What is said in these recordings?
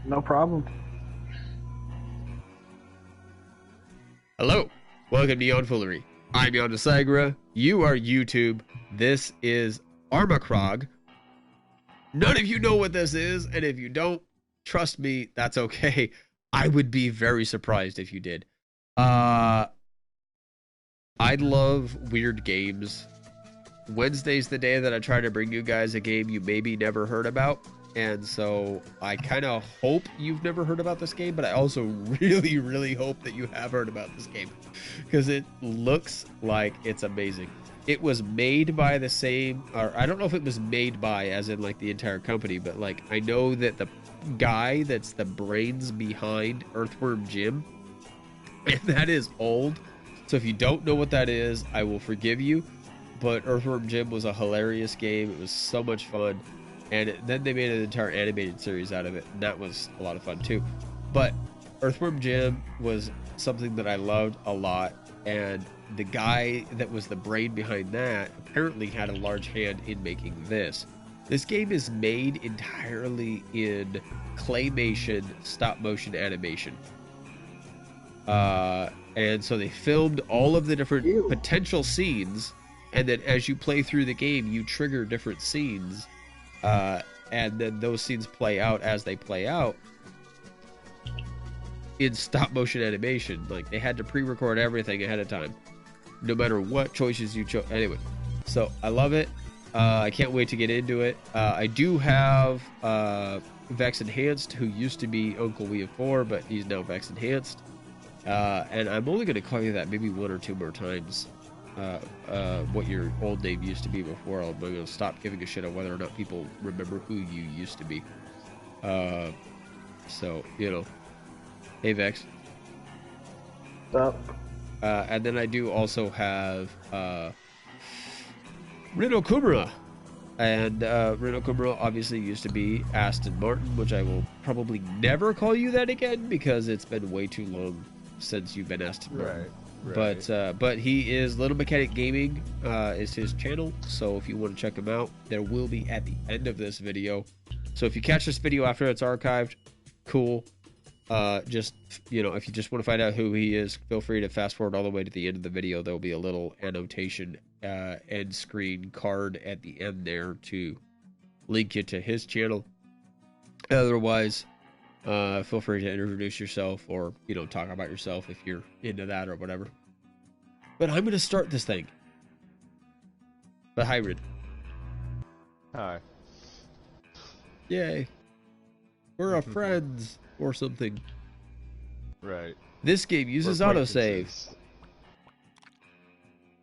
No problem. Hello, welcome to YonNfoolery. I'm YonNfoolery. You are YouTube. This is Armikrog. None of you know what this is, and if you don't, trust me, that's okay. I would be very surprised if you did. I love weird games. Wednesday's the day that I try to bring you guys a game you maybe never heard about. And so I kind of hope you've never heard about this game, but I also really, really hope that you have heard about this game because it looks like it's amazing. It was made by the same, or I don't know if it was made by as in like the entire company, but like I know that the guy that's the brains behind Earthworm Jim, and that is old. So if you don't know what that is, I will forgive you. But Earthworm Jim was a hilarious game. It was so much fun. And then they made an entire animated series out of it, and that was a lot of fun too. But Earthworm Jim was something that I loved a lot, and the guy that was the brain behind that apparently had a large hand in making this. This game is made entirely in claymation, stop-motion animation. And so they filmed all of the different potential scenes, and then as you play through the game, you trigger different scenes. And then those scenes play out as they play out in stop motion animation. Like they had to pre-record everything ahead of time, no matter what choices you chose. Anyway, so I love it. I can't wait to get into it. I do have Vex Enhanced, who used to be Uncle WTF, but he's now Vex Enhanced. And I'm only going to call you that maybe one or two more times. What your old name used to be before. I'm going to stop giving a shit on whether or not people remember who you used to be. So, you know. Hey, Vex. What's up? And then I do also have Rino Kumara. And Rino Kumara obviously used to be Aston Martin, which I will probably never call you that again because it's been way too long since you've been Aston Martin. Right. Right. But he is Little Mechanic Gaming is his channel, so if you want to check him out, there will be at the end of this video. So if you catch this video after it's archived, cool. Just, you know, if you just want to find out who he is, feel free to fast forward all the way to the end of the video. There'll be a little annotation end screen card at the end there to link you to his channel. Otherwise, feel free to introduce yourself or, you know, talk about yourself if you're into that or whatever. But I'm going to start this thing. The hybrid. Hi. Yay. We're friends or something. Right. This game uses We're autosave. acquaintances.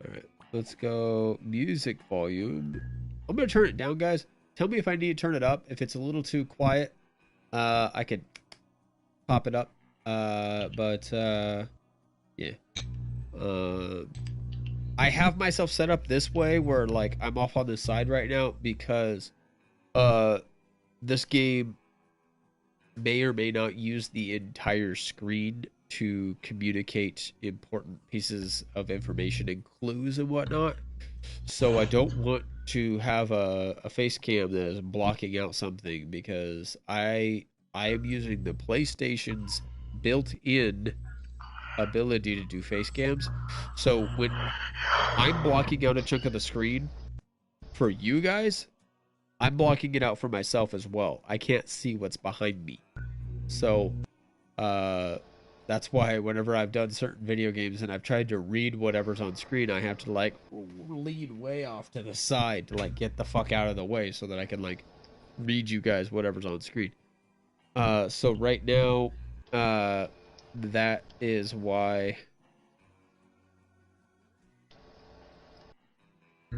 Alright, let's go music volume. I'm going to turn it down, guys. Tell me if I need to turn it up. If it's a little too quiet, I could pop it up. Yeah. I have myself set up this way where, like, I'm off on this side right now because this game may or may not use the entire screen to communicate important pieces of information and clues and whatnot. So I don't want to have a face cam that is blocking out something because I am using the PlayStation's built-in ability to do face cams. So when I'm blocking out a chunk of the screen for you guys, I'm blocking it out for myself as well. I can't see what's behind me. So that's why whenever I've done certain video games and I've tried to read whatever's on screen, I have to like lean way off to the side to like get the fuck out of the way so that I can like read you guys whatever's on screen. So right now, that is why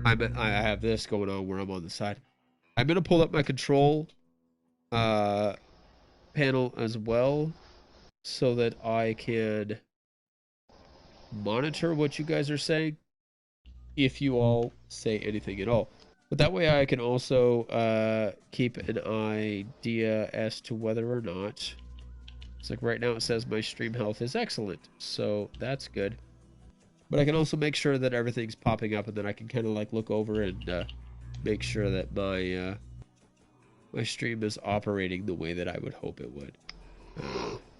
I have this going on where I'm on the side. I'm gonna pull up my control panel as well so that I can monitor what you guys are saying if you all say anything at all. But that way I can also keep an idea as to whether or not. It's like right now it says my stream health is excellent, so that's good. But I can also make sure that everything's popping up, and then I can kind of like look over and make sure that my my stream is operating the way that I would hope it would.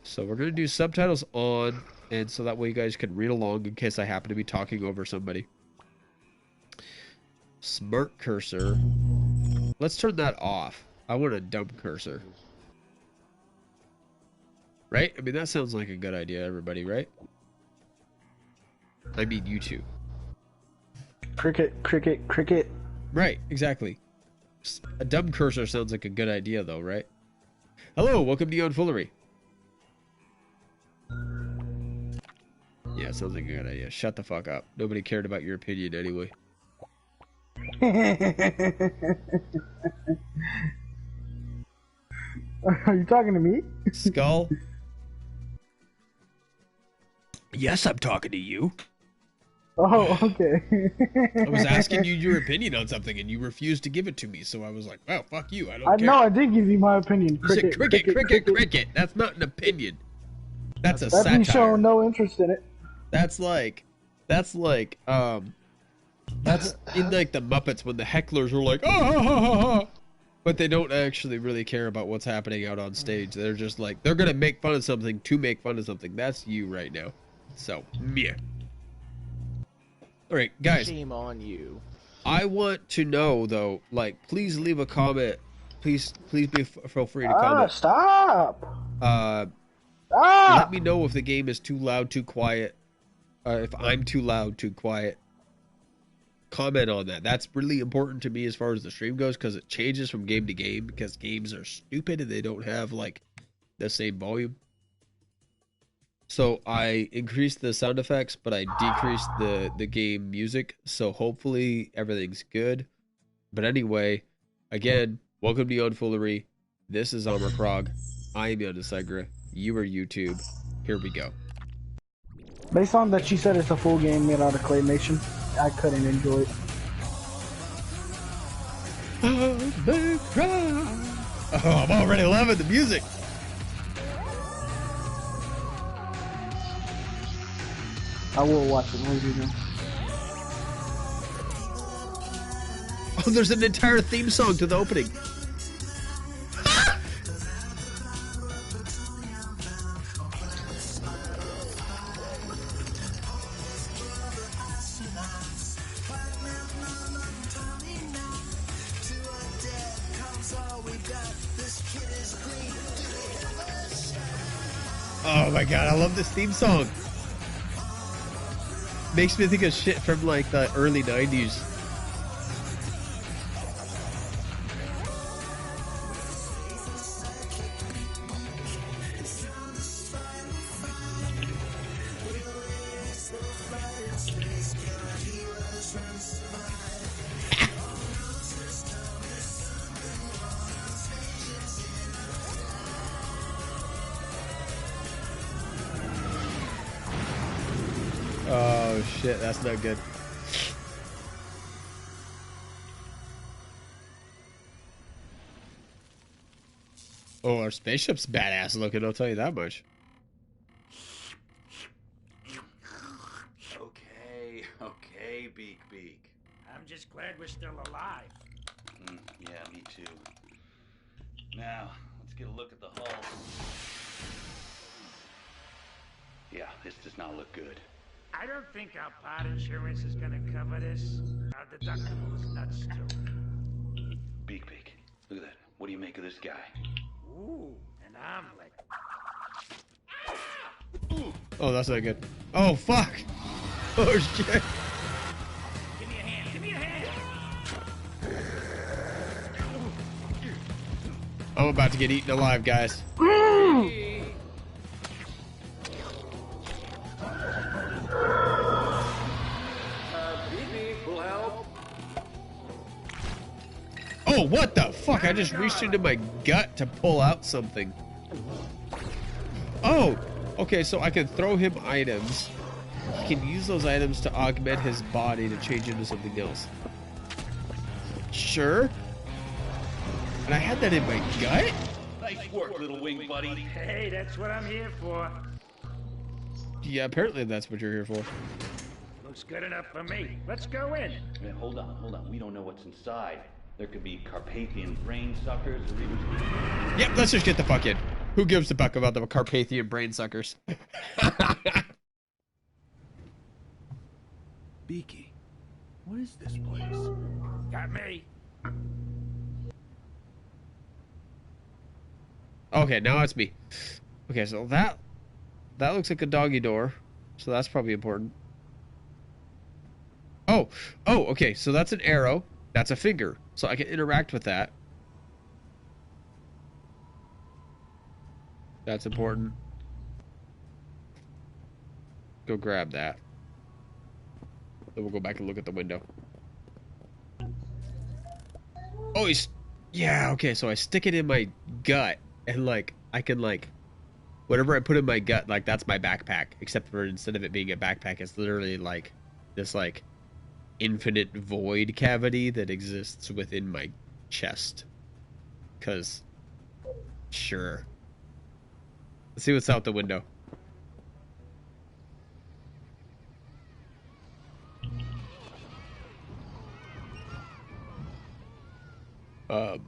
So we're going to do subtitles on, and so that way you guys can read along in case I happen to be talking over somebody. Smart cursor. Let's turn that off. I want a dumb cursor. Right? I mean, that sounds like a good idea, everybody, right? I mean, you two. Cricket, cricket, cricket. Right, exactly. A dumb cursor sounds like a good idea, though, right? Hello, welcome to YonNfoolery. Yeah, sounds like a good idea. Shut the fuck up. Nobody cared about your opinion anyway. Are you talking to me? Skull? Yes, I'm talking to you. Oh, okay. I was asking you your opinion on something, and you refused to give it to me, so I was like, well, fuck you, I don't care. No, I did give you my opinion. You said cricket. That's not an opinion. That's a satire. That's me showing no interest in it. That's like in like the Muppets when the hecklers were like, oh, but they don't actually really care about what's happening out on stage. They're just like, they're gonna make fun of something to make fun of something. That's you right now. So, yeah. All right, guys. Shame on you. I want to know though, like, please leave a comment. Please feel free to comment. Stop. Let me know if the game is too loud, too quiet. If I'm too loud, too quiet. Comment on that. That's really important to me as far as the stream goes, because it changes from game to game, because games are stupid and they don't have like the same volume. So I increased the sound effects, but I decreased the game music. So hopefully everything's good. But anyway, again, welcome to YonNfoolery. This is Armikrog. I am YonNfoolery. You are YouTube. Here we go. Based on that, she said it's a full game made out of claymation. I couldn't enjoy it. Oh, I'm already loving the music. I will watch it later then. Oh, there's an entire theme song to the opening. Oh my god, I love this theme song. Makes me think of shit from like the early 90s. Oh shit, that's not good. Oh, our spaceship's badass looking, I'll tell you that much. Okay, Beak. I'm just glad we're still alive. Yeah, me too. Now, let's get a look at the hull. Yeah, this does not look good. I don't think our part insurance is gonna cover this. Our deductible is nuts too. Beak, look at that. What do you make of this guy? Ooh, an omelet. Oh, that's not good. Oh, fuck! Oh, shit! Give me a hand! I'm about to get eaten alive, guys. Will help. Oh, what the fuck? I just reached into my gut to pull out something. Oh! Okay, so I can throw him items. He can use those items to augment his body to change into something else. Sure. And I had that in my gut? Nice work, little wing buddy. Hey, that's what I'm here for. Yeah, apparently that's what you're here for. Looks good enough for me. Let's go in. Man, hold on. We don't know what's inside. There could be Carpathian brain suckers or even... Yep, let's just get the fuck in. Who gives a fuck about the Carpathian brain suckers? Beaky, what is this place? Got me. Okay, now it's me. Okay, so that looks like a doggy door, so that's probably important. Oh, okay, so that's an arrow. That's a finger, so I can interact with that. That's important. Go grab that. Then we'll go back and look at the window. Oh, yeah, okay, so I stick it in my gut, and, like, I can, like, whatever I put in my gut, like, that's my backpack. Except for instead of it being a backpack, it's literally, like, this, like, infinite void cavity that exists within my chest. 'Cause, sure. Let's see what's out the window. I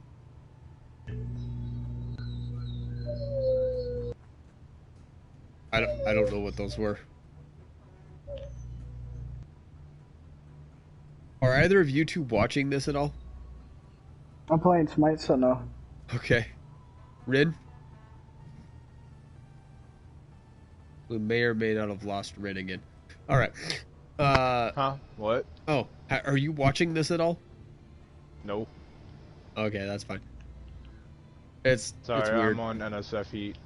don't know what those were. Are either of you two watching this at all? I'm playing Smite, so no. Okay. Rin? We may or may not have lost Rin again. Alright. Huh? What? Oh, are you watching this at all? No. Okay, that's fine. It's Sorry, weird. I'm on NSF heat.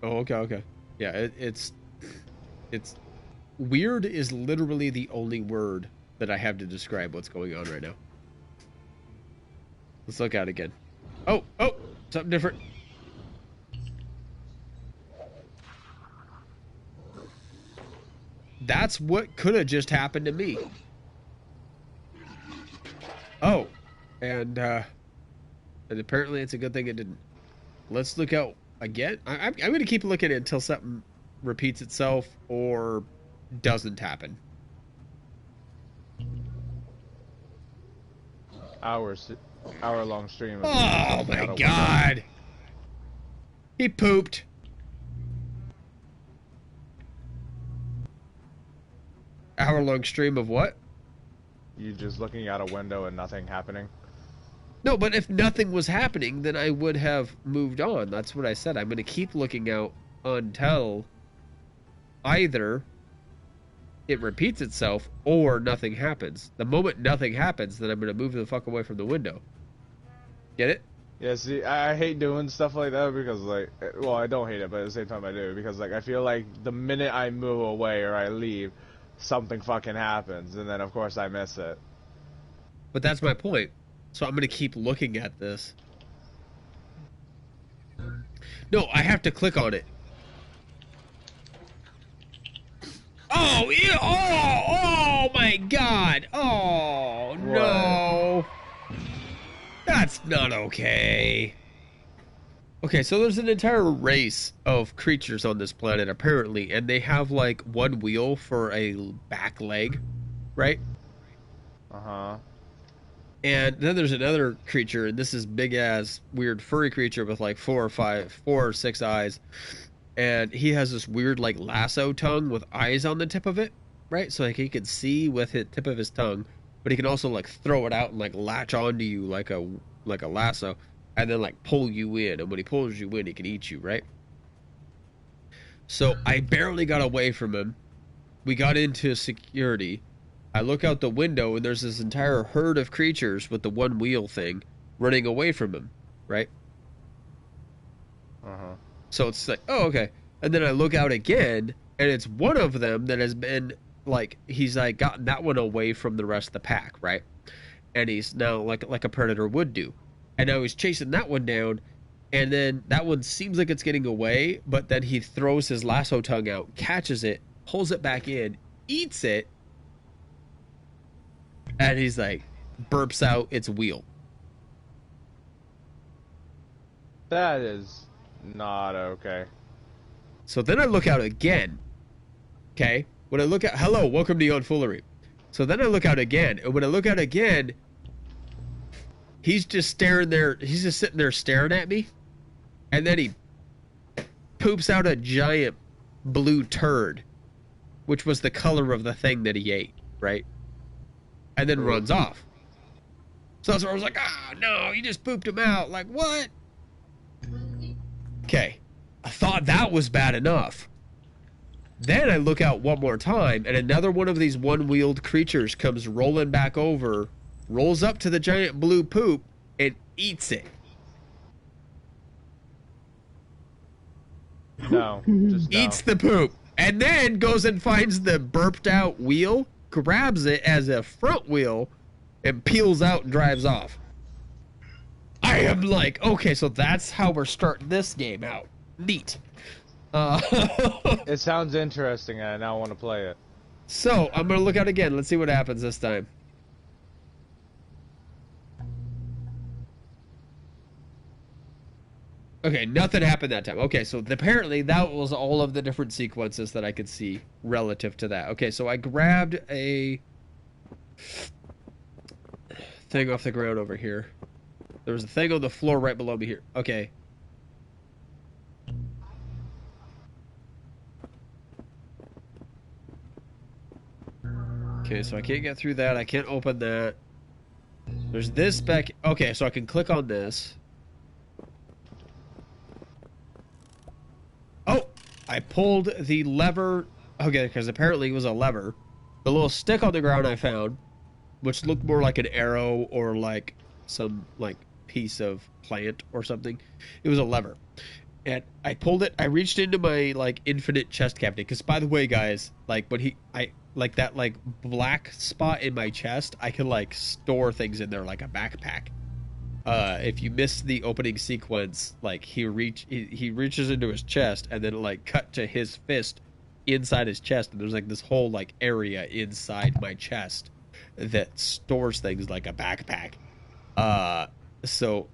Oh, okay. Yeah, it's weird is literally the only word that I have to describe what's going on right now. Let's look out again. Oh, something different. That's what could have just happened to me. Oh, and apparently it's a good thing it didn't. Let's look out again. I'm going to keep looking until something repeats itself or doesn't happen. Hour-long stream. Oh my god! He pooped. Hour-long stream of what? You just looking out a window and nothing happening? No, but if nothing was happening, then I would have moved on. That's what I said. I'm going to keep looking out until either it repeats itself or nothing happens. The moment nothing happens, then I'm going to move the fuck away from the window. Get it? Yeah, see, I hate doing stuff like that because, like, well, I don't hate it, but at the same time I do, because, like, I feel like the minute I move away or I leave, something fucking happens, and then, of course, I miss it. But that's my point. So I'm going to keep looking at this. No, I have to click on it. Oh, ew, oh my god. Oh, no. That's not okay. Okay, so there's an entire race of creatures on this planet, apparently, and they have, like, one wheel for a back leg, right? Uh-huh. And then there's another creature, and this is big-ass, weird, furry creature with, like, 4 or 6 eyes. And he has this weird, like, lasso tongue with eyes on the tip of it, right? So, like, he can see with the tip of his tongue, but he can also, like, throw it out and, like, latch onto you like a lasso, and then, like, pull you in. And when he pulls you in, he can eat you, right? So, I barely got away from him. We got into security. I look out the window, and there's this entire herd of creatures with the one wheel thing running away from him, right? Uh-huh. So it's like, oh, okay. And then I look out again, and it's one of them that has been, like, he's, like, gotten that one away from the rest of the pack, right? And he's now, like a predator would do. And now he's chasing that one down, and then that one seems like it's getting away, but then he throws his lasso tongue out, catches it, pulls it back in, eats it, and he's like, burps out its wheel. That is not okay. So then I look out again. Okay? When I look out... Hello, welcome to YonNfoolery. So then I look out again. And when I look out again, He's just staring there. He's just sitting there staring at me. And then he poops out a giant blue turd, which was the color of the thing that he ate, right? And then runs off. So that's where I was like, ah, no, he just pooped him out. Like, what? Okay. I thought that was bad enough. Then I look out one more time, and another one of these one-wheeled creatures comes rolling back over, rolls up to the giant blue poop, and eats it. No. Just no. Eats the poop. And then goes and finds the burped out wheel, grabs it as a front wheel, and peels out and drives off. I am like, okay, so that's how we're starting this game out. Neat. It sounds interesting, and I now want to play it. So, I'm going to look out again. Let's see what happens this time. Okay, nothing happened that time. Okay, so apparently that was all of the different sequences that I could see relative to that. Okay, so I grabbed a thing off the ground over here. There was a thing on the floor right below me here. Okay. Okay, so I can't get through that. I can't open that. There's this back. Okay, so I can click on this. Oh! I pulled the lever. Okay, because apparently it was a lever. The little stick on the ground I found, which looked more like an arrow or like some like piece of plant or something. It was a lever. And I pulled it. I reached into my like infinite chest cavity. Because by the way, guys, like when I like that like black spot in my chest, I can like store things in there like a backpack. If you miss the opening sequence, like he reaches into his chest and then like cut to his fist inside his chest, and there's like this whole like area inside my chest that stores things like a backpack. So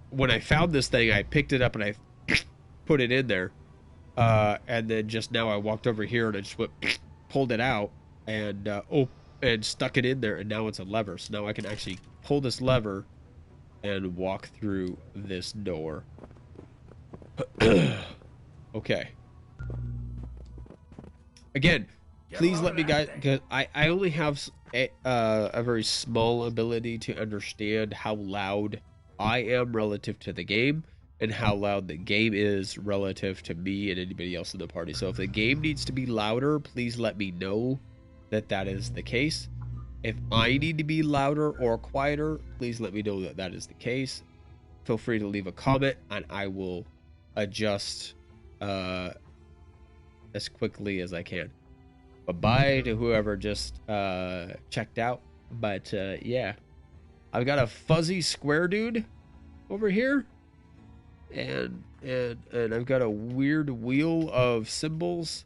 when I found this thing, I picked it up and I put it in there. And then just now I walked over here and I just pulled it out and stuck it in there, and now it's a lever. So now I can actually pull this lever and walk through this door. Okay. Again, please let me guys, because I only have a very small ability to understand how loud I am relative to the game and how loud the game is relative to me and anybody else in the party. So if the game needs to be louder, please let me know that that is the case. If I need to be louder or quieter, please let me know that that is the case. Feel free to leave a comment and I will adjust as quickly as I can. Bye-bye to whoever just checked out. But yeah, I've got a fuzzy square dude over here. And I've got a weird wheel of symbols.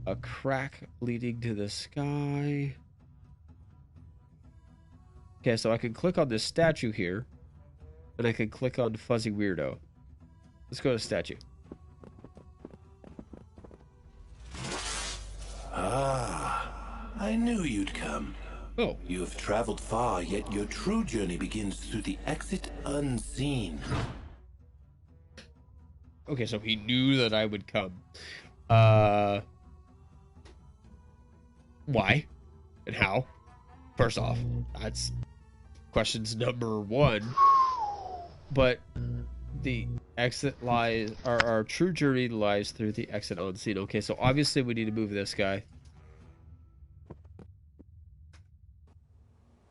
A crack leading to the sky. Okay, so I can click on this statue here. And I can click on Fuzzy Weirdo. Let's go to statue. Ah, I knew you'd come. Oh. You have traveled far, yet your true journey begins through the exit unseen. Okay, so he knew that I would come. Why? And how? First off, that's questions number one. But the exit lies, our true journey lies through the exit unseen. Okay, so obviously we need to move this guy.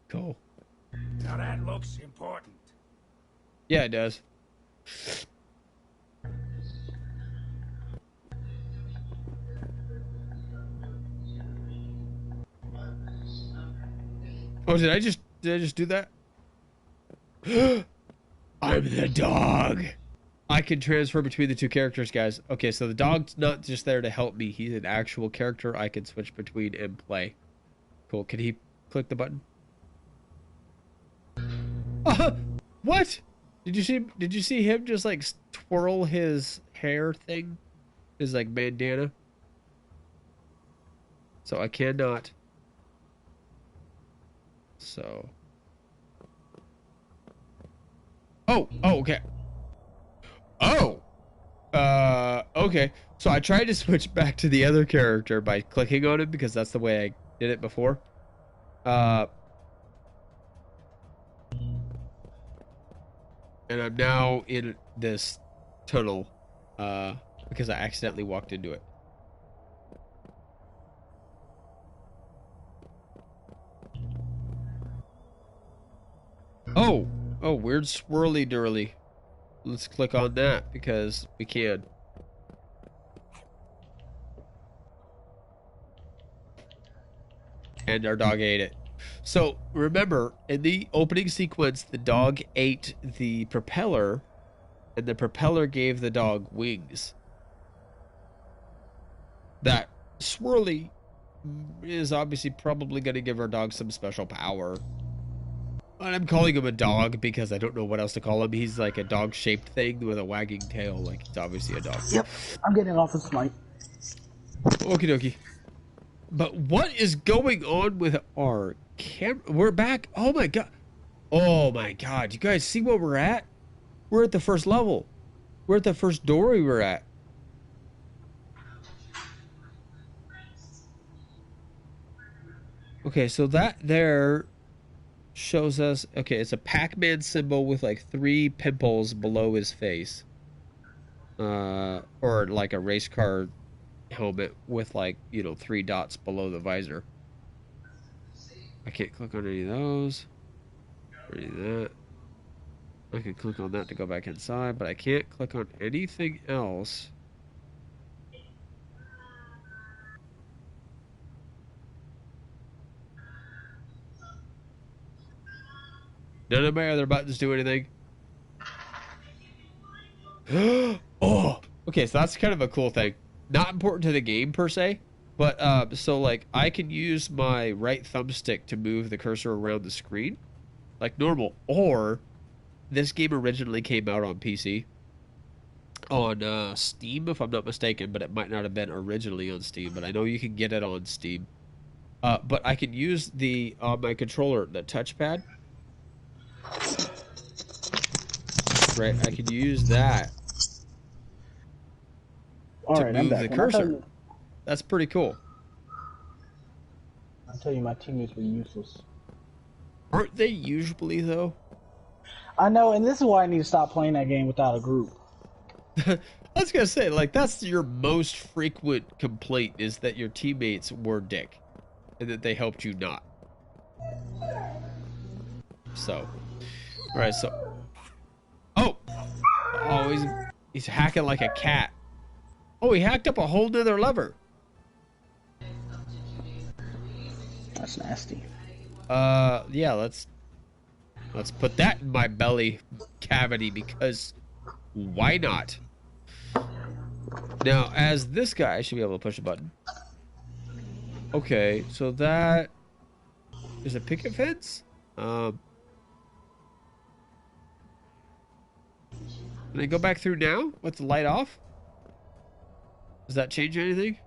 Cool. Now that looks important. Yeah, it does. Oh, did I just do that? I'm the dog. I can transfer between the two characters, guys. Okay, so the dog's not just there to help me. He's an actual character I can switch between and play. Cool. Can he click the button? What? Did you see him just like twirl his hair thing? His like bandana? So I cannot. So Oh, okay. Oh! Okay. So I tried to switch back to the other character by clicking on him because that's the way I did it before. And I'm now in this tunnel, because I accidentally walked into it. Oh! Oh, weird swirly durly. Let's click on that because we can. And our dog ate it. So remember, in the opening sequence, the dog ate the propeller, and the propeller gave the dog wings. That swirly is obviously probably going to give our dog some special power. And I'm calling him a dog because I don't know what else to call him. He's like a dog-shaped thing with a wagging tail. Like, he's obviously a dog. Yep, I'm getting off of Smite. Okie dokie. But what is going on with our camera? We're back. Oh my god. Oh my god. You guys see where we're at? We're at the first level. We're at the first door we were at. Okay, so that there shows us... Okay, it's a Pac-Man symbol with like 3 pimples below his face. Or like a race car helmet with like, 3 dots below the visor. I can't click on any of those. Or any of that. I can click on that to go back inside, but I can't click on anything else. None of my other buttons do anything. Oh! Okay, so that's kind of a cool thing. Not important to the game per se, but so like I can use my right thumbstick to move the cursor around the screen like normal, or this game originally came out on PC on Steam if I'm not mistaken, but it might not have been originally on Steam, but I know you can get it on Steam. But I can use the my controller, the touchpad. Right, I can use that to move the cursor. That's pretty cool. I'll tell you, my teammates were useless. Aren't they usually, though? I know, and this is why I need to stop playing that game without a group. I was gonna say, like, that's your most frequent complaint, is that your teammates were dick, and that they helped you not. So, alright, so... Oh! Oh, he's hacking like a cat. Oh, he hacked up a whole nother lever. That's nasty. Yeah, let's put that in my belly cavity, because why not? Now, as this guy, I should be able to push a button. Okay, so that is a picket fence. Can I go back through now with the light off? Does that change anything?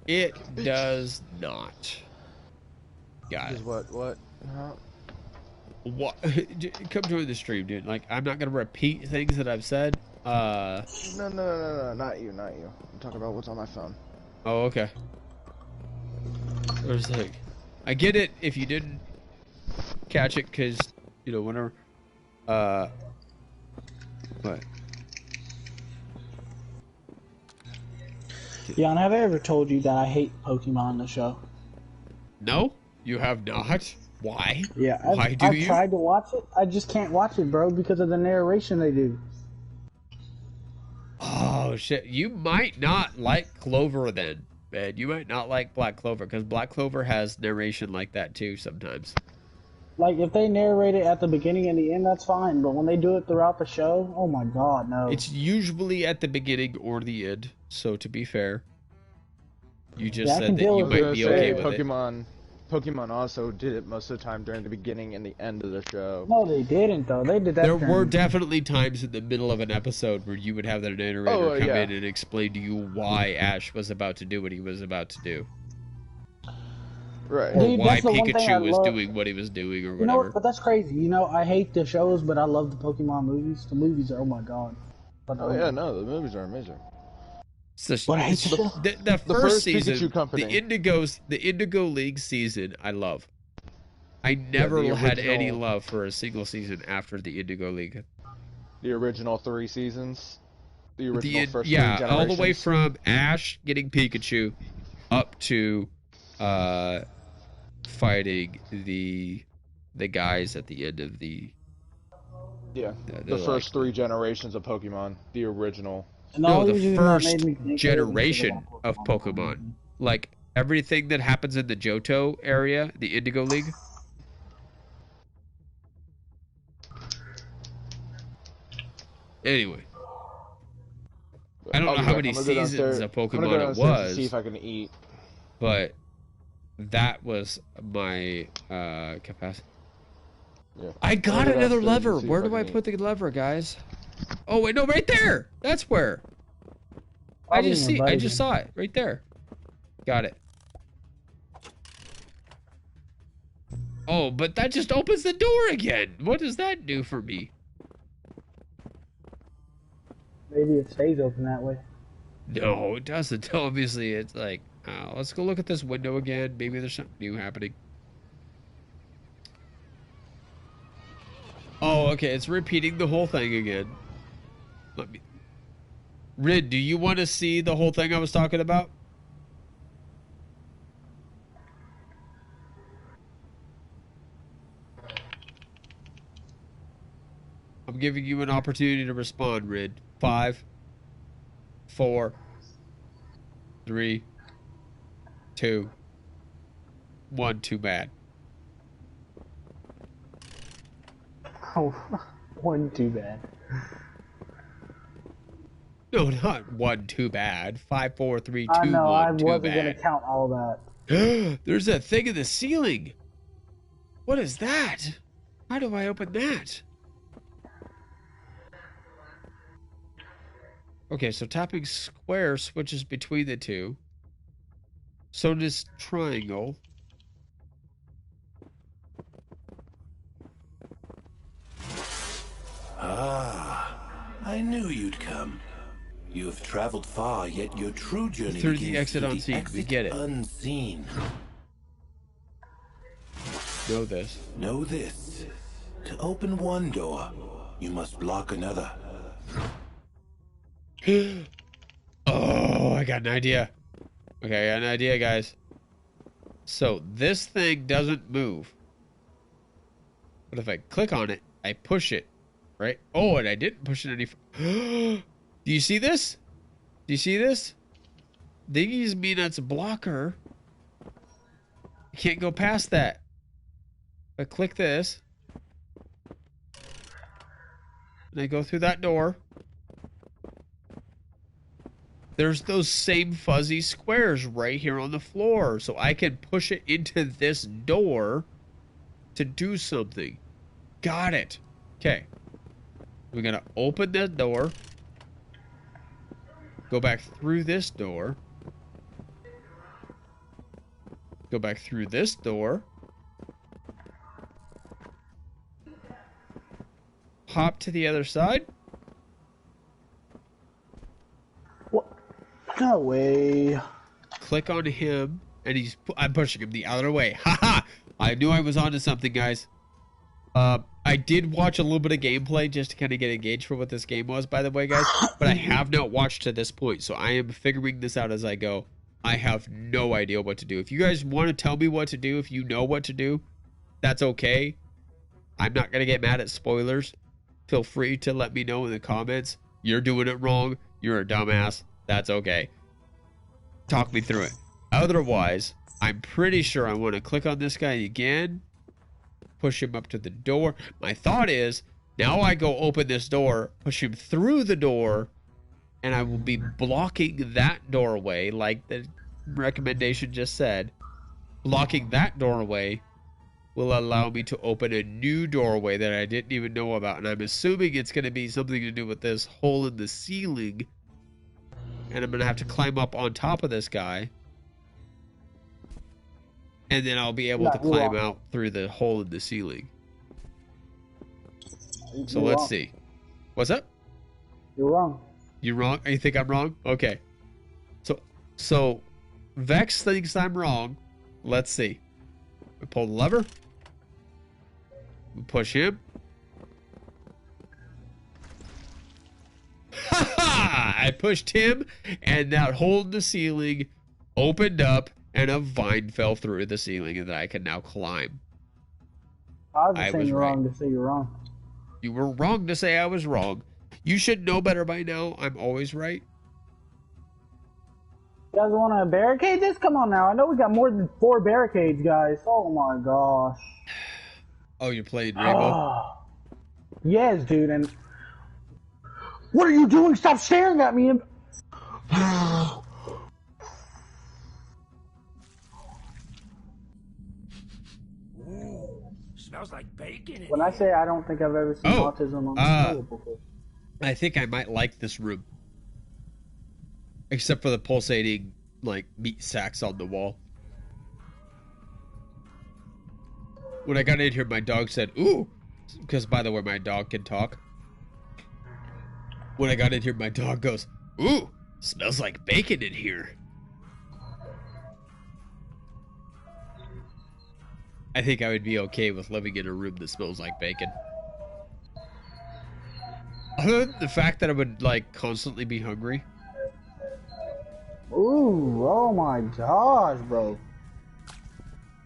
It does not. Got it. What? Huh? What? Come join the stream, dude. Like, I'm not gonna repeat things that I've said. No, not you. I'm talking about what's on my phone. Oh, okay. There's like, I get it if you didn't catch it, cause whenever, what? Jan, have I ever told you that I hate Pokemon the show? No, you have not. Why? Yeah, Why do I've you? tried to watch it. I just can't watch it, bro, because of the narration they do. Oh shit! You might not like Clover then, man. You might not like Black Clover, because Black Clover has narration like that too sometimes. Like, if they narrate it at the beginning and the end, that's fine. But when they do it throughout the show, oh my god, no. It's usually at the beginning or the end. So to be fair, you just said that you might be okay with Pokemon, Pokemon also did it most of the time during the beginning and the end of the show. No, they didn't though. They did that. There during- were definitely times in the middle of an episode where you would have that narrator come yeah. in and explain to you why Ash was about to do what he was about to do. Right. Or Dude, why that's the one thing I Pikachu was love. doing what he was doing or You know whatever. what? But that's crazy. You know, I hate the shows, but I love the Pokemon movies. The movies are, oh my god. But, Oh yeah, no, the movies are amazing. But I hate the show. the first season, Pikachu company. the Indigo League season, I love. I never the had any original- love for a single season after the Indigo League. The original 3 seasons. The original The, first 3 yeah, generations. all the way from Ash getting Pikachu up to fighting the guys at the end of the Yeah, they're the first like- 3 generations of Pokemon. The original. And No, only the reason that first made me think of it was generation because of Pokemon. Like everything that happens in the Johto area, the Indigo League. Anyway, I don't know how many seasons of I'm gonna Pokemon go it downstairs was, to see if I can eat. but that was my capacity. Yeah. I got I'm gonna go another downstairs lever. and see Where if do I can put the lever, guys? Oh wait, no, right there. That's where. I Probably just in your I buddy just then. saw it right there. Got it. Oh, but that just opens the door again. What does that do for me? Maybe it stays open that way. No, it doesn't. Obviously, it's like, let's go look at this window again. Maybe there's something new happening. Oh, okay. It's repeating the whole thing again. Let me. Rid, do you want to see the whole thing I was talking about? I'm giving you an opportunity to respond, Rid. 5, 4, 3, 2, 1. Too bad. Oh, one too bad. No, not 1. Too bad. 5, 4, 3, 2, I know, I 1. Too wasn't gonna bad. count all that. There's a thing in the ceiling. What is that? How do I open that? Okay, so tapping square switches between the two. So does triangle. Ah, I knew you'd come. You have traveled far, yet your true journey Through the begins exit through unseen. We exit get it. Unseen. Know this. Know this. To open one door, you must block another. Oh, I got an idea. Okay, I got an idea, guys. So this thing doesn't move. But if I click on it, I push it, right? Oh, and I didn't push it any. Do you see this? Do you see this? These mean that's a blocker. I can't go past that. I click this. And I go through that door. There's those same fuzzy squares right here on the floor. So I can push it into this door to do something. Got it. Okay. We're going to open that door. Go back through this door. Go back through this door. Hop to the other side. What? No way. Click on him, and I'm pushing him the other way. Haha! I knew I was onto something, guys. I did watch a little bit of gameplay just to kind of get engaged for what this game was, by the way, guys. But I have not watched to this point, so I am figuring this out as I go. I have no idea what to do. If you guys want to tell me what to do, if you know what to do, that's okay. I'm not going to get mad at spoilers. Feel free to let me know in the comments. You're doing it wrong. You're a dumbass. That's okay. Talk me through it. Otherwise, I'm pretty sure I want to click on this guy again. Push him up to the door. My thought is, now I go open this door, push him through the door, and I will be blocking that doorway, like the recommendation just said, blocking that doorway will allow me to open a new doorway that I didn't even know about. And I'm assuming it's going to be something to do with this hole in the ceiling. And I'm going to have to climb up on top of this guy. And then I'll be able to climb out through the hole in the ceiling. So let's see. What's up? You're wrong. You're wrong? You think I'm wrong? Okay. So Vex thinks I'm wrong. Let's see. We pull the lever. We push him. Ha ha! I pushed him, and that hole in the ceiling opened up, and a vine fell through the ceiling, and that I can now climb. I was saying you're wrong to say you're wrong. You were wrong to say I was wrong. You should know better by now. I'm always right. You guys want to barricade this? Come on now. I know we got more than 4 barricades, guys. Oh my gosh. Oh, you're playing Rainbow? Yes, dude. And what are you doing? Stop staring at me. Smells like bacon. When I say I don't think I've ever seen autism on the table before. I think I might like this room. Except for the pulsating, like, meat sacks on the wall. When I got in here, my dog said, ooh! Because, by the way, my dog can talk. When I got in here, my dog goes, ooh! Smells like bacon in here. I think I would be okay with living in a room that smells like bacon. Other than the fact that I would, like, constantly be hungry. Ooh, oh my gosh, bro.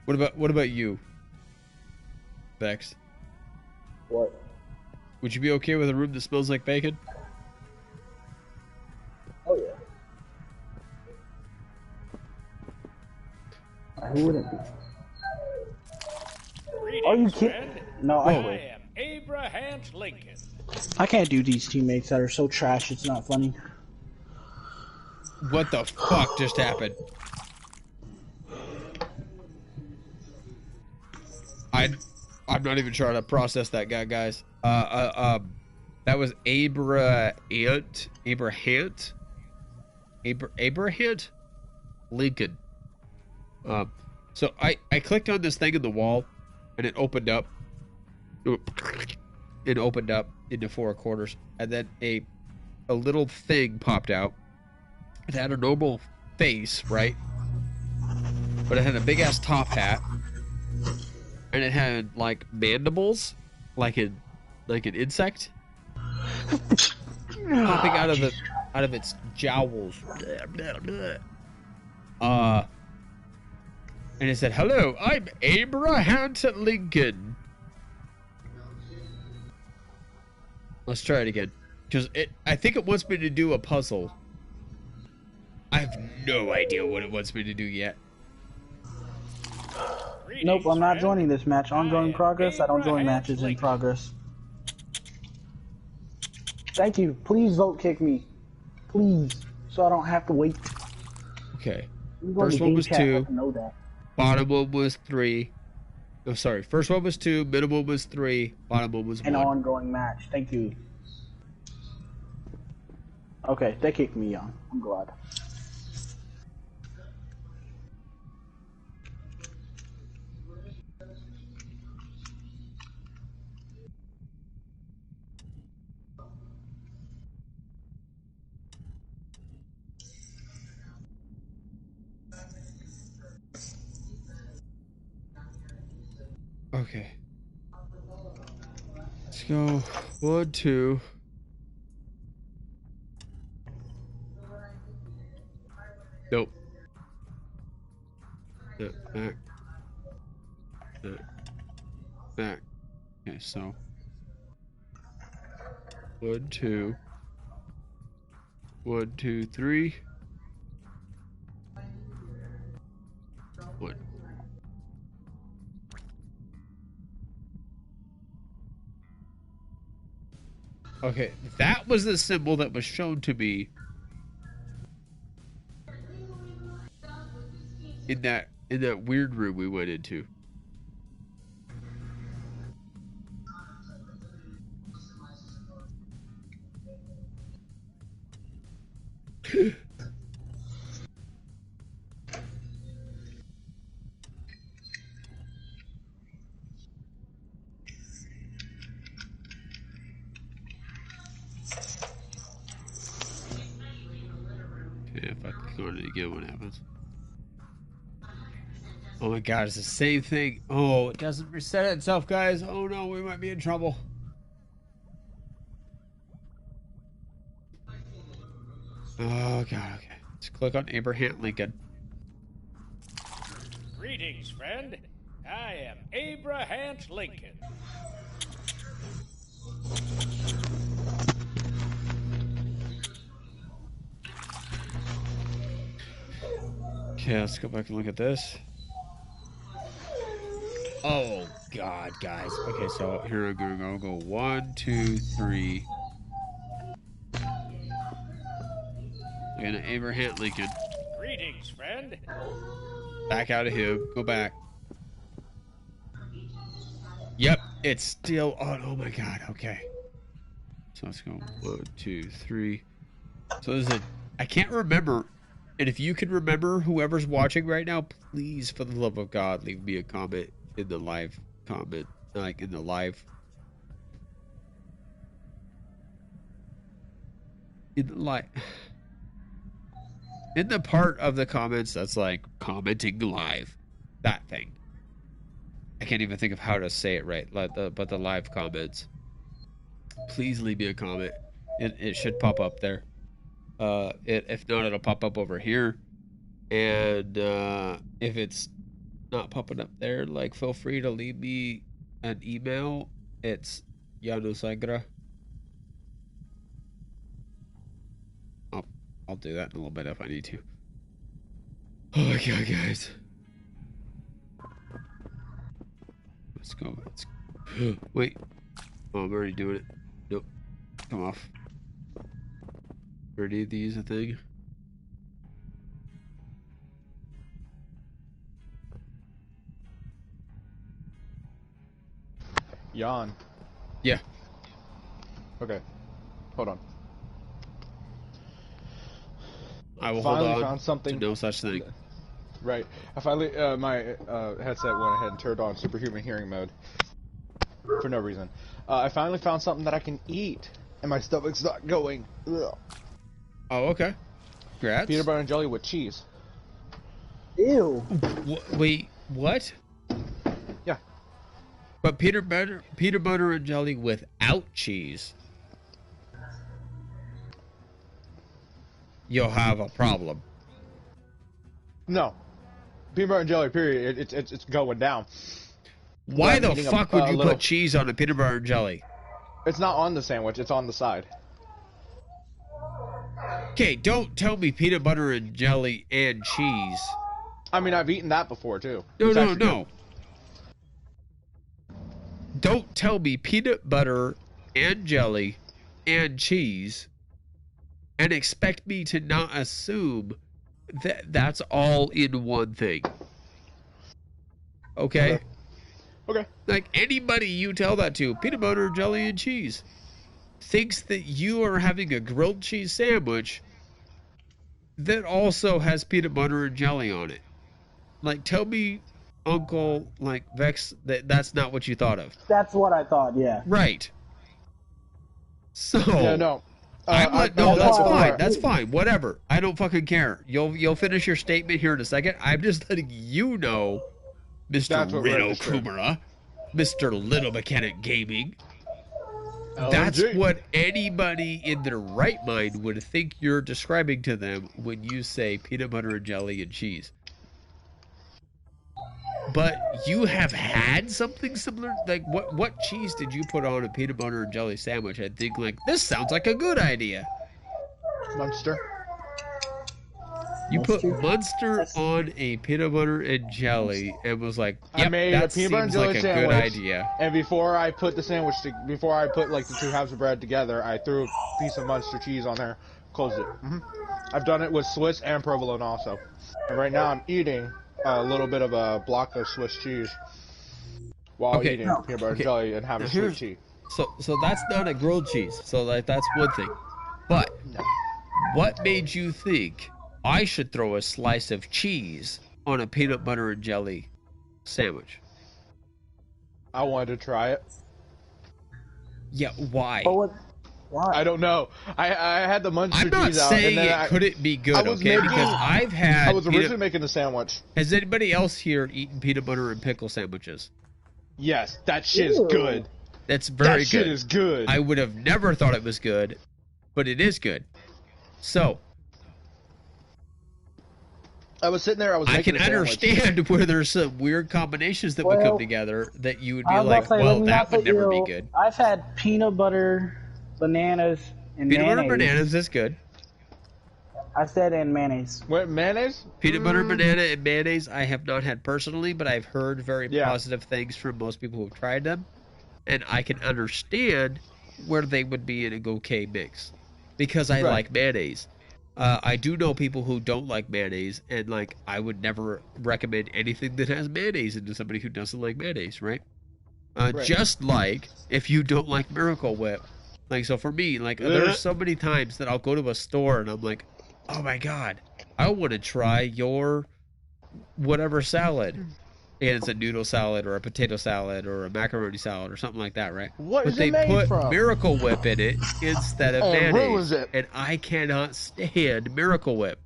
What about you, Vex? What? Would you be okay with a room that smells like bacon? Oh yeah. Who wouldn't be? Are you kidding? No, I am Abraham Lincoln. I can't do these teammates that are so trash. It's not funny. What the fuck just happened? I'm not even trying to process that guy, guys. That was Abraham Lincoln. So I clicked on this thing in the wall, and it opened up. It opened up into 4 quarters, and then a little thing popped out. It had a normal face, right? But it had a big ass top hat, and it had like mandibles, like an insect, popping out of its jowls. And it said, "Hello, I'm Abraham Lincoln." Let's try it again, because I think it wants me to do a puzzle. I have no idea what it wants me to do yet. Nope, I'm not joining this match. Ongoing progress. I don't join matches in progress. Thank you. Please vote kick me. Please. So I don't have to wait. Okay. First one was 2. Bottom one was 3. Oh, sorry. First one was 2. Middle one was 3. Bottom one was 1. An ongoing match. Thank you. Okay, they kicked me on. I'm glad. Okay. Let's go 1, 2. Nope. Back. Back. Okay, so 1, 2. 1, 2, 3. 1. Okay, that was the symbol that was shown to me in that in that weird room we went into. If I click on it again, what happens? Oh my god, it's the same thing. Oh, it doesn't reset itself, guys. Oh no, we might be in trouble. Oh god, okay. Let's click on Abraham Lincoln. Greetings, friend. I am Abraham Lincoln. Okay, let's go back and look at this. Oh god, guys. Okay, so here I'm gonna go 1, 2, 3. Look at Abraham Lincoln. Greetings, friend. Back out of him. Go back. Yep, it's still on. Oh my god, okay. So let's go 1, 2, 3. So there's a... I can't remember. And if you can remember, whoever's watching right now, please, for the love of God, leave me a comment in the live comment. Like, in the live... In the part of the comments that's like commenting live. That thing. I can't even think of how to say it right. But the live comments. Please leave me a comment. It should pop up there. If not, it'll pop up over here. And if it's not popping up there, like, feel free to leave me an email. It's YonNfoolery. I'll do that in a little bit if I need to. Oh my god, guys. Let's go. Wait. Oh, I'm already doing it. Nope. Come off. Are any of these a thing? Yon. Yeah. Okay. Hold on. I will finally hold on found something. to no such thing. Right. I finally, my headset went ahead and turned on superhuman hearing mode. For no reason. I finally found something that I can eat. And my stomach's not going. Ugh. Oh, okay. Congrats. Peanut butter and jelly with cheese. Ew. Wait, what? Yeah. But peanut butter and jelly without cheese. You'll have a problem. No. Peanut butter and jelly, period. It's going down. Why the eating fuck would you put cheese on a peanut butter and jelly? It's not on the sandwich. It's on the side. Okay, don't tell me peanut butter and jelly and cheese. I mean, I've eaten that before, too. No. Don't tell me peanut butter and jelly and cheese and expect me to not assume that that's all in one thing. Okay? Okay. Like, anybody you tell that to, peanut butter, jelly, and cheese, thinks that you are having a grilled cheese sandwich that also has peanut butter and jelly on it. Like, tell me, Uncle, like, Vex, that's not what you thought of. That's what I thought, yeah. Right. So... Yeah, no. That's fine. That's fine. Whatever. I don't fucking care. You'll finish your statement here in a second. I'm just letting you know, Mr. Reno Kumara, Mr. Little Mechanic Gaming. LMG. That's what anybody in their right mind would think you're describing to them when you say peanut butter and jelly and cheese. But you have had something similar? Like, what cheese did you put on a peanut butter and jelly sandwich and think, like, this sounds like a good idea? Munster. You put Munster on a peanut butter and jelly and was like, yep, I made that a peanut butter and seems jelly like a sandwich, good idea. And before I put the sandwich, before I put like the two halves of bread together, I threw a piece of Munster cheese on there, closed it. I've done it with Swiss and provolone also. And right now I'm eating a little bit of a block of Swiss cheese while eating peanut butter and jelly and having sweet tea. So that's not a grilled cheese. So that's one thing. But what made you think I should throw a slice of cheese on a peanut butter and jelly sandwich? I wanted to try it. Yeah, why? Why? I don't know. I had the munch I'm for not cheese out, saying and then it couldn't be good, okay? Because I've had... I was originally making the sandwich. Has anybody else here eaten peanut butter and pickle sandwiches? Yes, that shit is good. That's very good. That shit is good. I would have never thought it was good, but it is good. So... I was sitting there, I was making I can understand where there's some weird combinations that would come together that you would be like, well, that would never be good. I've had peanut butter, bananas, and peanut mayonnaise. Butter bananas is good. I said and mayonnaise. What, mayonnaise? Peanut butter, banana, and mayonnaise I have not had personally, but I've heard very positive things from most people who've tried them. And I can understand where they would be in a okay mix. Because I like mayonnaise. I do know people who don't like mayonnaise, and like I would never recommend anything that has mayonnaise into somebody who doesn't like mayonnaise, right? Just like if you don't like Miracle Whip. Like, so for me, like there's so many times that I'll go to a store and I'm like, oh my god, I want to try your whatever salad. And it's a noodle salad or a potato salad or a macaroni salad or something like that, right? What but is they it made put from? Miracle Whip in it instead of mayonnaise. Ruins it. And I cannot stand Miracle Whip.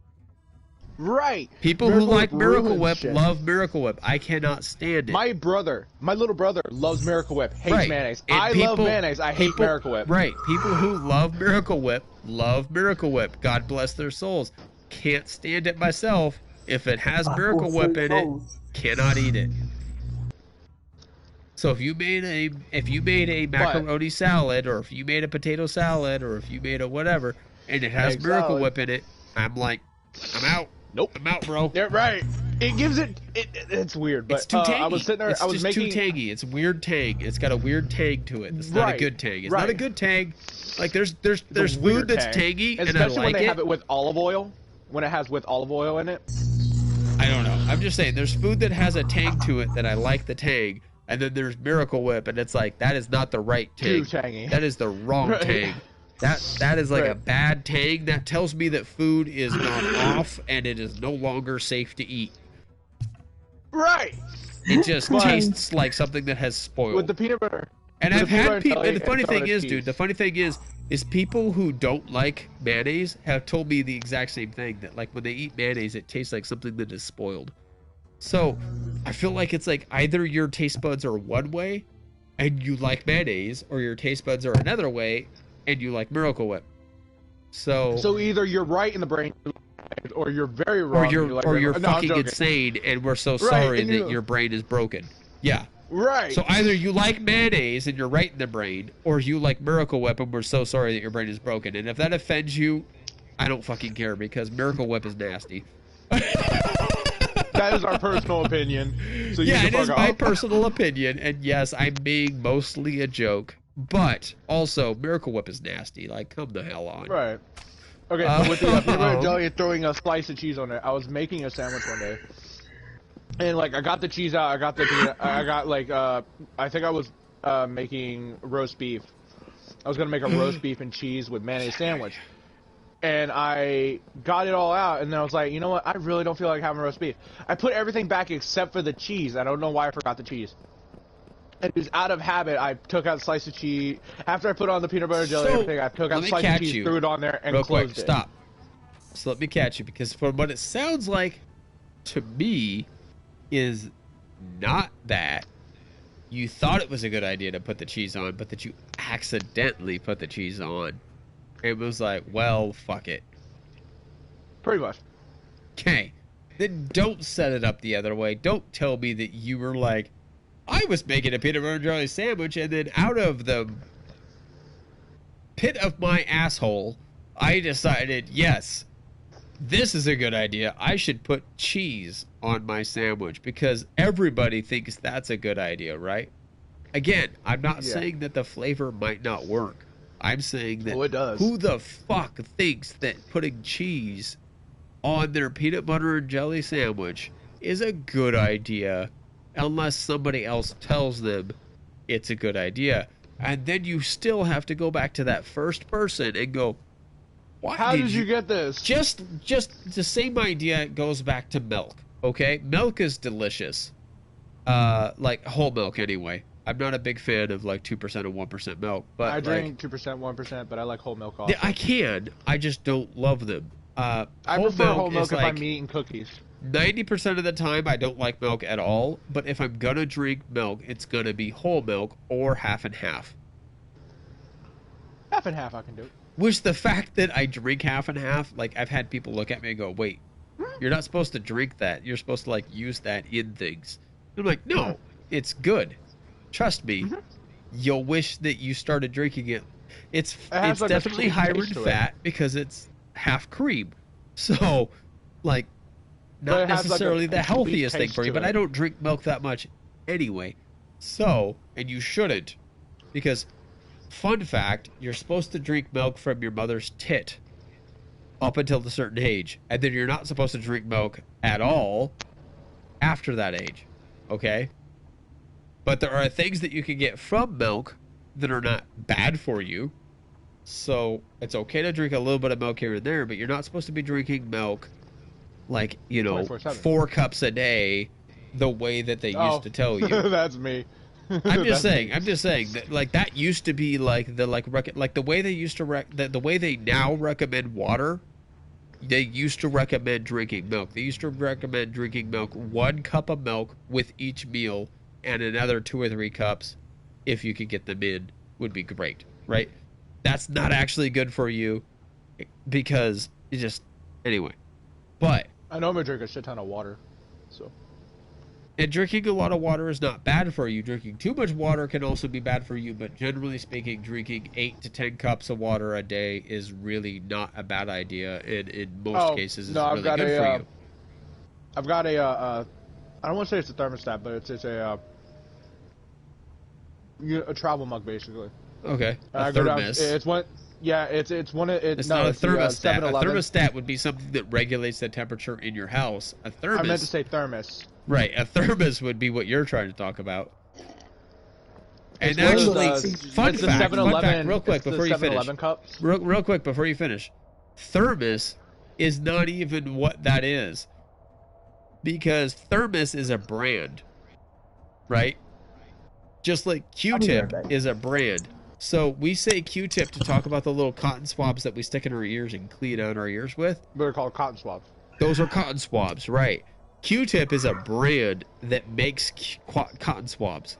Right. People who like Miracle Whip love Miracle Whip. I cannot stand it. My little brother loves Miracle Whip, hates mayonnaise. And I love mayonnaise, I hate Miracle Whip. Right. People who love Miracle Whip love Miracle Whip. God bless their souls. Can't stand it myself. If it has Miracle Whip in it, cannot eat it. So if you made a macaroni salad, or if you made a potato salad, or if you made a whatever, and it has Miracle Whip in it, I'm like, I'm out. Nope. I'm out, bro. Yeah, right. It gives it's weird, but it's too tangy. I was sitting there, it's just too tangy. It's weird tang. It's got a weird tang to it. It's not a good tang. It's not a good tang. Like there's food that's tangy, and I like it. Especially when they have it with olive oil. When it has with olive oil in it. I don't know. I'm just saying, there's food that has a tang to it that I like the tang, and then there's Miracle Whip, and it's like that is not the right tang. Too tangy. That is the wrong tang. That is like a bad tang. That tells me that food is gone off and it is no longer safe to eat. Right. It just tastes like something that has spoiled. With the peanut butter. And I've had people. And the funny thing is, dude, the funny thing is people who don't like mayonnaise have told me the exact same thing. That like when they eat mayonnaise, it tastes like something that is spoiled. So I feel like it's like either your taste buds are one way, and you like mayonnaise, or your taste buds are another way, and you like Miracle Whip. So either you're right in the brain, or you're very wrong. Or you're fucking insane, and we're so sorry that your brain is broken. Yeah. Right. So either you like mayonnaise and you're right in the brain, or you like Miracle Whip and we're so sorry that your brain is broken. And if that offends you, I don't fucking care, because Miracle Whip is nasty. That is our personal opinion. So yeah, it is my personal opinion, and yes, I'm being mostly a joke, but also Miracle Whip is nasty. Like, come the hell on. Right. Okay, so with the peanut butter jelly and throwing a slice of cheese on it, I was making a sandwich one day. And like I got the cheese out, I think I was making roast beef. I was gonna make a roast beef and cheese with mayonnaise sandwich. And I got it all out, and then I was like, you know what? I really don't feel like having roast beef. I put everything back except for the cheese. I don't know why I forgot the cheese. And it was out of habit. I took out a slice of cheese. After I put on the peanut butter jelly and everything, I took out a slice of cheese, threw it on there, and closed it. Stop. So let me catch you, because from what it sounds like to me is not that you thought it was a good idea to put the cheese on, but that you accidentally put the cheese on. It was like, well, fuck it. Pretty much. Okay. Then don't set it up the other way. Don't tell me that you were like, I was making a peanut butter and jelly sandwich, and then out of the pit of my asshole, I decided, yes, this is a good idea. I should put cheese on my sandwich, because everybody thinks that's a good idea, right? Again, I'm not saying that the flavor might not work. I'm saying that it does. Who the fuck thinks that putting cheese on their peanut butter and jelly sandwich is a good idea unless somebody else tells them it's a good idea. And then you still have to go back to that first person and go, why How did you get this? Just the same idea goes back to milk, okay? Milk is delicious. Like whole milk anyway. I'm not a big fan of like 2% or 1% milk, but I drink 2%, 1%, but I like whole milk also. I just don't love them. I prefer whole milk if I'm eating cookies. 90% of the time, I don't like milk at all, but if I'm gonna drink milk, it's gonna be whole milk or half and half. Half and half I can do. Which the fact that I drink half and half, like I've had people look at me and go, wait, you're not supposed to drink that. You're supposed to like use that in things. I'm like, no, it's good. Trust me. You'll wish that you started drinking it. It's like definitely higher in fat because it's half cream. So, like, not necessarily the healthiest thing for you, but I don't drink milk that much anyway. So, and you shouldn't. Because, fun fact, you're supposed to drink milk from your mother's tit up until a certain age. And then you're not supposed to drink milk at all after that age. Okay? But there are things that you can get from milk that are not bad for you. So, it's okay to drink a little bit of milk here and there, but you're not supposed to be drinking milk like, 4 cups a day the way that they used to tell you. That's me. I'm just saying that like that used to be like the the way they used to the way they now recommend water. They used to recommend drinking milk. They used to recommend drinking milk, 1 cup of milk with each meal, and another 2 or 3 cups, if you could get them in, would be great, right? That's not actually good for you, because it just anyway. But I normally drink a shit ton of water, so. And drinking a lot of water is not bad for you. Drinking too much water can also be bad for you, but generally speaking, drinking 8 to 10 cups of water a day is really not a bad idea, and in most cases, it's really good for you. I've got I don't want to say it's a thermostat, but it's a travel mug basically. Okay, a thermos. It's one. Yeah, it's one. It's not a thermostat. A thermostat would be something that regulates the temperature in your house. A thermos. I meant to say thermos. Right, a thermos would be what you're trying to talk about. And actually, fun fact, real quick before you finish. Real quick before you finish. Thermos is not even what that is. Because thermos is a brand. Right? Just like Q-tip is a brand. So we say Q-tip to talk about the little cotton swabs that we stick in our ears and clean out our ears with. They're called cotton swabs. Those are cotton swabs, right. Q-tip is a brand that makes cotton swabs.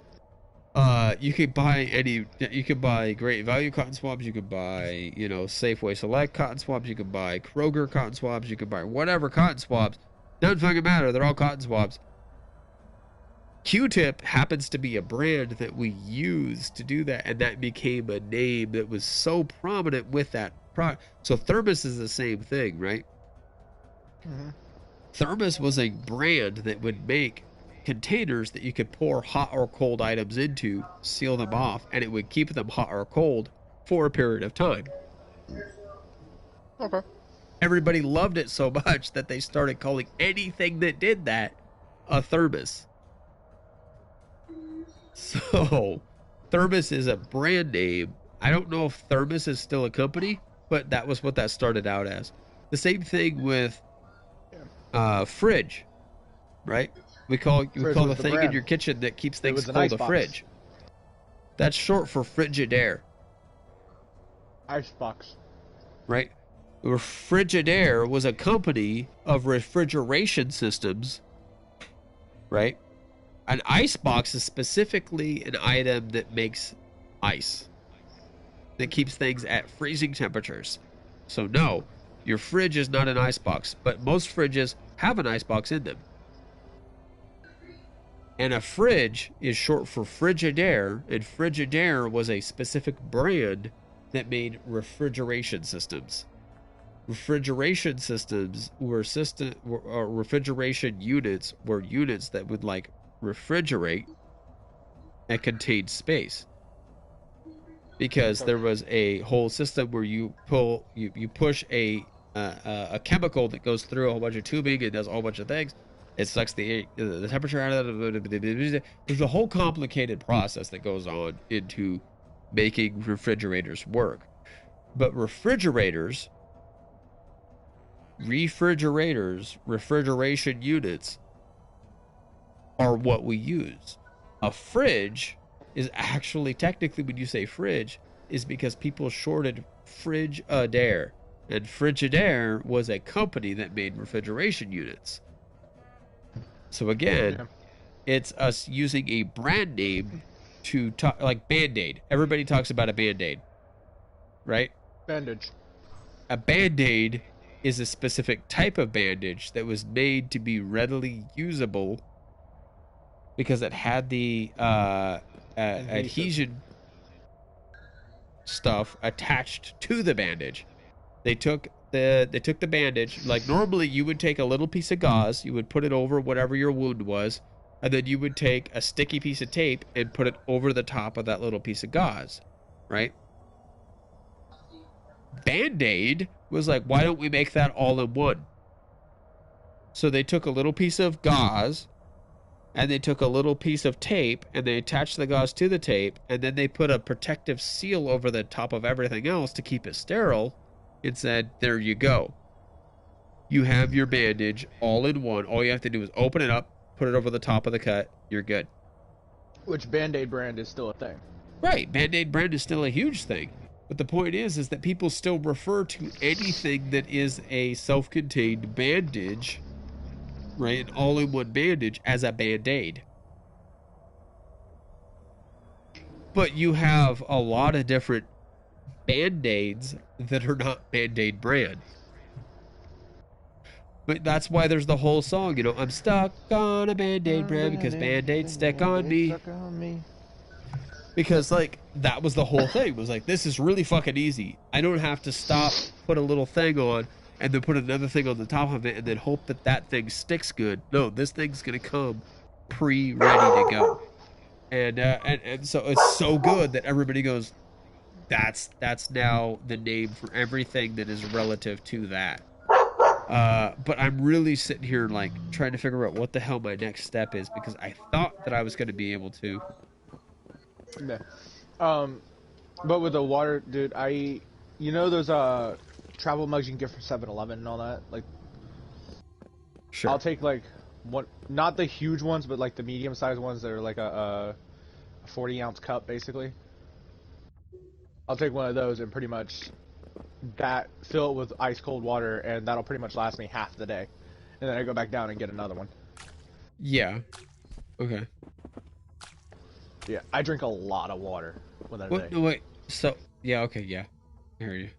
You can buy Great Value cotton swabs, you can buy, Safeway Select cotton swabs, you can buy Kroger cotton swabs, you can buy whatever cotton swabs. Doesn't fucking matter, they're all cotton swabs. Q-tip happens to be a brand that we use to do that, and that became a name that was so prominent with that product. So thermos is the same thing, right? Mm-hmm. Thermos was a brand that would make containers that you could pour hot or cold items into, seal them off, and it would keep them hot or cold for a period of time. Okay. Everybody loved it so much that they started calling anything that did that a thermos. So, thermos is a brand name. I don't know if thermos is still a company, but that was what that started out as. The same thing with fridge, right? We call the thing in your kitchen that keeps things cold a fridge. That's short for Frigidaire. Icebox. Right? Frigidaire was a company of refrigeration systems, right? An icebox is specifically an item that makes ice, that keeps things at freezing temperatures. So no, your fridge is not an icebox, but most fridges have an icebox in them. And a fridge is short for Frigidaire, and Frigidaire was a specific brand that made refrigeration systems. Refrigeration systems were refrigeration units were units that would refrigerate and contain space, because there was a whole system where you push a chemical that goes through a whole bunch of tubing and does a whole bunch of things, It sucks the temperature out of the... There's a whole complicated process that goes on into making refrigerators work. But refrigeration units are what we use. A fridge is actually, technically, when you say fridge, is because people shorted Frigidaire. And Frigidaire was a company that made refrigeration units. So again, it's us using a brand name to talk, like Band-Aid. Everybody talks about a Band-Aid, right? Bandage. A Band-Aid is a specific type of bandage that was made to be readily usable because it had the adhesion stuff attached to the bandage. They took the bandage, like normally you would take a little piece of gauze, you would put it over whatever your wound was, and then you would take a sticky piece of tape and put it over the top of that little piece of gauze, right? Band-Aid was like, why don't we make that all in one? So they took a little piece of gauze, and they took a little piece of tape, and they attached the gauze to the tape, and then they put a protective seal over the top of everything else to keep it sterile, and said, there you go. You have your bandage all in one. All you have to do is open it up, put it over the top of the cut, you're good. Which Band-Aid brand is still a thing. Right, Band-Aid brand is still a huge thing. But the point is that people still refer to anything that is a self-contained bandage, right, an all-in-one bandage, as a Band-Aid. But you have a lot of different Band-Aids that are not Band-Aid brand. But that's why there's the whole song, you know, I'm stuck on a Band-Aid brand because Band-Aids stick on me. Because, like, that was the whole thing. It was like, this is really fucking easy. I don't have to stop, put a little thing on, and then put another thing on the top of it, and then hope that that thing sticks good. No, this thing's gonna come ready to go. And so it's so good that everybody goes, that's now the name for everything that is relative to that. But I'm really sitting here, like, trying to figure out what the hell my next step is, because I thought that I was going to be able to. Yeah. But with the water, dude, you know those travel mugs you can get from 7-Eleven and all that? Like, sure. I'll take, like, one, not the huge ones, but, like, the medium-sized ones that are, like, a 40-ounce cup, basically. I'll take one of those and pretty much fill it with ice-cold water, and that'll pretty much last me half the day. And then I go back down and get another one. Yeah. Okay. Yeah, I drink a lot of water within a day. No, wait. So, yeah, okay, yeah. I hear you.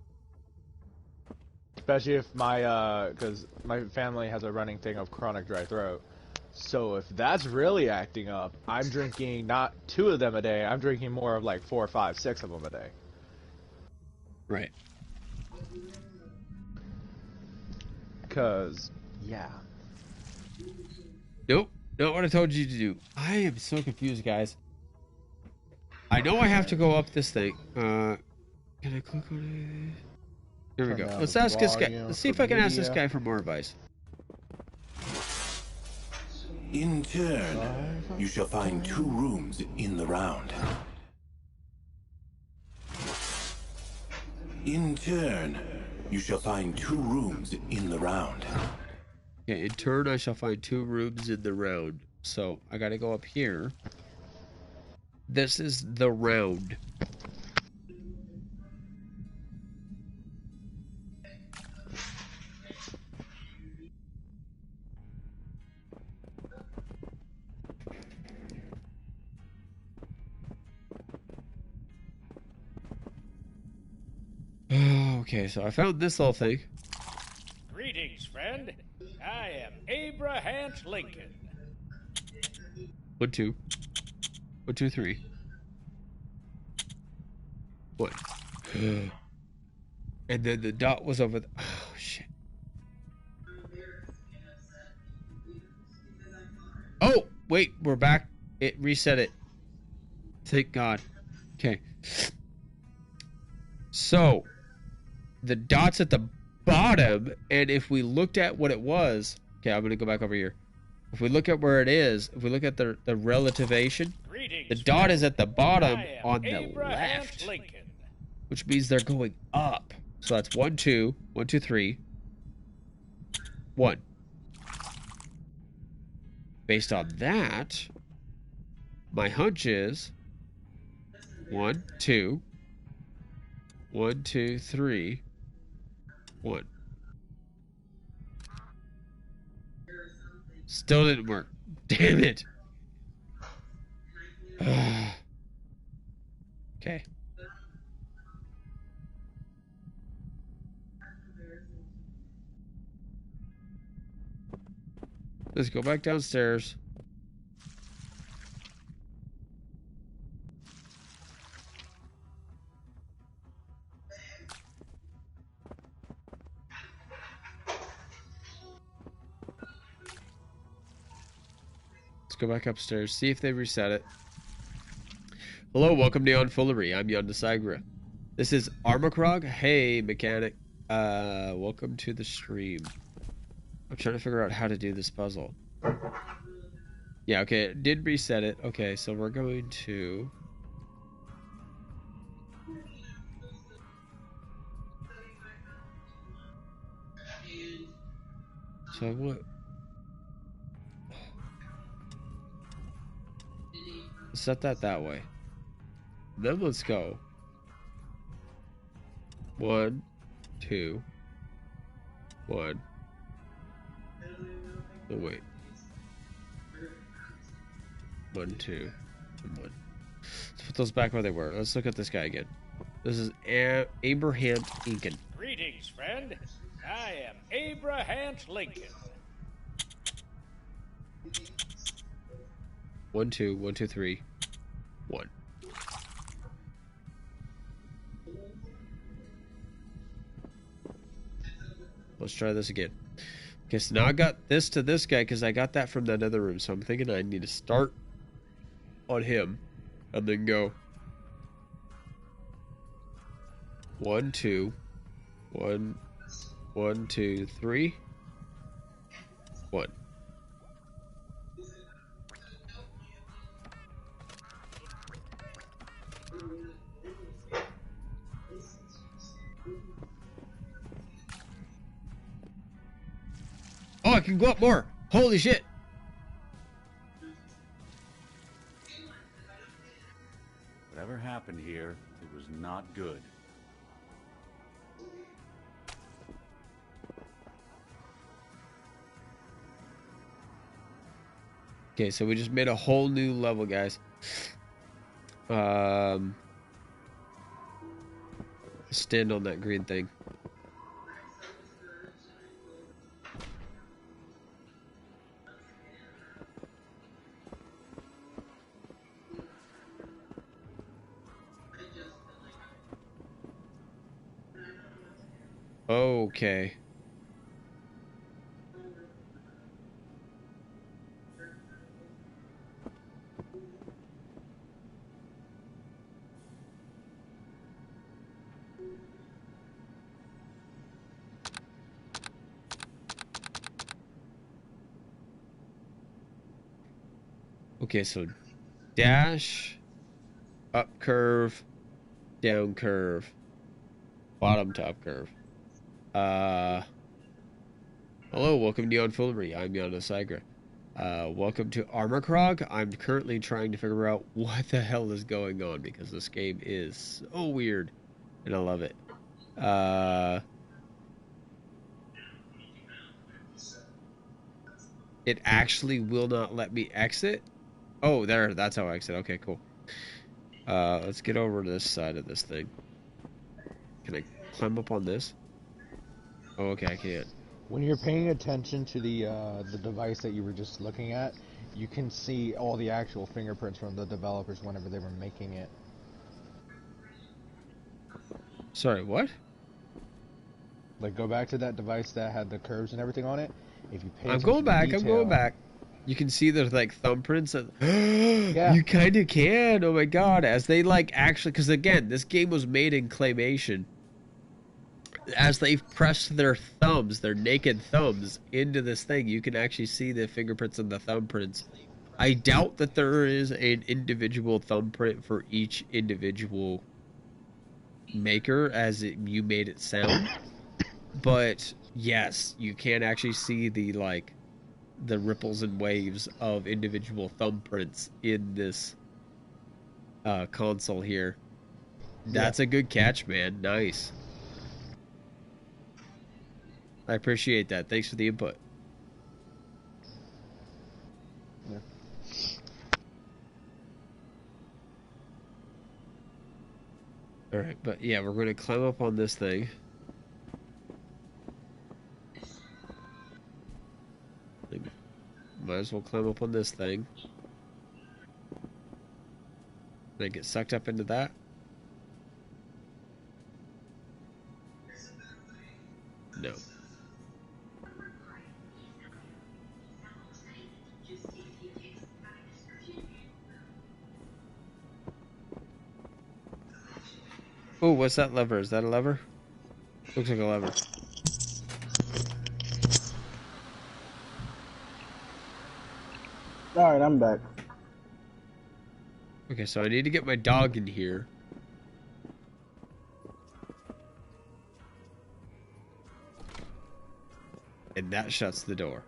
Especially if because my family has a running thing of chronic dry throat. So if that's really acting up, I'm drinking not 2 of them a day, I'm drinking more of like 4, 5, 6 of them a day. Right. Because, yeah. Nope. Not what I told you to do. I am so confused, guys. I know I have to go up this thing. Can I click on it? Here we go. Let's ask this guy. Let's see if I can ask this guy for more advice. In turn, you shall find 2 rooms in the round. In turn, you shall find 2 rooms in the round. Okay, in turn, I shall find 2 rooms in the round. So, I gotta go up here. This is the round. Okay, so I found this little thing. Greetings, friend. I am Abraham Lincoln. 1, 2. 1, 2, 3. What? And then the dot was over the... Oh, shit. Oh, wait, we're back. It reset it. Thank God. Okay. So, the dot's at the bottom, and if we looked at what it was... Okay, I'm going to go back over here. If we look at where it is, if we look at the relativation, the dot is at the bottom on the left, which means they're going up. So that's 1, 2, 1, 2, 3, 1. Based on that, my hunch is 1, 2, 1, 2, 3, 1. Still didn't work. Damn it. Okay. Let's go back downstairs. Let's go back upstairs, see if they reset it. Hello, welcome to YonNfoolery. I'm YonNfoolery. This is Armikrog. Hey, mechanic. Welcome to the stream. I'm trying to figure out how to do this puzzle. Yeah, okay, it did reset it. Okay, so we're going to... So what? Set that way. Then let's go. 1, 2, 1. Oh wait. 1, 2, and 1. Let's put those back where they were. Let's look at this guy again. This is Abraham Lincoln. Greetings, friend. I am Abraham Lincoln. 1, 2, 1, 2, 3, 1. Let's try this again. Okay, so now I got this to this guy because I got that from that other room. So I'm thinking I need to start on him and then go 1, 2, 1, 1, 2, 3, 1. Oh, I can go up more. Holy shit. Whatever happened here, it was not good. Okay, so we just made a whole new level, guys. Stand on that green thing. Okay. Okay, so dash, up curve, down curve, bottom top curve. Hello, welcome to YonNfoolery. I'm YonNfoolery. Welcome to Armikrog. I'm currently trying to figure out what the hell is going on because this game is so weird and I love it. It actually will not let me exit. Oh, there, that's how I exit. Okay, cool. Let's get over to this side of this thing. Can I climb up on this? Oh, okay, I can't. When you're paying attention to the device that you were just looking at, you can see all the actual fingerprints from the developers whenever they were making it. Sorry, what? Like, go back to that device that had the curves and everything on it. If you pay I'm attention going back, to I'm detail, going back. You can see there's like thumbprints. Yeah. You kind of can. Oh my god. As they like actually, because again, this game was made in claymation. as they press their thumbs, their naked thumbs, into this thing, you can actually see the fingerprints and the thumbprints. I doubt that there is an individual thumbprint for each individual maker, as you made it sound. But yes, you can actually see the ripples and waves of individual thumbprints in this console here. That's a good catch, man. Nice. I appreciate that. Thanks for the input. Yeah. Alright, but yeah, we're going to climb up on this thing. Might as well climb up on this thing. Can I get sucked up into that? No. Oh, what's that lever? Is that a lever? Looks like a lever. Alright, I'm back. Okay, so I need to get my dog in here. And that shuts the door.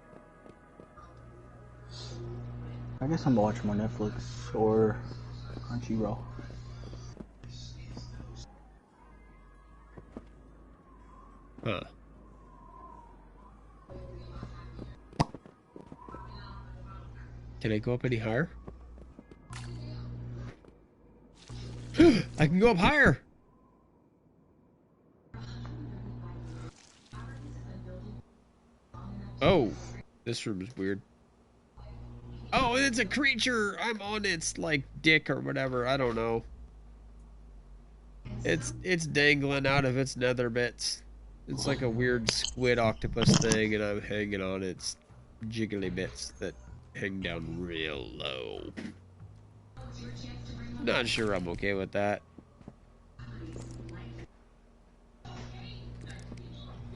I guess I'm gonna watch more Netflix or Crunchyroll. Huh. Can I go up any higher? I can go up higher! Oh, this room is weird. Oh, it's a creature! I'm on its, dick or whatever. I don't know. It's dangling out of its nether bits. It's like a weird squid octopus thing, and I'm hanging on its jiggly bits that hang down real low. Not sure I'm okay with that.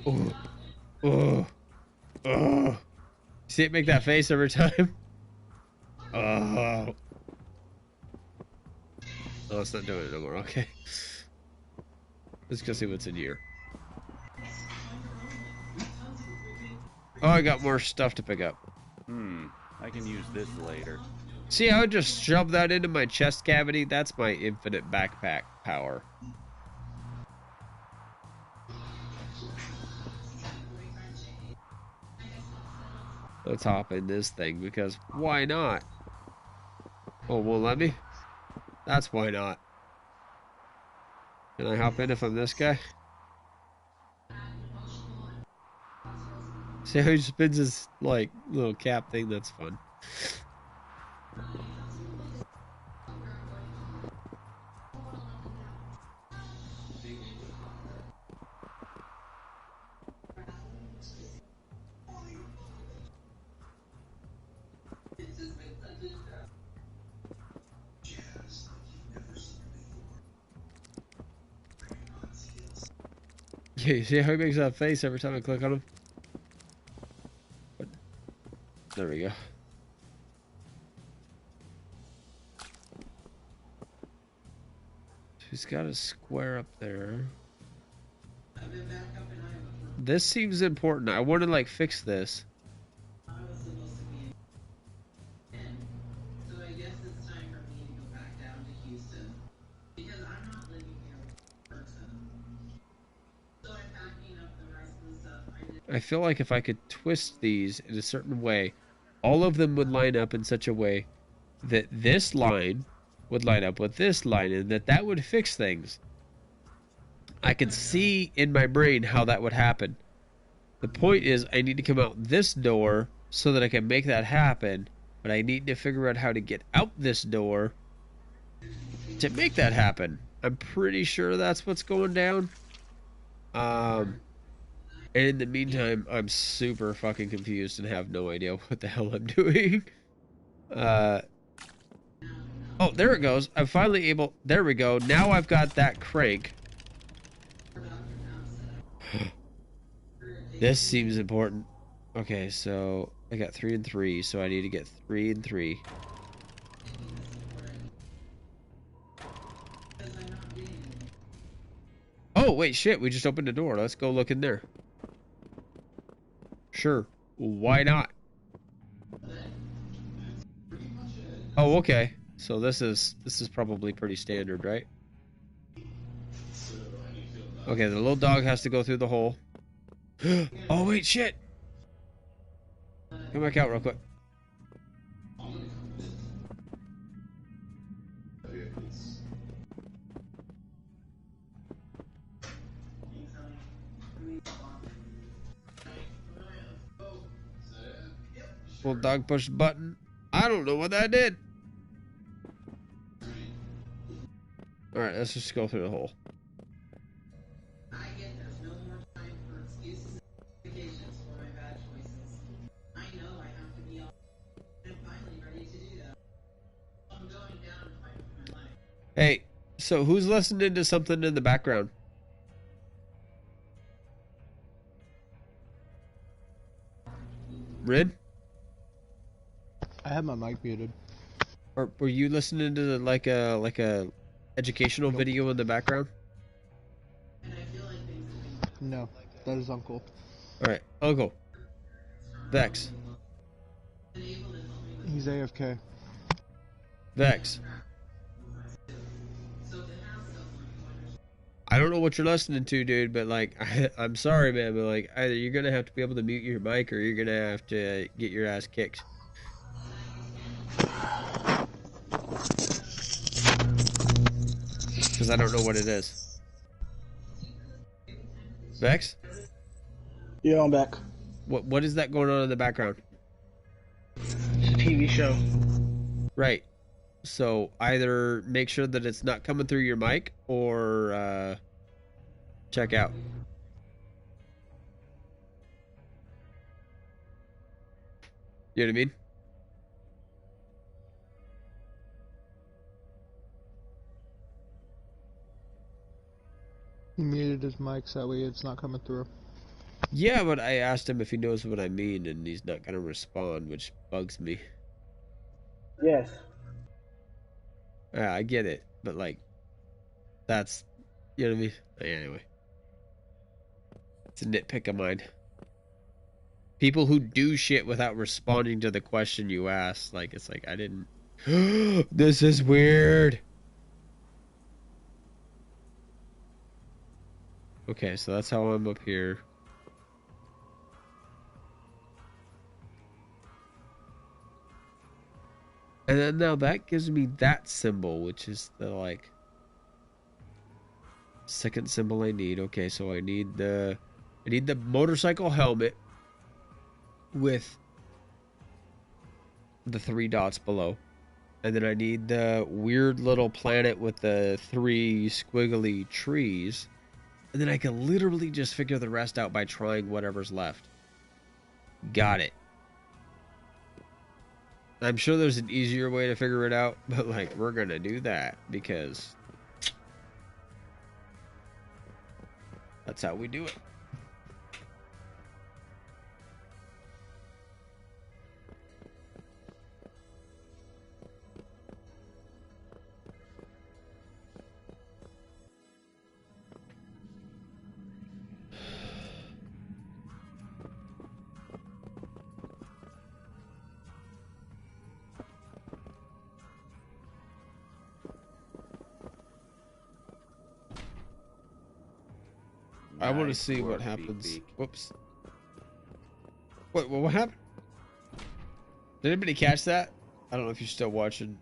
Oh, oh, oh! See it make that face every time? Oh, it's not doing it no more. Okay, let's go see what's in here. Oh, I got more stuff to pick up. I can use this later. See, I would just shove that into my chest cavity. That's my infinite backpack power. Let's hop in this thing, because why not? Oh, won't let me? That's why not. Can I hop in if I'm this guy? See how he spins his, little cap thing? That's fun. Yeah, you see how he makes that face every time I click on him? There we go. He's got a square up there. This seems important. I want to fix this. I feel like if I could twist these in a certain way, all of them would line up in such a way that this line would line up with this line, and that would fix things. I could see in my brain how that would happen. The point is, I need to come out this door so that I can make that happen, but I need to figure out how to get out this door to make that happen. I'm pretty sure that's what's going down. And in the meantime, I'm super fucking confused and have no idea what the hell I'm doing. Oh, there it goes. I'm finally able... There we go. Now I've got that crank. This seems important. Okay, so I got 3 and 3, so I need to get 3 and 3. Oh, wait, shit, we just opened the door. Let's go look in there. Sure. Why not? Oh, okay. So this is probably pretty standard, right? Okay, the little dog has to go through the hole. Oh, wait, shit! Come back out real quick. Little dog pushed the button. I don't know what that did. Alright, let's just go through the hole. Hey, so who's listening to something in the background? Rid? I have my mic muted. Or were you listening to like a educational video in the background? No, that is Uncle. Alright, Uncle. Vex. He's AFK. Vex. I don't know what you're listening to, dude, but like, I'm sorry, man, but like, either you're gonna have to be able to mute your mic or you're gonna have to get your ass kicked. Because I don't know what it is. Vex? Yeah, I'm back. What is that going on in the background? It's a TV show. Right. So either make sure that it's not coming through your mic or check out. You know what I mean? He muted his mic so that way it's not coming through. Yeah, but I asked him if he knows what I mean, and he's not going to respond, which bugs me. Yes. Yeah, I get it, but like, that's, you know what I mean? Anyway. It's a nitpick of mine. People who do shit without responding to the question you asked, like, it's like, I didn't... This is weird! Okay, so that's how I'm up here. And then now that gives me that symbol, which is the, like, second symbol I need. Okay, so I need the motorcycle helmet with the 3 dots below. And then I need the weird little planet with the 3 squiggly trees. And then I can literally just figure the rest out by trying whatever's left. Got it. I'm sure there's an easier way to figure it out, but like, we're gonna do that because that's how we do it. I want to see what happens. Whoops. What happened? Did anybody catch that? I don't know if you're still watching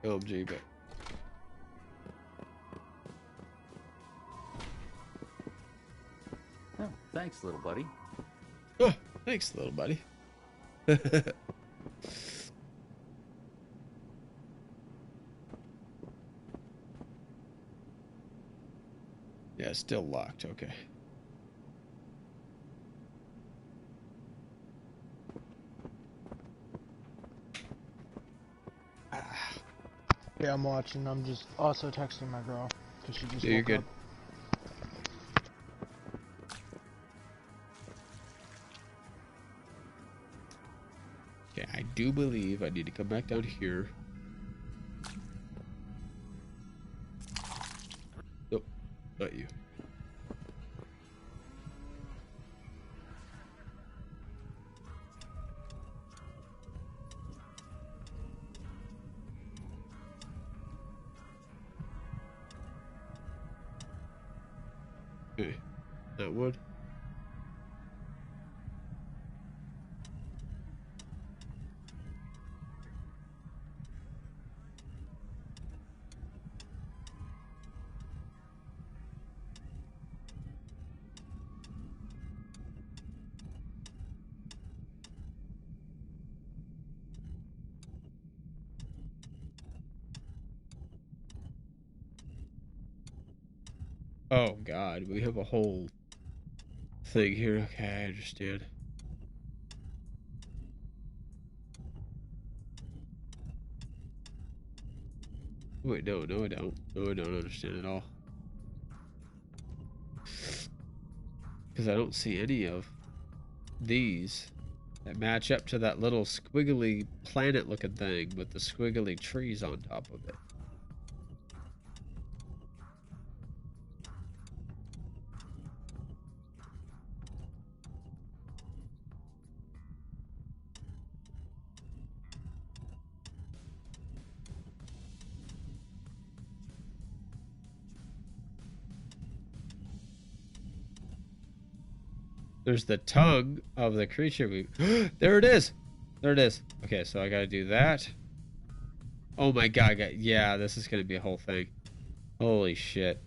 LMG, but... Oh, thanks, little buddy. Oh, thanks, little buddy. Yeah, still locked. Okay. Yeah, I'm watching. I'm just also texting my girl because she just Yeah, you're woke good. up. Okay, I do believe I need to come back down here. Nope, not you. Okay, that one. Oh god, we have a whole thing here. Okay, I understand. Wait, no, I don't. No, I don't understand at all. Because I don't see any of these that match up to that little squiggly planet-looking thing with the squiggly trees on top of it. There's the tongue of the creature. There it is. There it is. Okay, so I gotta do that. Oh my god. Yeah, this is gonna be a whole thing. Holy shit.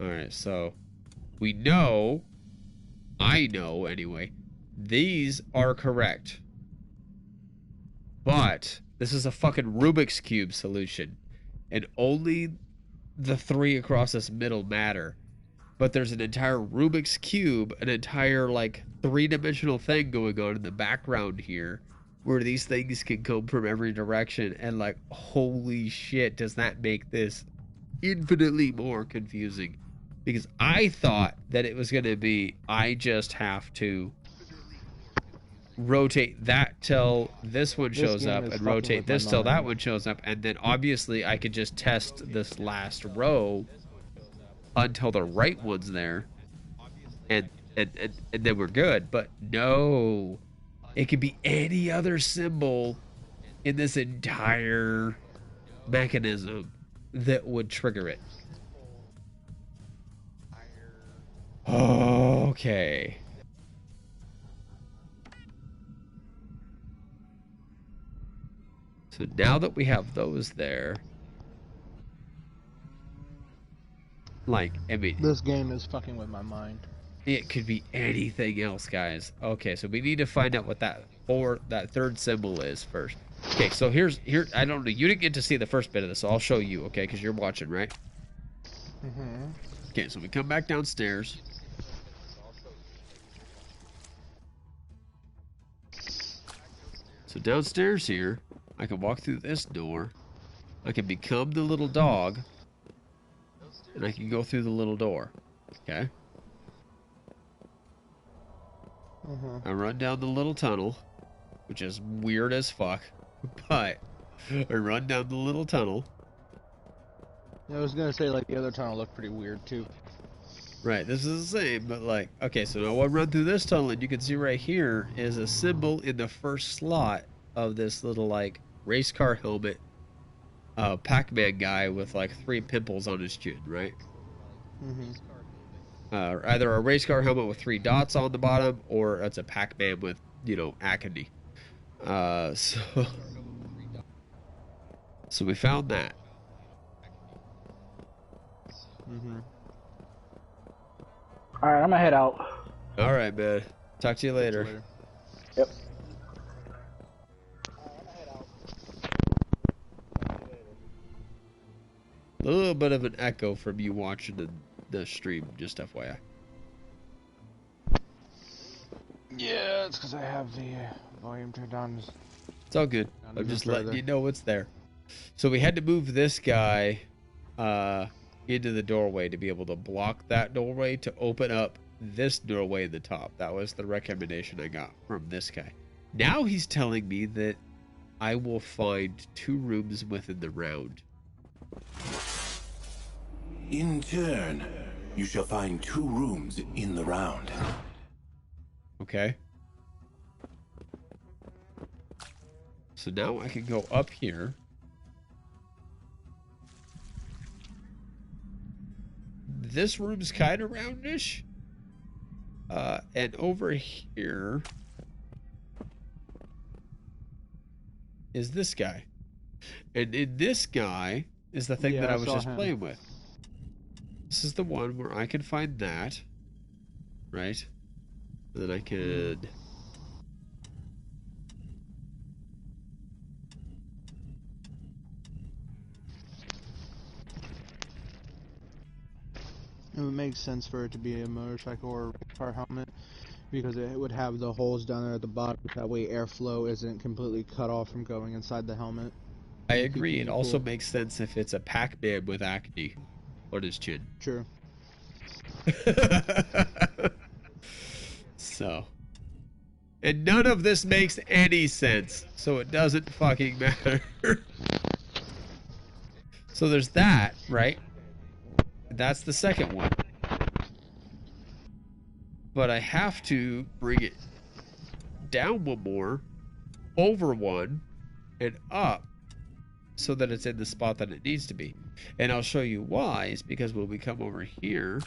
Alright, so we know, I know anyway, these are correct. But this is a fucking Rubik's Cube solution. And only the three across this middle matter. But there's an entire Rubik's Cube, an entire, like, three-dimensional thing going on in the background here, where these things can come from every direction, and, like, holy shit, does that make this infinitely more confusing. Because I thought that it was going to be, I just have to rotate that till this one shows up, and rotate this till that one shows up, and then obviously I could just test this last row until the right one's there, and then we're good. But no, it could be any other symbol in this entire mechanism that would trigger it. Okay. So now that we have those there, like, I mean, This game is fucking with my mind. it could be anything else, guys. Okay, so we need to find out what that third symbol is first. Okay, so here, I don't know, you didn't get to see the first bit of this, so I'll show you, okay, because you're watching, right? Mm-hmm. Okay, so we come back downstairs. So downstairs here, I can walk through this door. I can become the little dog. And I can go through the little door. Okay? I run down the little tunnel, which is weird as fuck. But I run down the little tunnel. I was gonna say, like, the other tunnel looked pretty weird too. Right, this is the same, but like, okay, so now I run through this tunnel, and you can see right here is a symbol in the first slot of this little, like, race car helmet, Pac-Man guy with, like, 3 pimples on his chin, right? Either a race car helmet with 3 dots on the bottom, or it's a Pac-Man with, you know, acne. So we found that. Alright, I'm gonna head out. Alright, man. Talk to you later. Yep. A little bit of an echo from you watching the stream, just FYI. Yeah, it's because I have the volume turned down. It's all good. I'm just letting you know what's there. So we had to move this guy into the doorway to be able to block that doorway to open up this doorway at the top. That was the recommendation I got from this guy. Now he's telling me that I will find 2 rooms within the round. In turn, you shall find 2 rooms in the round. Okay. So now I can go up here. This room's kind of roundish. And over here is this guy. And in this guy is the thing that I was just playing with. This is the one where I can find that. Right? And then I could... It would make sense for it to be a motorcycle or a car helmet because it would have the holes down there at the bottom. That way airflow isn't completely cut off from going inside the helmet. I agree. It also makes sense if it's a Pac-Man with acne on his chin. True. So. And none of this makes any sense. So it doesn't fucking matter. So there's that, right? That's the second one. But I have to bring it down one more, over one, and up so that it's in the spot that it needs to be. And I'll show you why. It's because when we come over here,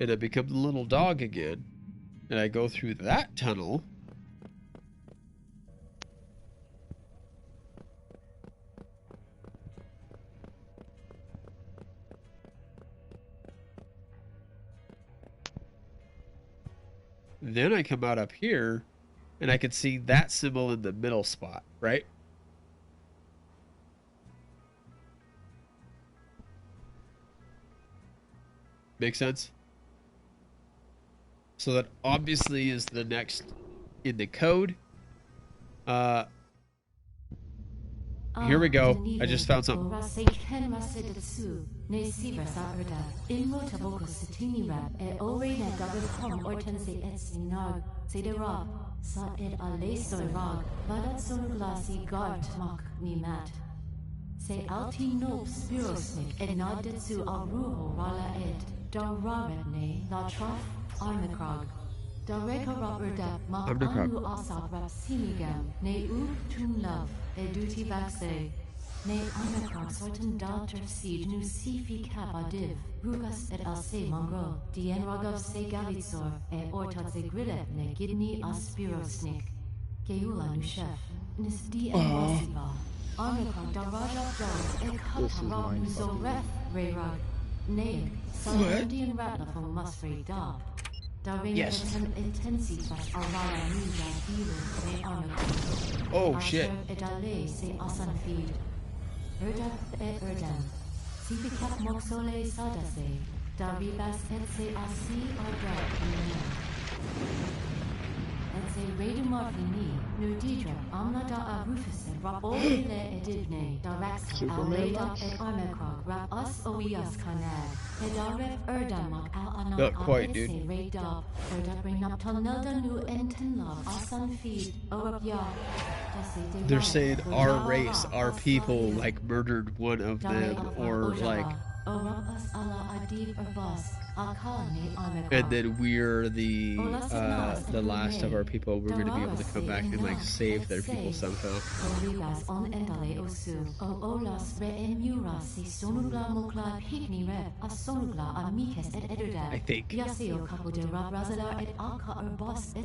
and I become the little dog again, and I go through that tunnel, then I come out up here, and I can see that symbol in the middle spot, right? Make sense? So that obviously is the next in the code. Here we go. I just found something. Se alti no spirosnik et nadetsu aruho rala ed dararene la trof Armikrog. Dareka Roberta ma anu asap rapsinigam ne tum love eduti vaxe ne Armikrog sorten dalter seed nu sifi kapadiv rugas et alse mongro dien rogov se galitsor e ortat se grillet ne gidni aspirosnik geula nu chef nis di envasiba Armikrog daraja dos e katarab nu so ref reyrog ne Saladian ratla from Musfrey Dob. Yes. Oh shit. Se Radimorphini, Nudidra, Amnada Rufus, Rap Ole Edibne, Darax, Aleda, et Armikrog, Rap Us Oias Kanad, Edaref Erdamok, Al Anak, Not quite, dude. Radab, Erdabring up Tonelda Nu Entenlov, Asan Feed, Orapya. They're saying our race, our people, like murdered one of them, or like. And then we're the last of our people. We're going to be able to come back and like save their people somehow. I think.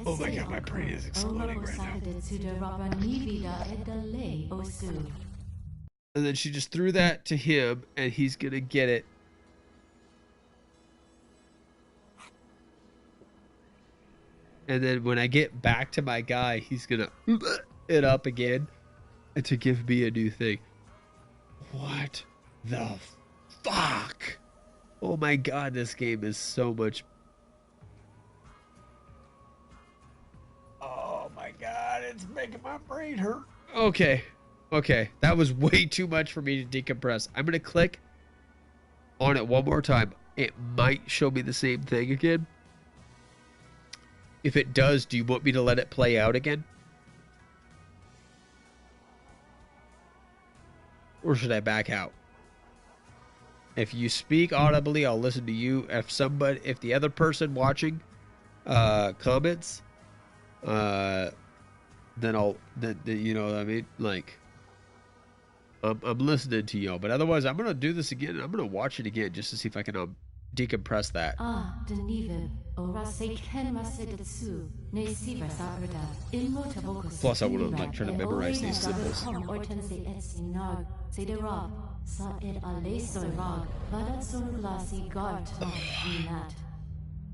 Oh my god, my brain is exploding right now. And then she just threw that to him, and he's gonna get it. And then when I get back to my guy, he's gonna it up again and to give me a new thing. What the fuck? Oh my god, this game is so much. Oh my god, It's making my brain hurt. Okay. Okay. That was way too much for me to decompress. I'm going to click on it one more time. It might show me the same thing again. If it does, do you want me to let it play out again? Or should I back out? If you speak audibly, I'll listen to you. If the other person watching comments, then you know what I mean? Like, I'm listening to y'all. But otherwise, I'm gonna do this again. I'm gonna watch it again just to see if I can decompress that. Plus, I want to like try to memorize these symbols.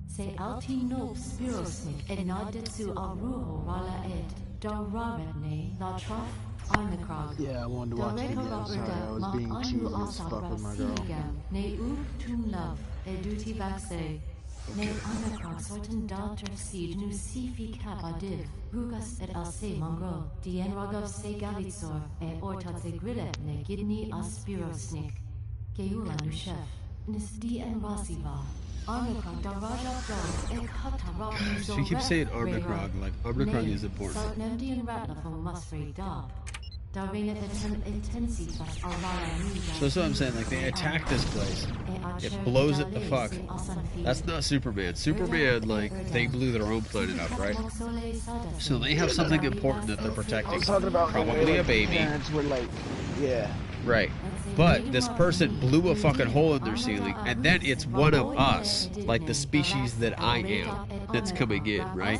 Se altino spirosnik enadetsu aruho rala ed dararene la trof Armikrog. Yeah, I wanted to watch it again. Sorry, I was being cheesy as fuck with my girl. Ne tum love eduti vaxe. Ne Armikrog sorten daughter seed nu sifi kapadiv. Rugas et alse mongro. Dien rogov se galitsor. E ortat se grillet ne gidni aspirosnik. Geula nu chef. Nis dien rasiva. She keeps saying Armikrog, like Armikrog is important. So that's what I'm saying, like they attack this place. It blows it the fuck. That's not Superman. Superman, like, they blew their own planet up, right? So they have something important that they're protecting. Probably a baby. Yeah. Right. But this person blew a fucking hole in their ceiling, and then it's one of us, like the species that I am, that's coming in, right?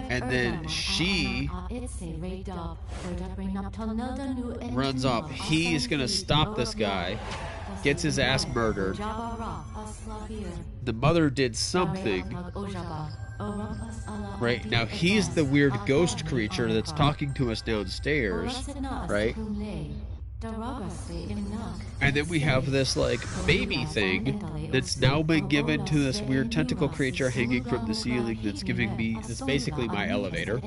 And then she runs off. He's gonna stop this guy, gets his ass murdered. The mother did something. Right, now he's the weird ghost creature that's talking to us downstairs, right? And then we have this, like, baby thing that's now been given to this weird tentacle creature hanging from the ceiling that's basically my elevator,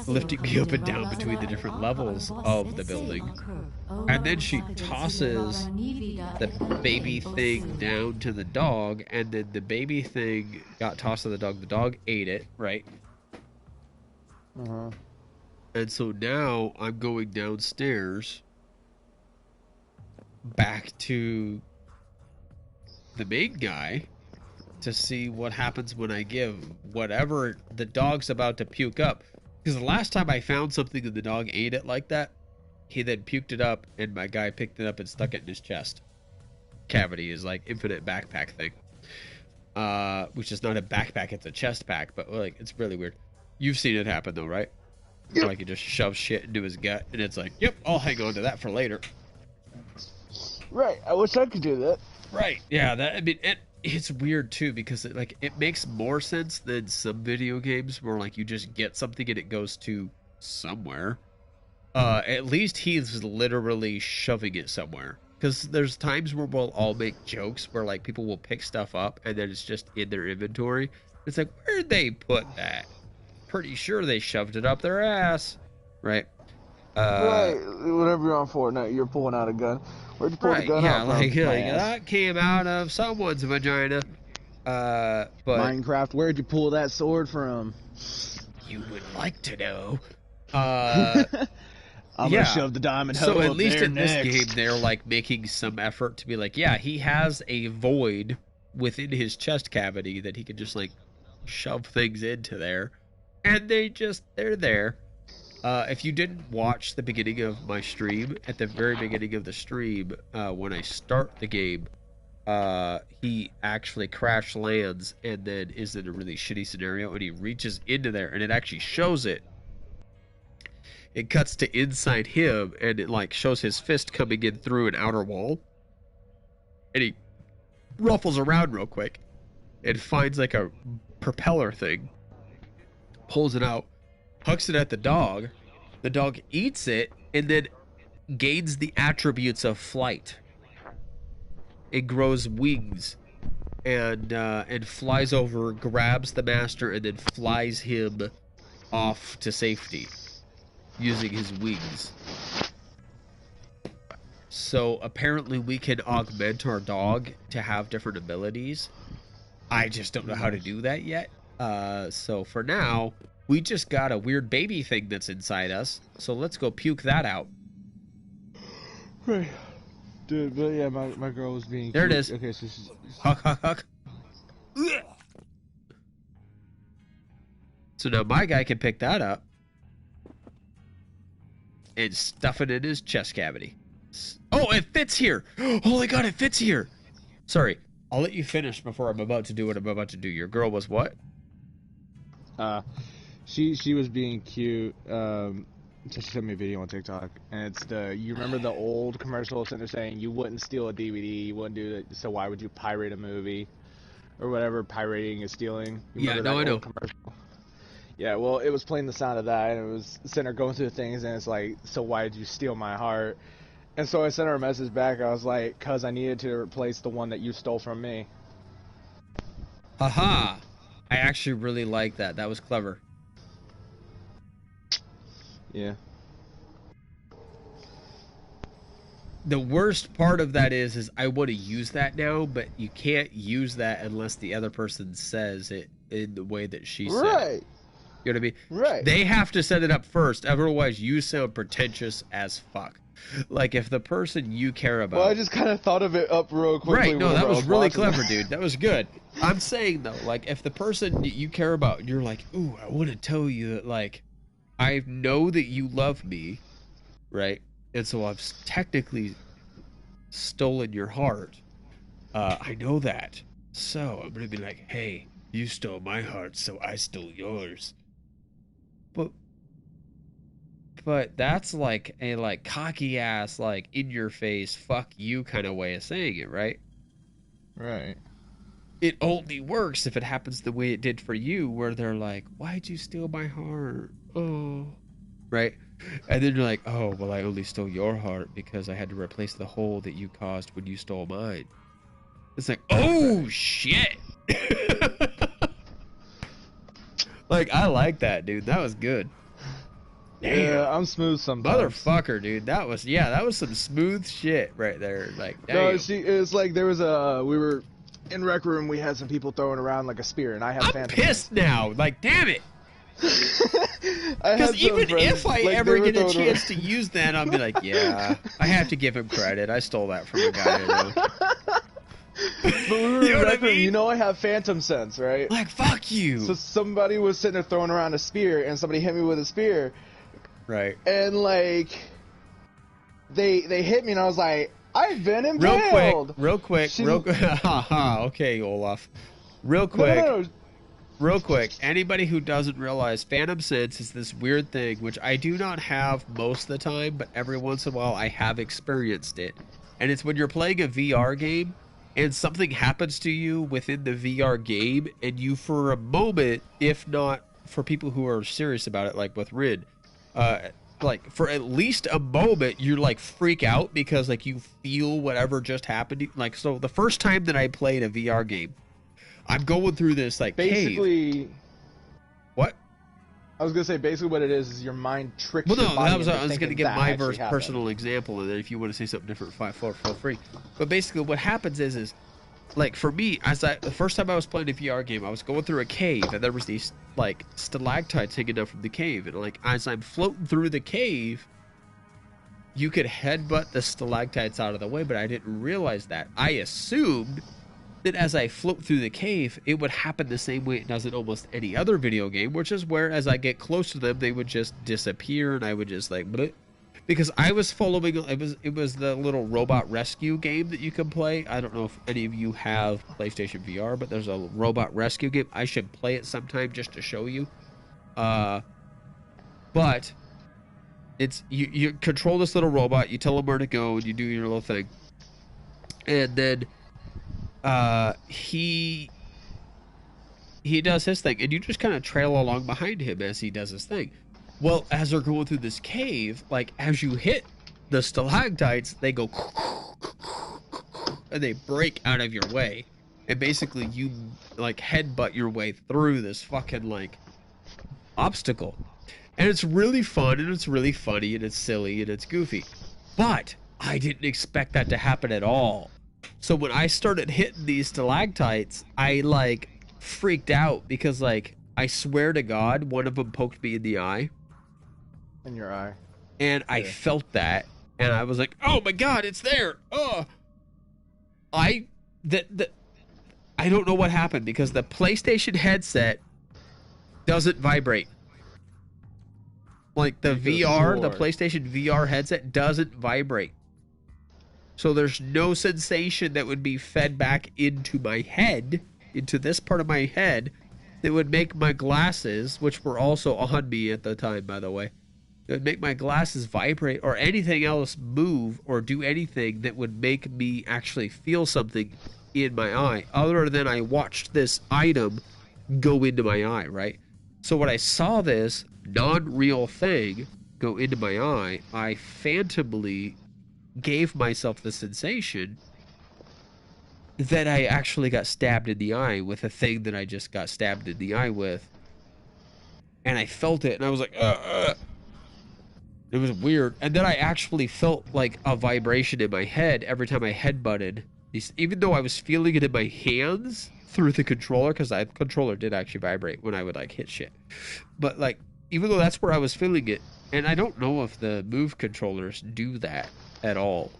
lifting me up and down between the different levels of the building. And then she tosses the baby thing down to the dog, and then the baby thing got tossed to the dog. The dog ate it, right? And so now I'm going downstairs back to the main guy to see what happens when I give whatever the dog's about to puke up. Because the last time I found something and the dog ate it like that, he then puked it up, and my guy picked it up and stuck it in his chest cavity. Is like infinite backpack thing, which is not a backpack, it's a chest pack, but like it's really weird. You've seen it happen though, right? Yep. Like he just shoves shit into his gut, and it's like, yep, I'll hang on to that for later. Right. I wish I could do that. Right. Yeah. That. I mean, it's weird too because it makes more sense than some video games where like you just get something and it goes to somewhere. At least he's literally shoving it somewhere. Because there's times where we'll all make jokes where like people will pick stuff up and then it's just in their inventory. It's like, where'd they put that? Pretty sure they shoved it up their ass, right? Right. Whatever you're on Fortnite, you're pulling out a gun. Where'd you pull the gun out from? Like that came out of someone's vagina. But Minecraft, where'd you pull that sword from? You would like to know. I'm gonna shove the diamond hoe. So at least in next. this game, they're like making some effort to be like, yeah, he has a void within his chest cavity that he can just like shove things into there, and they're there. If you didn't watch the beginning of my stream, at the very beginning of the stream, when I start the game, he actually crash lands and then is in a really shitty scenario, and he reaches into there, and it actually shows it. It cuts to inside him, and it like shows his fist coming in through an outer wall, and he ruffles around real quick and finds like a propeller thing, pulls it out, hucks it at the dog eats it, and then gains the attributes of flight. It grows wings and flies over, grabs the master, and then flies him off to safety using his wings. So apparently we can augment our dog to have different abilities. I just don't know how to do that yet. So for now, we just got a weird baby thing that's inside us. So let's go puke that out. Right. Dude, but yeah, my girl was being there cute. It is. Okay, so she's... Huck. So now my guy can pick that up and stuff it in his chest cavity. Oh, it fits here. Holy God, it fits here. Sorry, I'll let you finish before I'm about to do what I'm about to do. Your girl was what? She was being cute. She sent me a video on TikTok, and it's you remember the old commercial sitting there saying you wouldn't steal a DVD, you wouldn't do it, so why would you pirate a movie, or whatever pirating is stealing? Yeah, no, I know. Commercial? Yeah, well, it was playing the sound of that, and it was sitting there going through the things, and it's like, so why did you steal my heart? And so I sent her a message back. I was like, cause I needed to replace the one that you stole from me. Haha. I actually really like that. That was clever. Yeah. The worst part of that is I want to use that now, but you can't use that unless the other person says it in the way that she said. Right. You know what I mean? Right. They have to set it up first. Otherwise, you sound pretentious as fuck. Like, if the person you care about... Well, I just kind of thought of it up real quickly. Right, no, that was really clever, that. dude. That was good. I'm saying, though, like, if the person you care about, you're like, ooh, I want to tell you that, like, I know that you love me, right? And so I've technically stolen your heart. I know that. So I'm going to be like, hey, you stole my heart, so I stole yours. But that's like a like cocky ass, like in your face, fuck you kind of way of saying it, right? Right. It only works if it happens the way it did for you, where they're like, why'd you steal my heart? Oh. Right? And then you're like, oh, well, I only stole your heart because I had to replace the hole that you caused when you stole mine. It's like, oh, shit. Like, I like that, dude. That was good. Damn. Yeah, I'm smooth sometimes. Motherfucker, dude. That was some smooth shit right there. Like, damn. No, it was like there was we were in rec room, we had some people throwing around like a spear, and I have I'm pissed now. Like, damn it. Because even if I ever get a chance to use that, I'll be like, yeah, I have to give him credit. I stole that from a guy I know. But we were in rec room, you know I have phantom sense, right? Like, fuck you. So somebody was sitting there throwing around a spear, and somebody hit me with a spear. Right. And, like, they hit me, and I was like, I've been impaled. Real quick. Okay, Olaf. Real quick. Anybody who doesn't realize Phantom Sense is this weird thing, which I do not have most of the time, but every once in a while I have experienced it. And it's when you're playing a VR game, and something happens to you within the VR game, and you, for a moment, if not for people who are serious about it, like with Rid, like for at least a moment you like freak out because like you feel whatever just happened to you. Like, so the first time that I played a VR game, I'm going through this like basically cave. What? I was gonna say basically what it is your mind tricks your body. I was gonna give my personal example, and then if you want to say something different, feel free. But basically what happens is like for me, the first time I was playing a VR game, I was going through a cave, and there was these like stalactites hanging down from the cave, and like as I'm floating through the cave, you could headbutt the stalactites out of the way, but I didn't realize that. I assumed that as I float through the cave, it would happen the same way it does in almost any other video game, which is where as I get close to them, they would just disappear, and I would just like bleh. Because I was following, it was the little robot rescue game that you can play. I don't know if any of you have PlayStation VR, but there's a robot rescue game. I should play it sometime just to show you. But it's you control this little robot, you tell him where to go, and you do your little thing. And then he does his thing, and you just kind of trail along behind him as he does his thing. Well, as they're going through this cave, like, as you hit the stalactites, they go and they break out of your way. And basically, you, like, headbutt your way through this fucking, like, obstacle. And it's really fun, and it's really funny, and it's silly, and it's goofy. But I didn't expect that to happen at all. So when I started hitting these stalactites, I, like, freaked out because, like, I swear to God, one of them poked me in the eye. In your eye. And I felt that, and I was like, oh my God, it's there! Oh! I don't know what happened, because the PlayStation headset doesn't vibrate. Like, the VR, the PlayStation VR headset doesn't vibrate. So there's no sensation that would be fed back into my head, into this part of my head, that would make my glasses, which were also on me at the time, by the way, it would make my glasses vibrate or anything else move or do anything that would make me actually feel something in my eye, other than I watched this item go into my eye, right? So when I saw this non-real thing go into my eye, I phantomly gave myself the sensation that I actually got stabbed in the eye with a thing that I just got stabbed in the eye with. And I felt it, and I was like, It was weird. And then I actually felt like a vibration in my head every time I headbutted. Even though I was feeling it in my hands through the controller, because the controller did actually vibrate when I would, like, hit shit. But, like, even though that's where I was feeling it, and I don't know if the Move controllers do that at all.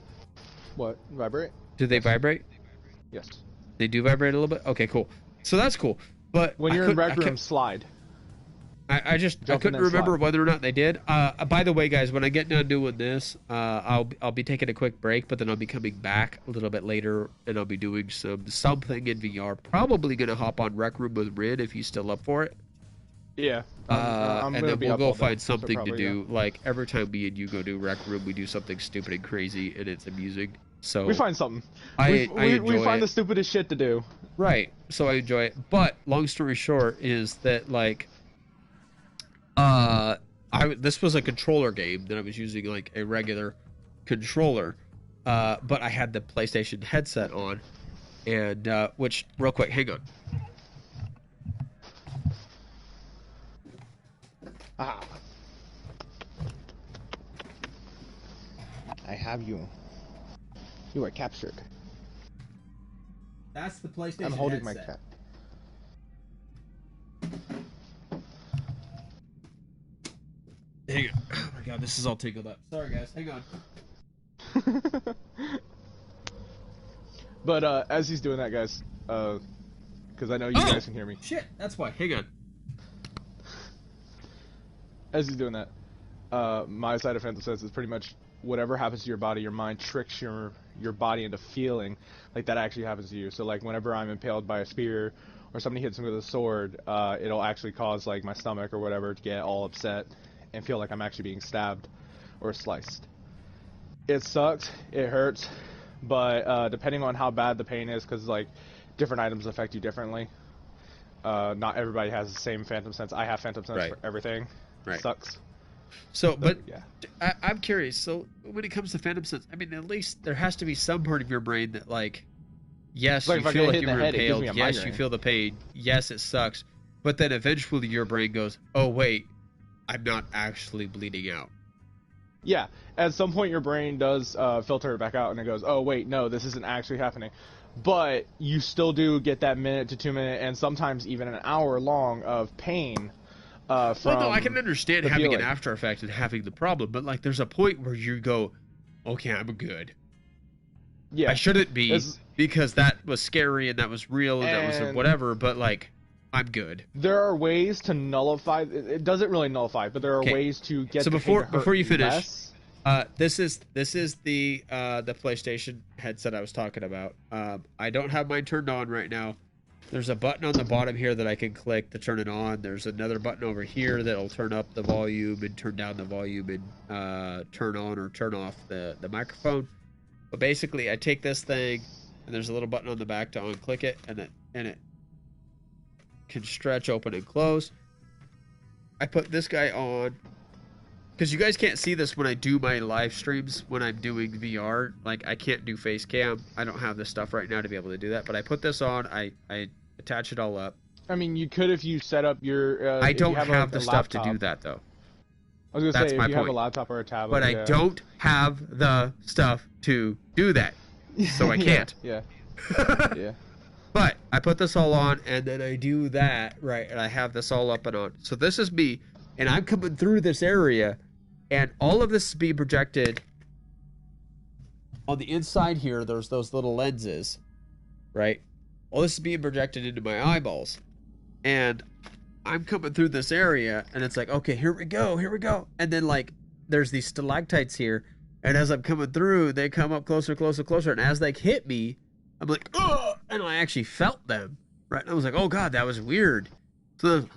What? Vibrate? Do they vibrate? Yes. They do vibrate a little bit? Okay, cool. So that's cool. But when you're in Rec Room, slide. I couldn't remember whether or not they did. By the way, guys, when I get done doing this, I'll be taking a quick break, but then I'll be coming back a little bit later, and I'll be doing something in VR. Probably gonna hop on Rec Room with Rin if he's still up for it. Yeah. And then we'll go find something to do. Yeah. Like every time me and you go do Rec Room, we do something stupid and crazy, and it's amusing. So we find something. We find the stupidest shit to do. Right. So I enjoy it. But long story short is that, like, this was a controller game that I was using, like, a regular controller, but I had the PlayStation headset on, and which, real quick, hang on. I have you. You are captured. That's the PlayStation I'm holding headset. my cat. Hang on. Oh my God, this is all tingled up. Sorry, guys. Hang on. But as he's doing that, guys, because I know you guys can hear me. Shit, that's why. Hang on. As he's doing that, my side of Phantom Sense is pretty much whatever happens to your body, your mind tricks your body into feeling like that actually happens to you. So, like, whenever I'm impaled by a spear or somebody hits me with a sword, it'll actually cause, like, my stomach or whatever to get all upset and feel like I'm actually being stabbed or sliced. It sucks, it hurts, but depending on how bad the pain is, because, like, different items affect you differently. Not everybody has the same Phantom Sense. I have Phantom Sense for everything. Right. It sucks. So, but yeah. I'm curious. So, when it comes to Phantom Sense, I mean, at least there has to be some part of your brain that, like, yes, like you feel like you were head, impaled. Yes, migraine. you feel the pain. Yes, it sucks. But then eventually your brain goes, oh, wait, I'm not actually bleeding out. Yeah. At some point, your brain does filter it back out, and it goes, oh, wait, no, this isn't actually happening. But you still do get that minute to 2 minute, and sometimes even an hour long of pain. Well, no, I can understand having an after effect and having the problem, but, like, there's a point where you go, okay, I'm good. Yeah. I shouldn't be, because that was scary and that was real and that was whatever, but, like, I'm good. There are ways to nullify. It doesn't really nullify, but there are ways to get. So before you finish, less. This is the PlayStation headset I was talking about. I don't have mine turned on right now. There's a button on the bottom here that I can click to turn it on. There's another button over here that'll turn up the volume and turn down the volume and turn on or turn off the microphone. But basically, I take this thing, and there's a little button on the back to unclick it, and it can stretch open and close. I put this guy on, because you guys can't see this when I do my live streams when I'm doing VR. Like, I can't do face cam. I don't have this stuff right now to be able to do that. But I put this on. I attach it all up. I mean, you could if you set up your. I don't have the stuff laptop. to do that though. I was gonna That's say my if you have a point. laptop or a tablet. But I don't have the stuff to do that, so I can't. Yeah. Yeah. But I put this all on, and then I do that, right, and I have this all up and on. So this is me, and I'm coming through this area, and all of this is being projected. On the inside here, there's those little lenses, right? All this is being projected into my eyeballs. And I'm coming through this area, and it's like, okay, here we go. And then, like, there's these stalactites here, and as I'm coming through, they come up closer, and as they hit me, I'm like, oh, and I actually felt them, right? And I was like, oh god, that was weird. So then,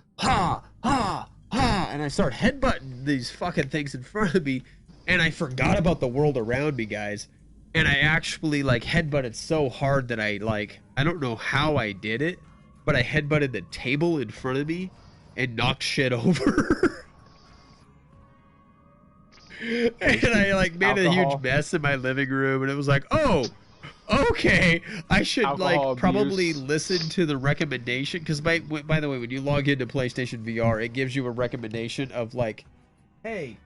and I start headbutting these fucking things in front of me, and I forgot about the world around me, guys. And I actually, like, headbutted so hard that I don't know how I did it, but I headbutted the table in front of me and knocked shit over. And I, like, made a huge mess in my living room, and it was like, oh, okay, I should probably listen to the recommendation, because by the way, when you log into PlayStation VR, it gives you a recommendation of like, hey,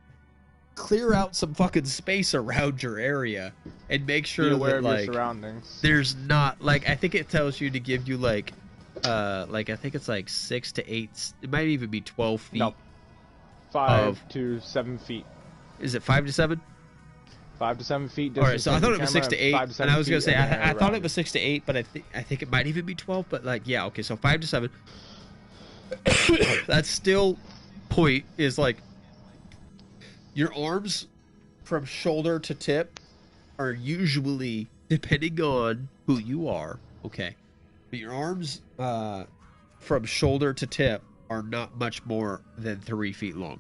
clear out some fucking space around your area and make sure that like your surroundings. There's not like I think it tells you to give you like I think it's like 6 to 8. It might even be 12 feet. No. 5 to 7 feet. Is it 5 to 7? 5 to 7 feet. All right, so I thought it was 6 to 8, and I was gonna say I thought it was 6 to 8, but I think it might even be 12. But like, yeah, okay, so 5 to 7. That's still point is like your arms from shoulder to tip are usually, depending on who you are, okay, but your arms from shoulder to tip are not much more than 3 feet long.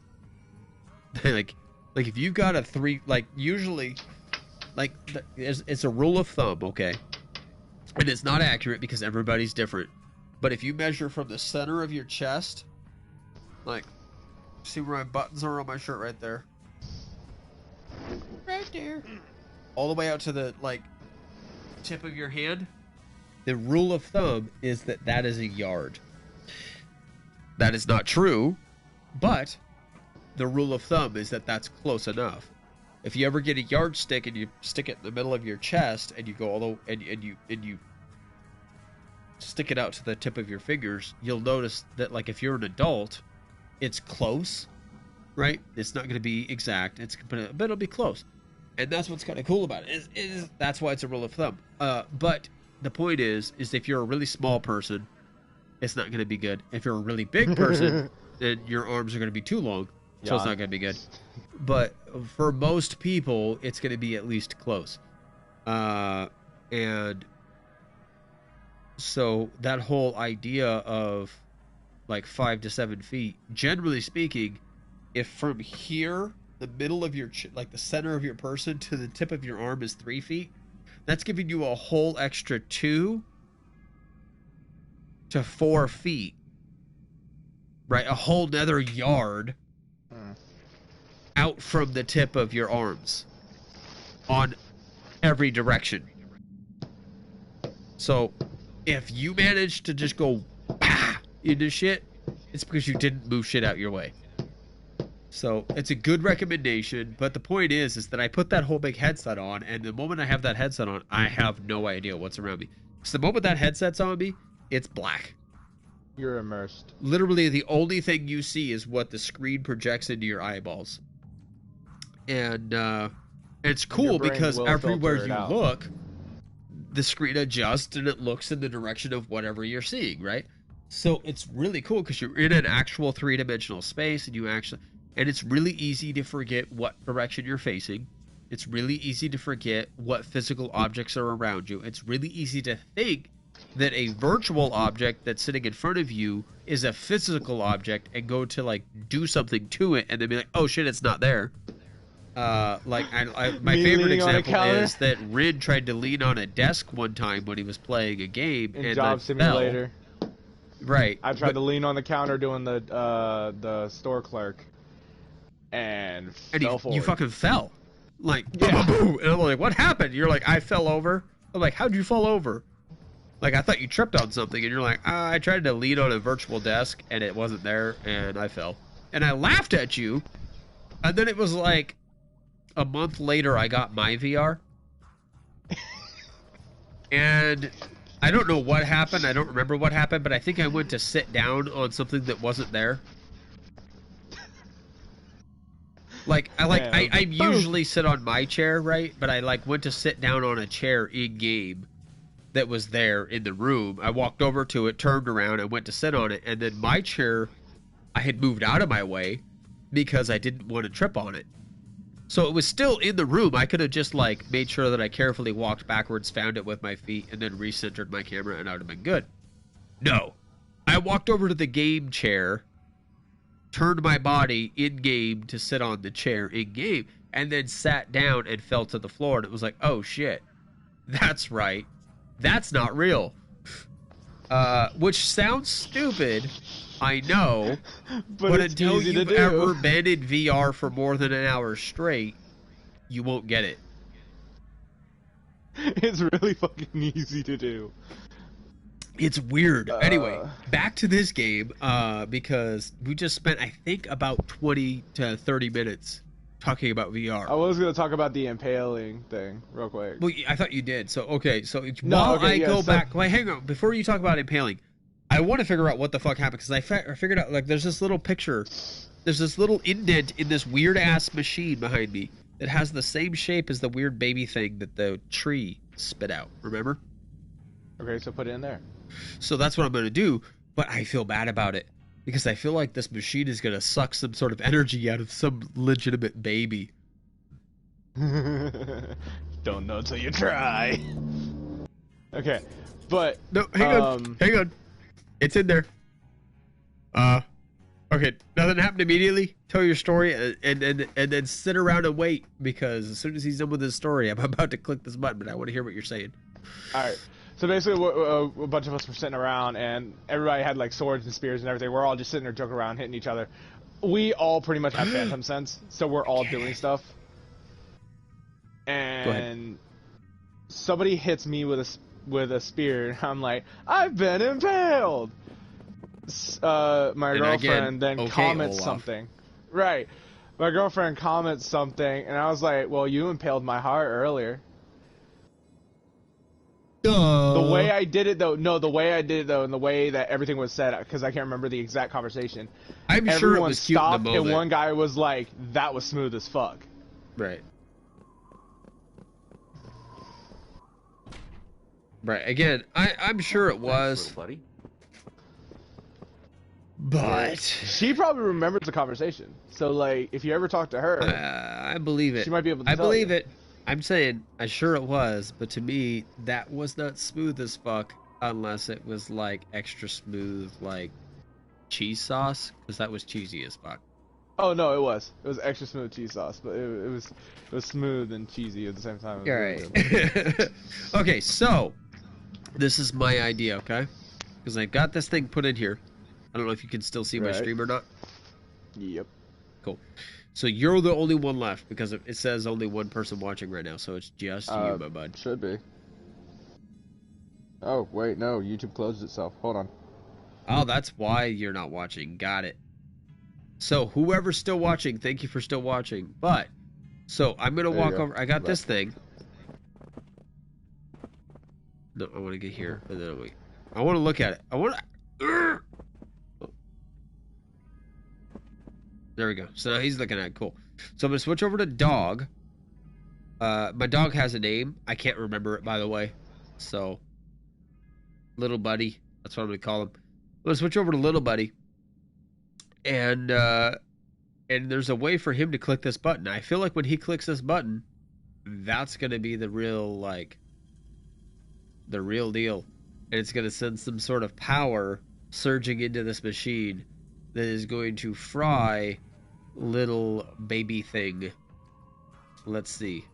Like if you've got a 3, like usually, like it's a rule of thumb, okay, and it's not accurate because everybody's different. But if you measure from the center of your chest, like, see where my buttons are on my shirt right there, right there, all the way out to the like tip of your hand, the rule of thumb is that is a yard. That is not true, but the rule of thumb is that that's close enough. If you ever get a yardstick and you stick it in the middle of your chest and you go all the and you stick it out to the tip of your fingers, you'll notice that like if you're an adult, it's close, right? It's not going to be exact. But it'll be close, and that's what's kind of cool about it. Is that's why it's a rule of thumb. But the point is if you're a really small person, it's not going to be good. If you're a really big person, then your arms are going to be too long. So it's not going to be good. But for most people, it's going to be at least close. And so that whole idea of like 5 to 7 feet, generally speaking, if from here, the middle of your, like the center of your person to the tip of your arm is 3 feet, that's giving you a whole extra 2 to 4 feet, right? A whole nether yard out from the tip of your arms on every direction. So if you manage to just go into shit, it's because you didn't move shit out your way. So it's a good recommendation, but the point is that I put that whole big headset on, and the moment I have that headset on, I have no idea what's around me. So the moment that headset's on me, it's black. You're immersed. Literally, the only thing you see is what the screen projects into your eyeballs. And it's cool because everywhere you look, the screen adjusts and it looks in the direction of whatever you're seeing, right? So it's really cool because you're in an actual 3-dimensional space, and it's really easy to forget what direction you're facing. It's really easy to forget what physical objects are around you. It's really easy to think that a virtual object that's sitting in front of you is a physical object and go to like do something to it and then be like, oh shit, it's not there. My favorite example is that Rin tried to lean on a desk one time when he was playing a game in Job Simulator. Right. I tried to lean on the counter doing the store clerk, and fell forward. You fucking fell. Like, yeah. Boom, and I'm like, what happened? You're like, I fell over. I'm like, how'd you fall over? Like, I thought you tripped on something, and you're like, I tried to lean on a virtual desk, and it wasn't there, and I fell. And I laughed at you, and then it was like a month later I got my VR. And I don't know what happened. I don't remember what happened, but I think I went to sit down on something that wasn't there. Like, I usually sit on my chair, right? But I, like, went to sit down on a chair in-game that was there in the room. I walked over to it, turned around, and went to sit on it. And then my chair, I had moved out of my way because I didn't want to trip on it. So it was still in the room. I could have just, like, made sure that I carefully walked backwards, found it with my feet, and then recentered my camera, and I would have been good. No. I walked over to the game chair, turned my body in-game to sit on the chair in-game, and then sat down and fell to the floor, and it was like, oh, shit. That's right. That's not real. Which sounds stupid, I know, but until you've ever been in VR for more than an hour straight, you won't get it. It's really fucking easy to do. It's weird. Anyway, back to this game, because we just spent, I think, about 20 to 30 minutes talking about VR. I was going to talk about the impaling thing real quick. Well, I thought you did. So, okay. So, go back. Wait, hang on. Before you talk about impaling, I want to figure out what the fuck happened, because I figured out, like, there's this little picture. There's this little indent in this weird-ass machine behind me that has the same shape as the weird baby thing that the tree spit out. Remember? Okay, so put it in there. So that's what I'm going to do, but I feel bad about it. Because I feel like this machine is going to suck some sort of energy out of some legitimate baby. Don't know till you try. Okay, but... No, hang on. It's in there. Okay, nothing happened immediately. Tell your story and then sit around and wait. Because as soon as he's done with his story, I'm about to click this button, but I want to hear what you're saying. Alright. So basically, a bunch of us were sitting around, and everybody had, like, swords and spears and everything. We're all just sitting there joking around, hitting each other. We all pretty much have phantom sense, so we're all doing stuff. And somebody hits me with a spear, and I'm like, I've been impaled! My girlfriend then comments something. Right. My girlfriend comments something, and I was like, well, you impaled my heart earlier. The way I did it, though, and the way that everything was said, because I can't remember the exact conversation. I'm sure it was cute in the moment. And one guy was like, that was smooth as fuck. Right. Right. Again, I'm sure it was. Buddy. But she probably remembers the conversation. So, like, if you ever talk to her, I believe it. She might be able to tell believe you. it. I'm saying, I'm sure it was, but to me, that was not smooth as fuck unless it was, like, extra smooth, like, cheese sauce, because that was cheesy as fuck. Oh, no, it was. It was extra smooth cheese sauce, but it was smooth and cheesy at the same time. All right. Okay, so, this is my idea, okay? Because I got this thing put in here. I don't know if you can still see my stream or not. Yep. Cool. So you're the only one left because it says only one person watching right now, so it's just you, my bud. Should be. Oh, wait, no, YouTube closed itself. Hold on. Oh, that's why you're not watching. Got it. So whoever's still watching, thank you for still watching. But, so I'm going to walk over. I got this thing. No, I want to get here. And then wait. I want to look at it. I want to... There we go. So now he's looking at it. Cool. So I'm going to switch over to dog. My dog has a name. I can't remember it, by the way. So, Little Buddy. That's what I'm going to call him. I'm going to switch over to Little Buddy. And there's a way for him to click this button. I feel like when he clicks this button, that's going to be the real, like, the real deal. And it's going to send some sort of power surging into this machine that is going to fry little baby thing. Let's see.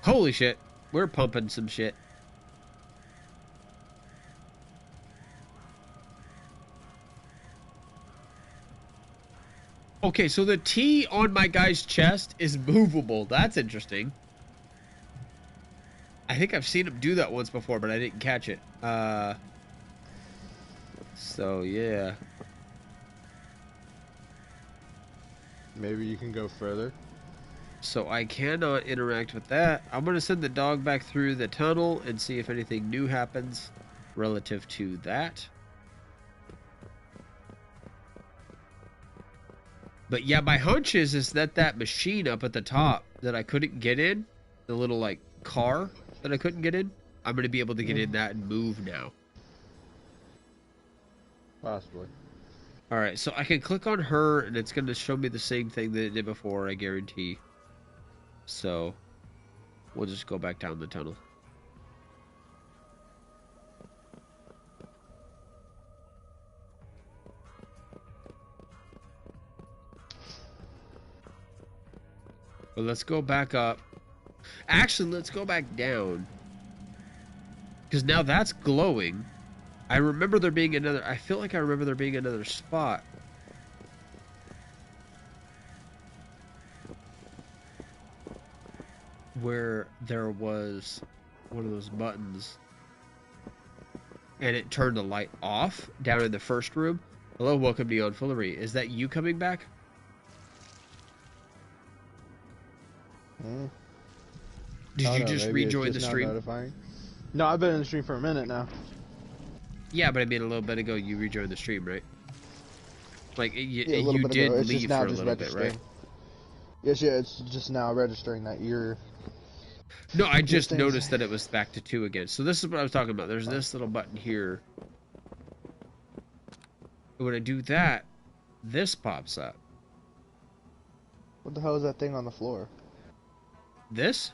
Holy shit. We're pumping some shit. Okay, so the T on my guy's chest is movable. That's interesting. I think I've seen him do that once before, but I didn't catch it. So, yeah. Maybe you can go further. So I cannot interact with that. I'm going to send the dog back through the tunnel and see if anything new happens relative to that. But yeah, my hunch is that machine up at the top that I couldn't get in, the little like car that I couldn't get in, I'm going to be able to get in that and move now. Possibly. Alright, so I can click on her and it's going to show me the same thing that it did before, I guarantee. So, we'll just go back down the tunnel. But let's go back up. Actually, let's go back down. Because now that's glowing. I remember there being another... I feel like I remember there being another spot. Where there was one of those buttons. And it turned the light off down in the first room. Hello, welcome to YonNfoolery. Is that you coming back? Did you just rejoin the stream? Notifying. No, I've been in the stream for a minute now. Yeah, but I mean a little bit ago you rejoined the stream, right? Like, you bit did ago. leave for a little bit, right? Yes, yeah, it's just now registering that you're... No, I just noticed that it was back to 2 again. So this is what I was talking about. There's this little button here. When I do that, this pops up. What the hell is that thing on the floor? This?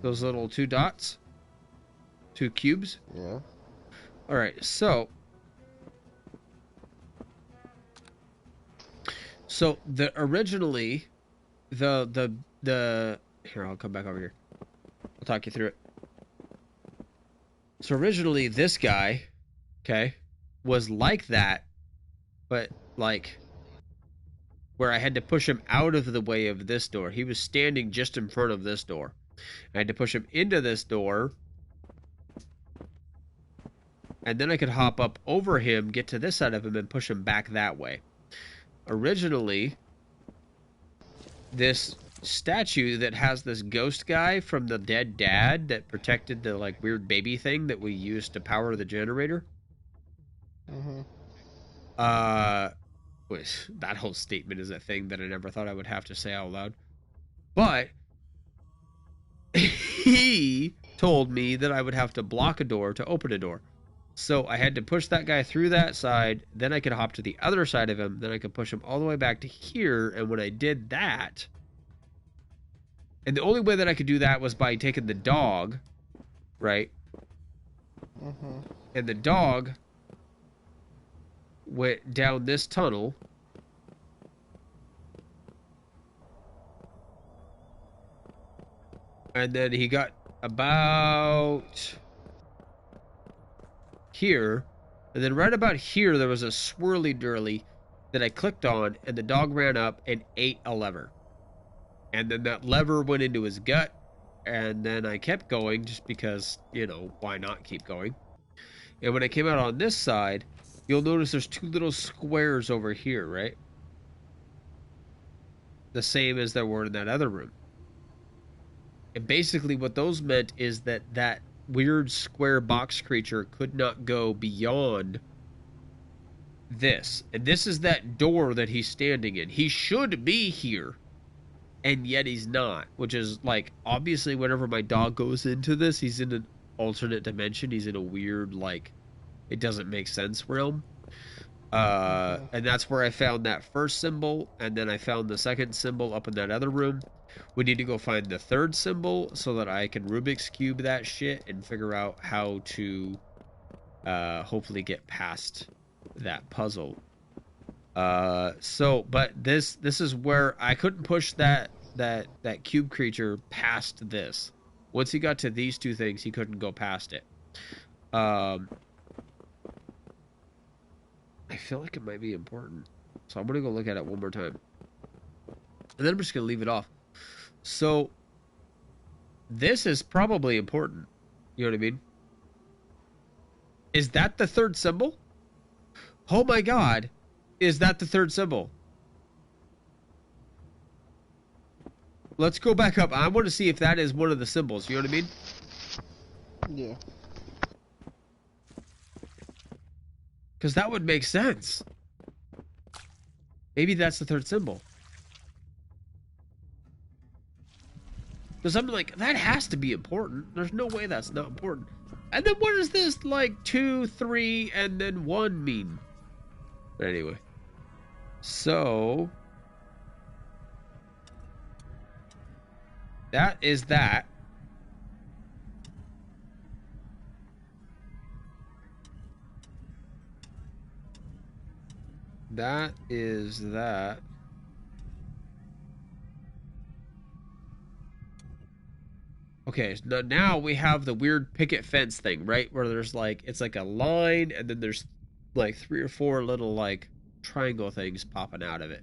Those little 2 dots? 2 cubes? Yeah. Alright, so originally the here, I'll come back over here. I'll talk you through it. So originally this guy, okay, was like that, but like where I had to push him out of the way of this door. He was standing just in front of this door. I had to push him into this door, and then I could hop up over him, get to this side of him, and push him back that way. Originally, this statue that has this ghost guy from the dead dad that protected the like weird baby thing that we used to power the generator. Which that whole statement is a thing that I never thought I would have to say out loud. But he told me that I would have to block a door to open a door. So I had to push that guy through that side, then I could hop to the other side of him, then I could push him all the way back to here, and when I did that... And the only way that I could do that was by taking the dog, right? And the dog went down this tunnel. And then he got about here. And then right about here, there was a swirly durly that I clicked on, and the dog ran up and ate a lever. And then that lever went into his gut, and then I kept going just because, you know, why not keep going? And when I came out on this side, you'll notice there's 2 little squares over here, right? The same as there were in that other room. And basically what those meant is that that weird square box creature could not go beyond this. And this is that door that he's standing in. He should be here. And yet he's not, which is like, obviously whenever my dog goes into this, he's in an alternate dimension. He's in a weird, like, it doesn't make sense realm. And that's where I found that first symbol, and then I found the second symbol up in that other room. We need to go find the third symbol so that I can Rubik's Cube that shit and figure out how to hopefully get past that puzzle. But this is where I couldn't push that cube creature past this. Once he got to these 2 things, he couldn't go past it. I feel like it might be important, so I'm gonna go look at it one more time, and then I'm just gonna leave it off. So this is probably important. You know what I mean? Is that the third symbol? Oh my god. Is that the third symbol? Let's go back up. I want to see if that is one of the symbols. You know what I mean? Yeah. Because that would make sense. Maybe that's the third symbol. Because I'm like, that has to be important. There's no way that's not important. And then what does this, like, 2, 3, and then 1 mean? But anyway. So... that is that. That is that. Okay, so now we have the weird picket fence thing, right? Where there's like, it's like a line, and then there's like 3 or 4 little like triangle things popping out of it.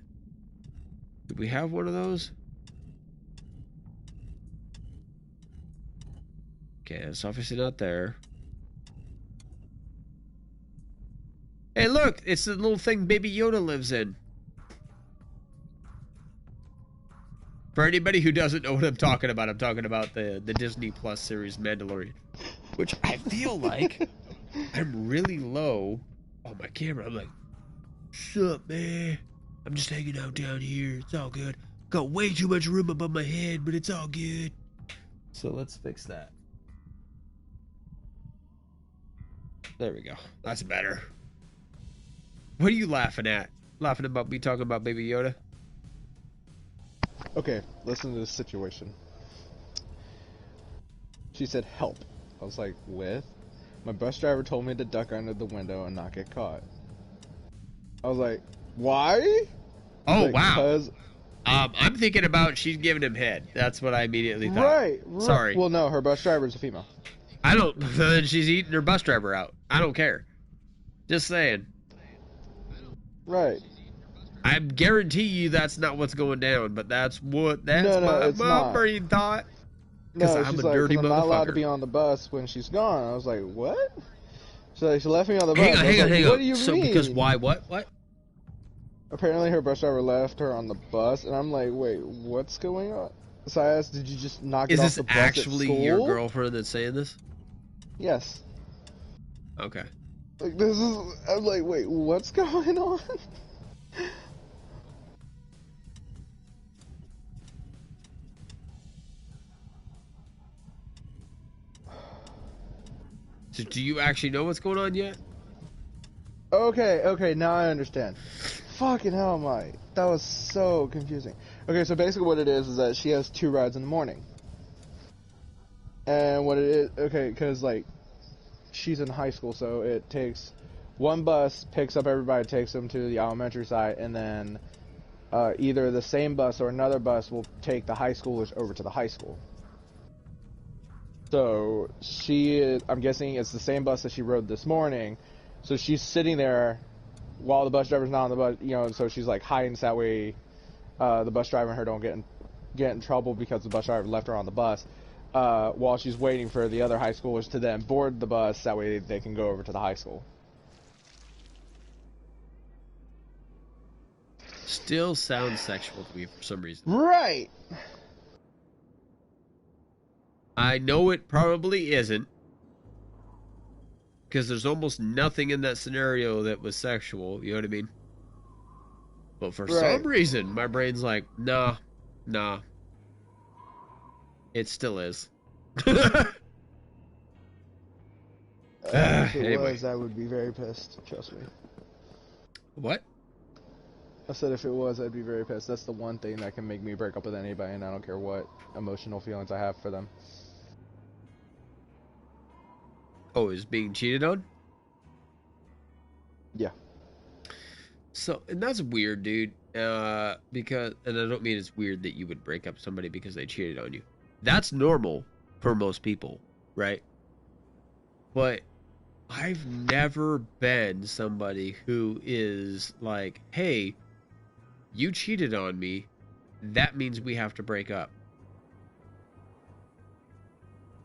Do we have one of those? Okay, it's obviously not there. Hey, look! It's the little thing Baby Yoda lives in. For anybody who doesn't know what I'm talking about the Disney Plus series Mandalorian. Which I feel like I'm really low on my camera. I'm like, sup, man? I'm just hanging out down here. It's all good. Got way too much room above my head, but it's all good. So let's fix that. There we go. That's better. What are you laughing at? Laughing about me talking about Baby Yoda? Okay, listen to this situation. She said, help. I was like, with? My bus driver told me to duck under the window and not get caught. I was like, why? Oh, like, wow. I'm thinking about she's giving him head. That's what I immediately thought. Right. Sorry. Well, no, her bus driver is a female. I don't... Then she's eating her bus driver out. I don't care. Just saying. Right. I guarantee you that's not what's going down, but that's what... That's my brain thought. No, I'm she's a like, dirty I'm not allowed to motherfucker. be on the bus when she's gone. I was like, what? She's like, she left me on the bus. Hang on. What do you so mean? Because why? What? Apparently her bus driver left her on the bus, and I'm like, wait, what's going on? So I asked, did you just knock it off the bus at school? Is this actually your girlfriend that's saying this? Yes. Okay. Like, this is... I'm like, wait, what's going on? So do you actually know what's going on yet? Okay, now I understand. Fucking hell, Mike. That was so confusing. Okay, so basically what it is that she has 2 rides in the morning. And what it is... Okay, because, like, she's in high school, so it takes... one bus picks up everybody, takes them to the elementary side, and then either the same bus or another bus will take the high schoolers over to the high school. So I'm guessing it's the same bus that she rode this morning. So she's sitting there while the bus driver's not on the bus, you know, so she's like hiding so that way the bus driver and her don't get in trouble because the bus driver left her on the bus while she's waiting for the other high schoolers to then board the bus, that way they can go over to the high school. Still sounds sexual to me for some reason. Right! I know it probably isn't. Because there's almost nothing in that scenario that was sexual, you know what I mean? But for some reason, my brain's like, nah. It still is. If it anyway. was, I would be very pissed. Trust me. What? I said if it was, I'd be very pissed. That's the one thing that can make me break up with anybody, and I don't care what emotional feelings I have for them. Oh, is being cheated on? Yeah. So, and that's weird, dude. Because, and I don't mean it's weird that you would break up somebody because they cheated on you. That's normal for most people, right? But I've never been somebody who is like, hey, you cheated on me. That means we have to break up.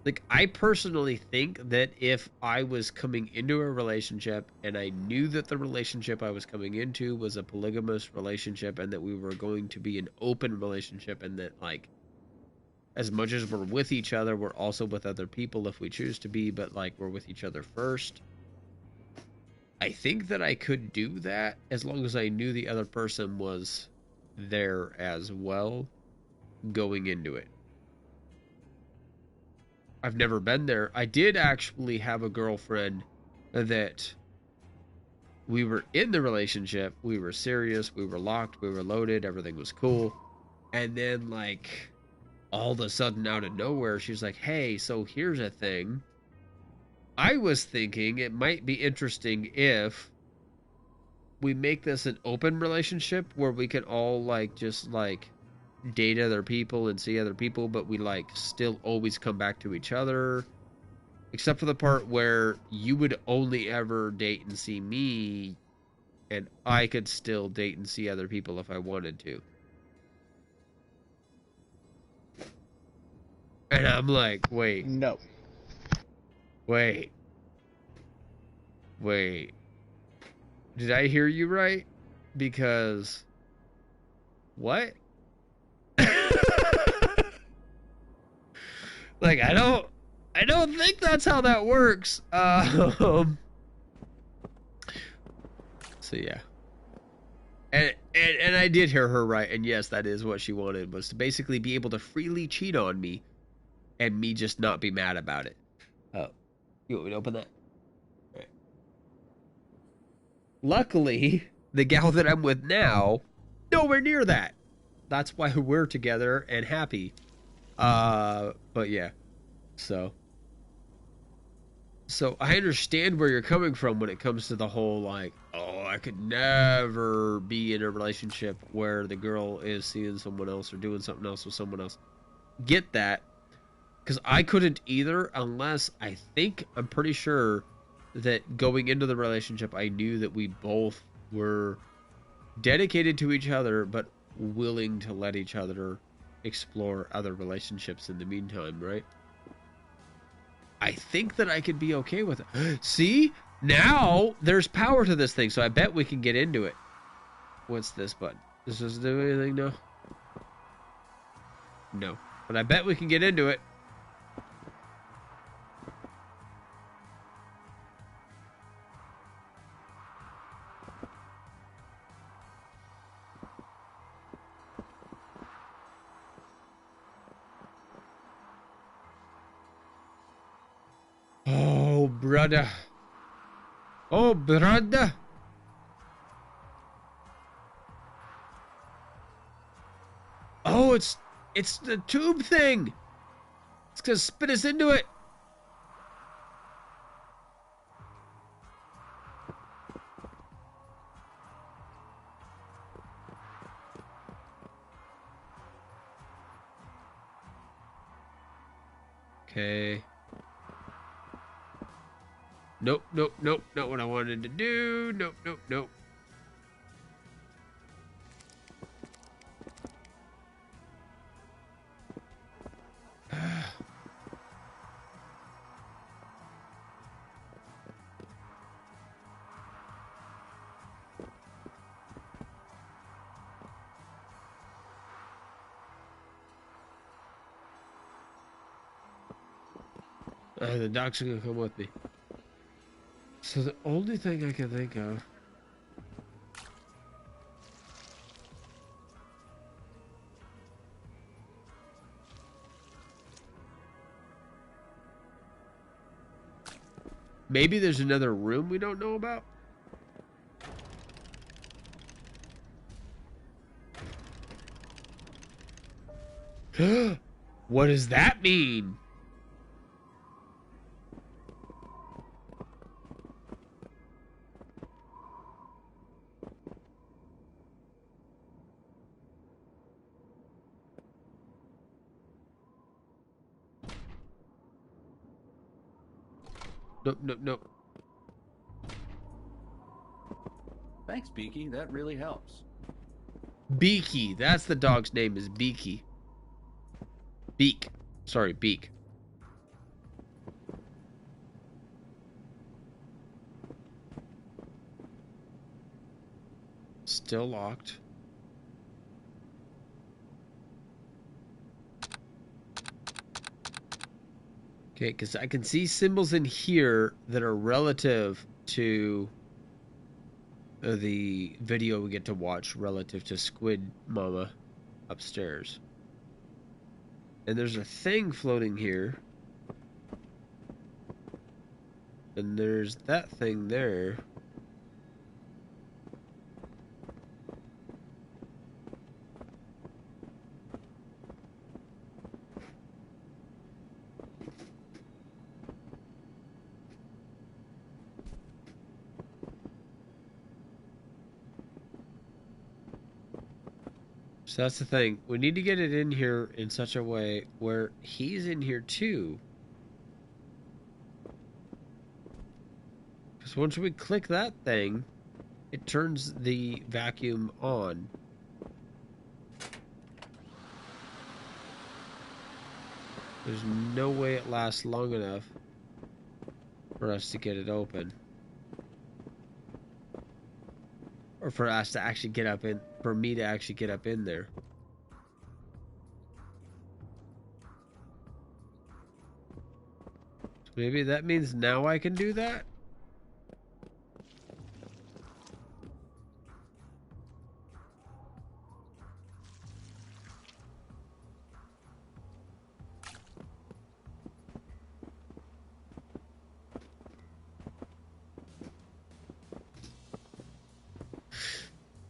Like, I personally think that if I was coming into a relationship and I knew that the relationship I was coming into was a polygamous relationship and that we were going to be an open relationship and that, like, as much as we're with each other, we're also with other people if we choose to be, but, like, we're with each other first. I think that I could do that as long as I knew the other person was there as well going into it. I've never been there. I did actually have a girlfriend that we were in the relationship. We were serious. We were locked. We were loaded. Everything was cool. And then, like, all of a sudden, out of nowhere, she's like, hey, so here's a thing. I was thinking it might be interesting if we make this an open relationship where we can all, like, just, like, date other people and see other people, but we, like, still always come back to each other, except for the part where you would only ever date and see me, and I could still date and see other people if I wanted to. And I'm like, wait. No. Wait. Did I hear you right? Because what? Like, I don't think that's how that works. So yeah. And I did hear her right, and yes, that is what she wanted, was to basically be able to freely cheat on me and me just not be mad about it. Oh. You want me to open that? All right. Luckily, the gal that I'm with now, nowhere near that. That's why we're together and happy. But yeah. So I understand where you're coming from when it comes to the whole, like, oh, I could never be in a relationship where the girl is seeing someone else or doing something else with someone else. Get that. Because I couldn't either, unless I'm pretty sure that going into the relationship, I knew that we both were dedicated to each other, but willing to let each other explore other relationships in the meantime, right? I think that I could be okay with it. See? Now there's power to this thing, so I bet we can get into it. What's this button? Does this do anything? No. No. But I bet we can get into it. Oh, brother. Oh, brother. Oh, it's the tube thing. It's gonna spit us into it. Okay. Nope, nope, nope. Not what I wanted to do. Nope, nope, nope. The doc's gonna come with me. So the only thing I can think of... Maybe there's another room we don't know about? What does that mean? Nope, nope, nope. Thanks, Beaky. That really helps. Beaky. That's the dog's name, is Beaky. Beak. Sorry, Beak. Still locked. Okay, because I can see symbols in here that are relative to the video we get to watch relative to Squid Mama upstairs. And there's a thing floating here. And there's that thing there. So that's the thing. We need to get it in here in such a way where he's in here too. Because once we click that thing, it turns the vacuum on. There's no way it lasts long enough for us to get it open. Or for us to actually get up in, for me to actually get up in there. So maybe that means now I can do that?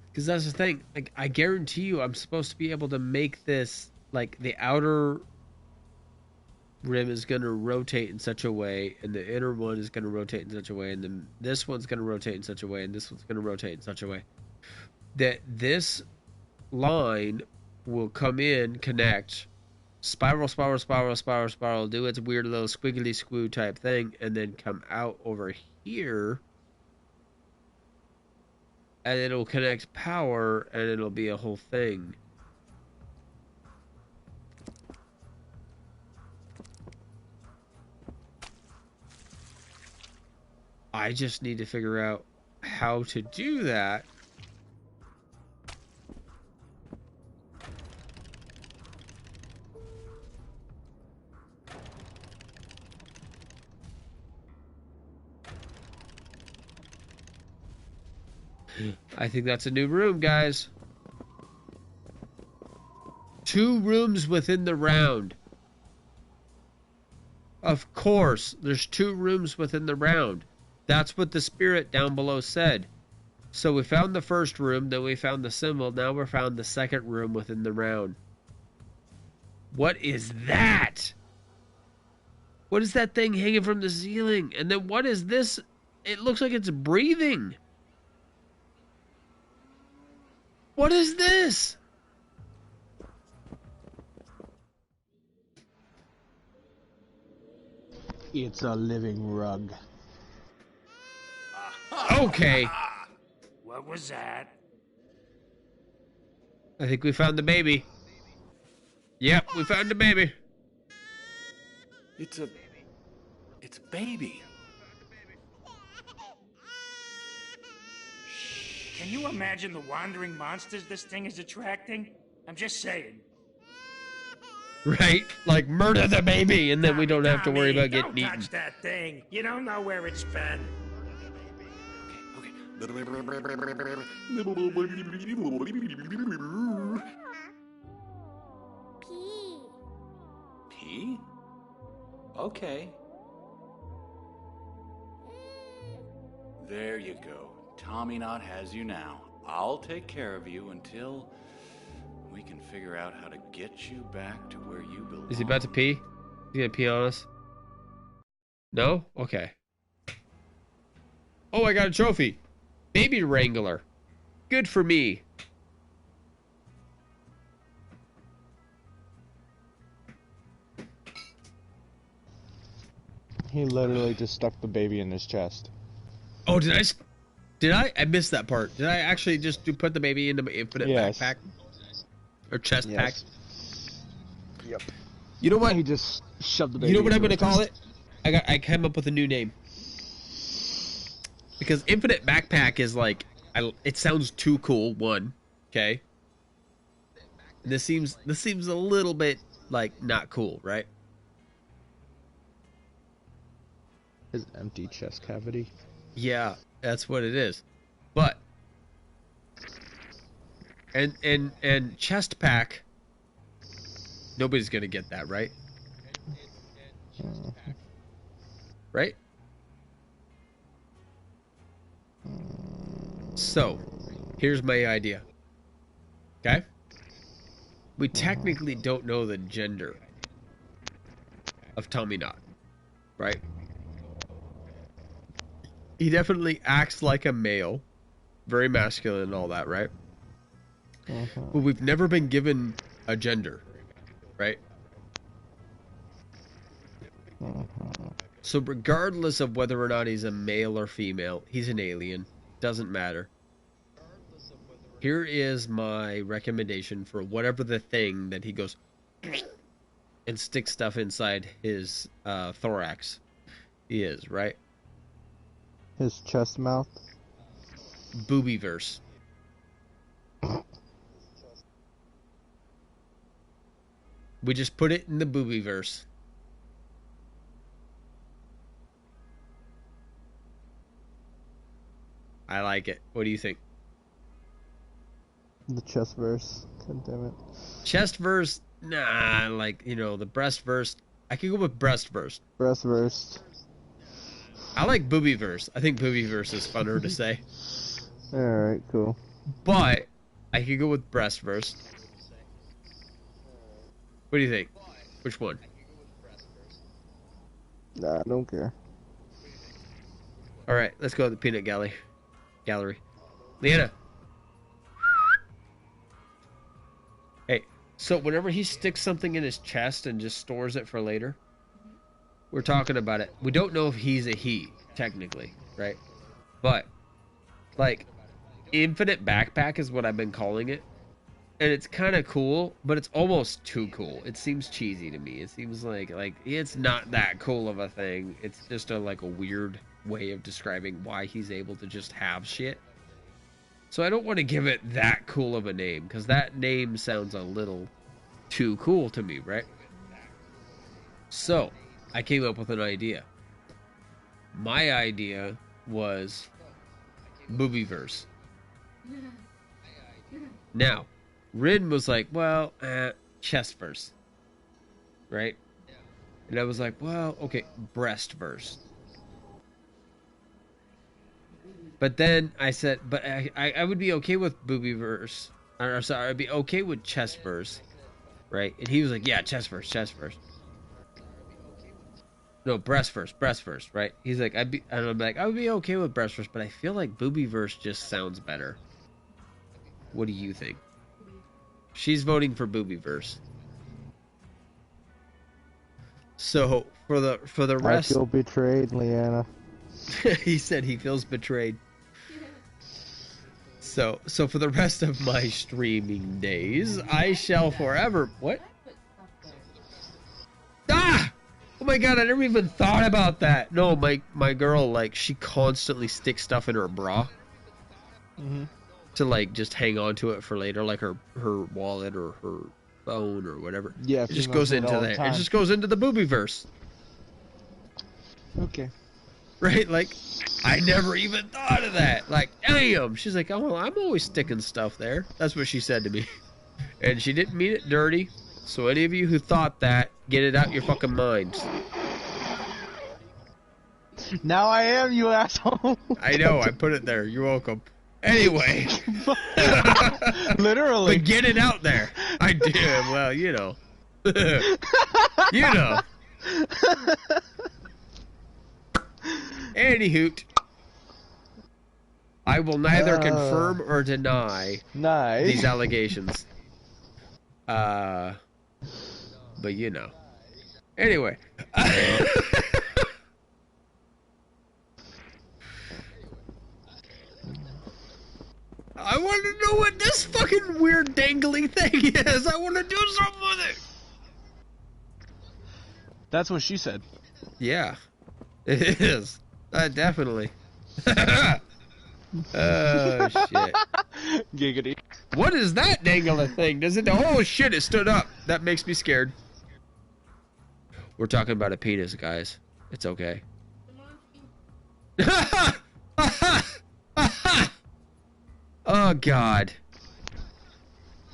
Because that's the thing. Like, I guarantee you I'm supposed to be able to make this, like, the outer rim is going to rotate in such a way, and the inner one is going to rotate in such a way, and then this one's going to rotate in such a way, and this one's going to rotate in such a way that this line will come in, connect, spiral, spiral, spiral, spiral, spiral, do its weird little squiggly squoo type thing, and then come out over here. And it'll connect power, and it'll be a whole thing. I just need to figure out how to do that. I think that's a new room, guys. 2 rooms within the round. Of course, there's 2 rooms within the round. That's what the spirit down below said. So we found the first room, then we found the symbol, now we found the second room within the round. What is that? What is that thing hanging from the ceiling? And then what is this? It looks like it's breathing. What is this? It's a living rug. Okay. What was that? I think we found the baby. Yep, we found the baby. It's a baby. Can you imagine the wandering monsters this thing is attracting? I'm just saying. Right? Like, murder the baby, and then we don't have to worry about getting eaten. Don't touch that thing. You don't know where it's been. P? Okay. There you go. Tommyknot has you now. I'll take care of you until we can figure out how to get you back to where you belong. Is he about to pee? Is he gonna pee on us? No? Okay. Oh, I got a trophy. Baby Wrangler. Good for me. He literally just stuck the baby in his chest. Oh, did I? I missed that part. Did I actually just put the baby into my infinite backpack? Or chest pack? Yep. You know what? He just shoved the baby. You know what I'm gonna call it? I came up with a new name. Because infinite backpack is like, It sounds too cool. One, okay. This seems a little bit like not cool, right? His empty chest cavity. Yeah, that's what it is. But and chest pack. Nobody's gonna get that, right? Right? So, here's my idea. Okay? We technically don't know the gender of Tommy Knot, right? He definitely acts like a male, very masculine and all that, right? But we've never been given a gender, right? So regardless of whether or not he's a male or female, he's an alien. Doesn't matter. Here is my recommendation for whatever the thing that he goes and sticks stuff inside his thorax is, right? His chest mouth. Boobyverse. We just put it in the boobyverse. I like it. What do you think? The chest verse. God damn it. Chest verse, nah, like, the breast verse. I could go with breast verse. Breast verse. I like booby verse. I think booby verse is funner to say. Alright, cool. But I could go with breast verse. What do you think? Which one? Nah, I don't care. Alright, let's go to the peanut gallery. Leanna. Hey, so whenever he sticks something in his chest and just stores it for later, we're talking about it. We don't know if he's a he, technically, right? But, like, infinite backpack is what I've been calling it. And it's kind of cool, but it's almost too cool. It seems cheesy to me. It seems like it's not that cool of a thing. It's just a weird way of describing why he's able to just have shit. So I don't want to give it that cool of a name, because that name sounds a little too cool to me, right? So I came up with an idea. My idea was Boobyverse. Now, Rin was like, well, chestverse, right? And I was like, well, okay, breastverse. But then I said, but I would be okay with boobyverse. Or sorry, I'd be okay with chestverse, right? And he was like, yeah, chestverse. No, breastverse, right? He's like, and I'm like, I would be okay with breastverse, but I feel like boobyverse just sounds better. What do you think? She's voting for boobyverse. So for the rest, I feel betrayed, Leanna. He said he feels betrayed. So for the rest of my streaming days, I shall forever. What? Ah! Oh my god! I never even thought about that. No, my girl, like, she constantly sticks stuff in her bra. To just hang on to it for later, like her wallet or her phone or whatever. Yeah, it just goes into there. It just goes into the boobyverse. Okay. Right? Like, I never even thought of that. Like, damn. She's like, oh, well, I'm always sticking stuff there. That's what she said to me. And she didn't mean it dirty. So any of you who thought that, get it out your fucking minds. Now I am, you asshole. I know. I put it there. You're welcome. Anyway. Literally. But get it out there. I did. Well, you know. You know. Anywho, I will neither confirm or deny these allegations. But you know. Anyway. I want to know what this fucking weird dangly thing is. I want to do something with it. That's what she said. Yeah, it is. Definitely. Oh, shit. Giggity. What is that dangling thing? Does it... Oh, shit, it stood up. That makes me scared. We're talking about a penis, guys. It's okay. Oh, God.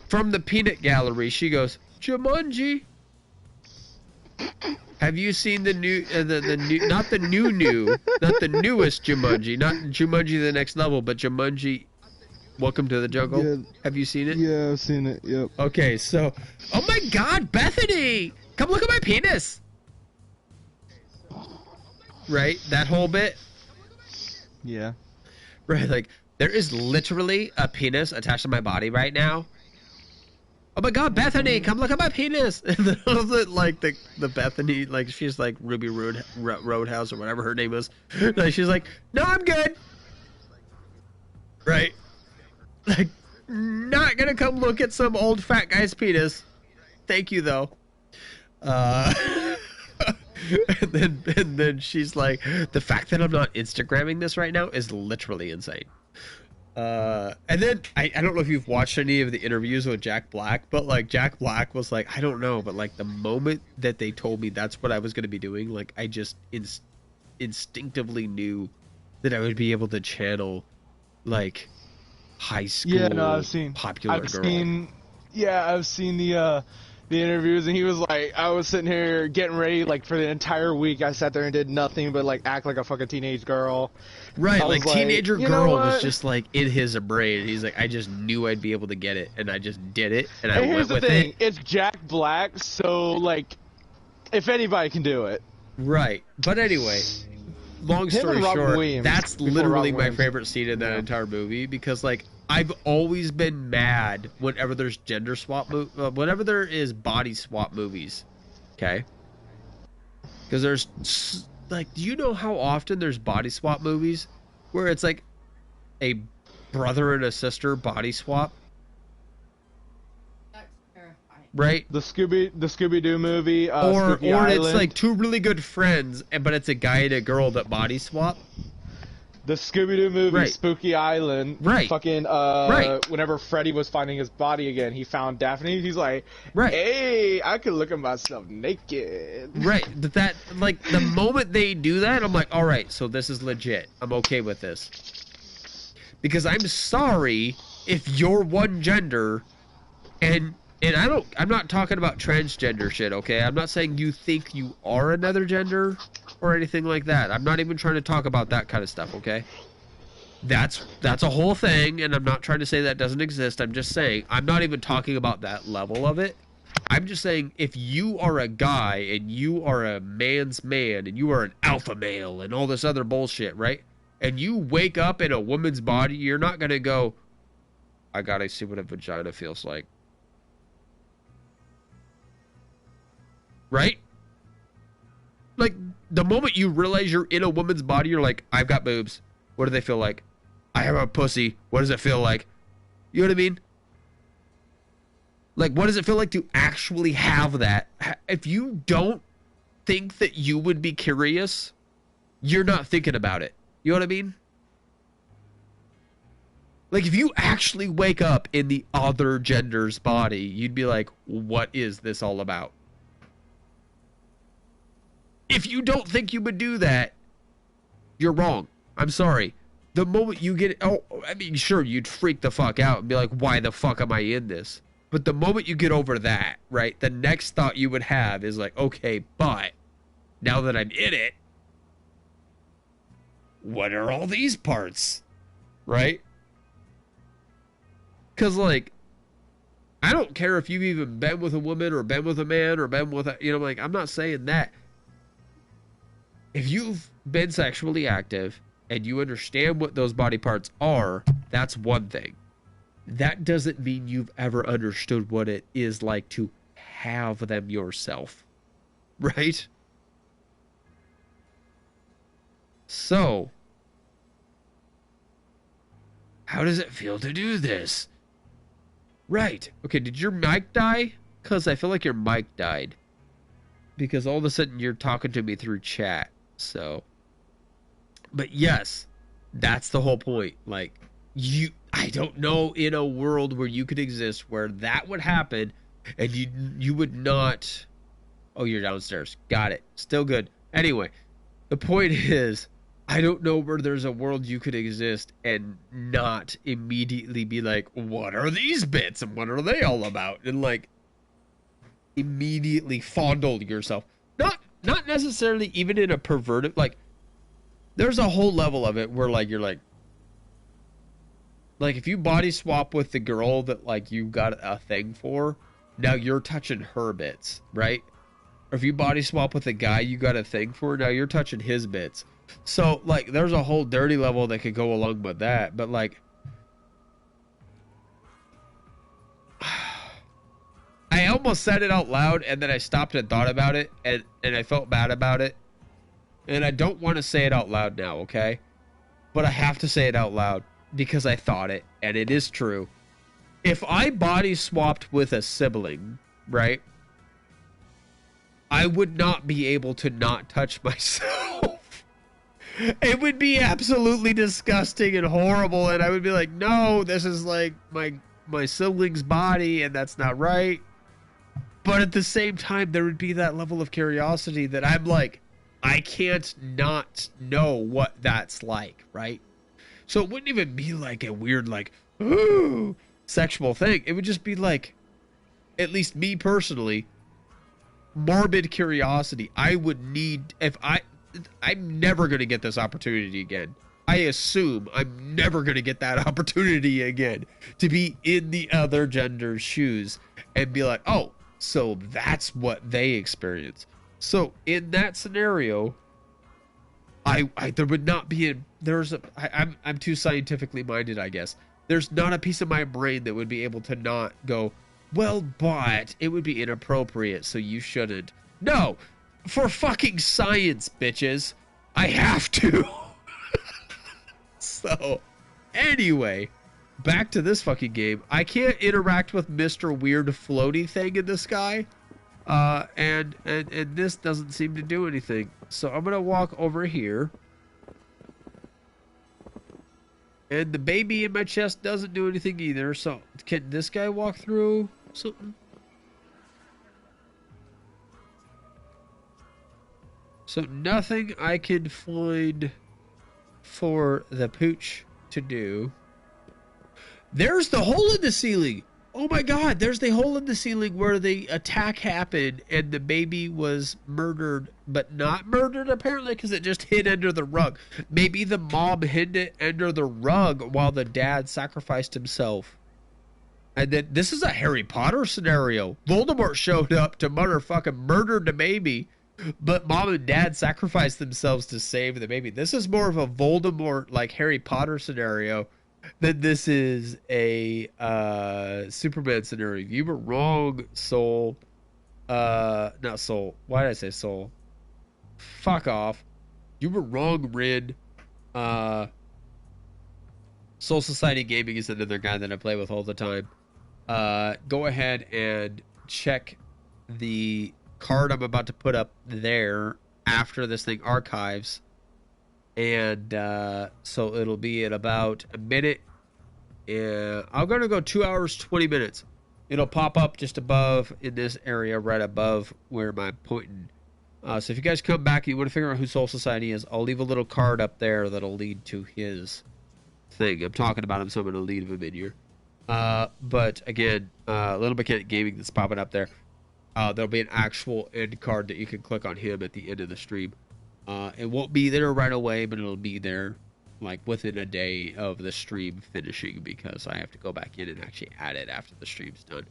From the peanut gallery, she goes, Jumanji. Have you seen the new, the new, not the new, not the newest Jumanji, not Jumanji the Next Level, but Jumanji, Welcome to the Jungle? Yeah. Have you seen it? Yeah, I've seen it, yep. Okay, so, oh my God, Bethany! Come look at my penis! Right? That whole bit? Yeah. Right, like, there is literally a penis attached to my body right now. Oh my God, Bethany, come look at my penis! And then like the Bethany, like she's like Ruby Roadhouse or whatever her name is. Like she's like, no, I'm good. Right? Like, not gonna come look at some old fat guy's penis. Thank you though. And then she's like, the fact that I'm not Instagramming this right now is literally insane. And then I don't know if you've watched any of the interviews with Jack Black, but like Jack Black was like, I don't know, but like the moment that they told me that's what I was going to be doing, like I just instinctively knew that I would be able to channel like high school I've seen popular girl. I've seen the interviews, and he was like, I was sitting here getting ready, like for the entire week I sat there and did nothing but like act like a fucking teenage girl. Right, like teenager girl was just like in his brain. He's like, I just knew I'd be able to get it, and I just did it, and I went with it. It's Jack Black, so like, if anybody can do it. Right, but anyway, long story short, that's literally my favorite scene in that entire movie, because like, I've always been mad whenever there's gender swap, whenever there is body swap movies, okay? Because there's, like, do you know how often there's body swap movies where it's like a brother and a sister body swap? That's terrifying. Right? The Scooby-Doo movie, or Island. It's like two really good friends, but it's a guy and a girl that body swap. The Scooby-Doo movie, Spooky Island. Right. Fucking, whenever Freddy was finding his body again, he found Daphne. He's like, hey, I could look at myself naked. Right. But that, like, the moment they do that, I'm like, all right, so this is legit. I'm okay with this. Because I'm sorry if you're one gender, and I'm not talking about transgender shit, okay? I'm not saying you think you are another gender or anything like that. I'm not even trying to talk about that kind of stuff, okay? That's a whole thing, and I'm not trying to say that doesn't exist. I'm just saying, I'm not even talking about that level of it. I'm just saying, if you are a guy, and you are a man's man, and you are an alpha male, and all this other bullshit, right? And you wake up in a woman's body, you're not gonna go, I gotta see what a vagina feels like. Right? Like, the moment you realize you're in a woman's body, you're like, I've got boobs. What do they feel like? I have a pussy. What does it feel like? You know what I mean? Like, what does it feel like to actually have that? If you don't think that you would be curious, you're not thinking about it. You know what I mean? Like, if you actually wake up in the other gender's body, you'd be like, what is this all about? If you don't think you would do that, you're wrong. I'm sorry. The moment you get... Oh, I mean, sure, you'd freak the fuck out and be like, why the fuck am I in this? But the moment you get over that, right, the next thought you would have is like, okay, but now that I'm in it, what are all these parts? Right? Because, like, I don't care if you've even been with a woman or been with a man or been with a... You know, like, I'm not saying that. If you've been sexually active and you understand what those body parts are, that's one thing. That doesn't mean you've ever understood what it is like to have them yourself. Right? So, how does it feel to do this? Right. Okay, did your mic die? Because I feel like your mic died. Because all of a sudden you're talking to me through chat. So, but yes, That's the whole point. Like, I don't know in a world where you could exist where that would happen and you would not. Oh, you're downstairs. Got it. Still good. Anyway, the point is, I don't know where there's a world you could exist and not immediately be like, what are these bits and what are they all about? And like immediately fondle yourself. Not necessarily even in a perverted, like there's a whole level of it where like you're like if you body swap with the girl that like you got a thing for, now you're touching her bits, right? Or if you body swap with a guy you got a thing for, now you're touching his bits. So, like, there's a whole dirty level that could go along with that. But, like, I almost said it out loud, and then I stopped and thought about it, and I felt bad about it. And I don't want to say it out loud now, okay? But I have to say it out loud because I thought it, and it is true. If I body swapped with a sibling, right, I would not be able to not touch myself. It would be absolutely disgusting and horrible, and I would be like, no, this is like my sibling's body, and that's not right. But at the same time, there would be that level of curiosity that I'm like, I can't not know what that's like, right? So it wouldn't even be like a weird, like, ooh, sexual thing. It would just be like, at least me personally, morbid curiosity. I would need, I'm never going to get this opportunity again. I assume I'm never going to get that opportunity again to be in the other gender's shoes and be like, oh, so that's what they experience. So in that scenario, there would not be I'm too scientifically minded, I guess. There's not a piece of my brain that would be able to not go, well, but it would be inappropriate, so you shouldn't. No, for fucking science, bitches. I have to. So, anyway, back to this fucking game. I can't interact with Mr. Weird Floaty thing in the sky. And this doesn't seem to do anything. So I'm gonna walk over here. And the baby in my chest doesn't do anything either. So can this guy walk through something? So nothing I can find for the pooch to do. There's the hole in the ceiling. Oh my god, there's the hole in the ceiling where the attack happened and the baby was murdered, but not murdered apparently because it just hid under the rug. Maybe the mom hid it under the rug while the dad sacrificed himself. And then this is a Harry Potter scenario. Voldemort showed up to motherfucking murder the baby, but mom and dad sacrificed themselves to save the baby. This is more of a Voldemort like Harry Potter scenario than this is a Superman scenario. You were wrong, Soul. Not Soul. Why did I say Soul? Fuck off. You were wrong, Rin. Soul Society Gaming is another guy that I play with all the time. Go ahead and check the card I'm about to put up there after this thing archives. And so it'll be at about a minute. I'm going to go 2 hours, 20 minutes. It'll pop up just above in this area, right above where I'm pointing. So if you guys come back and you want to figure out who Soul Society is, I'll leave a little card up there that'll lead to his thing. I'm talking about him, so I'm going to lead him in here. But again, Little Mechanic Gaming that's popping up there. There'll be an actual end card that you can click on him at the end of the stream. It won't be there right away, but it'll be there like within a day of the stream finishing because I have to go back in and actually add it after the stream's done.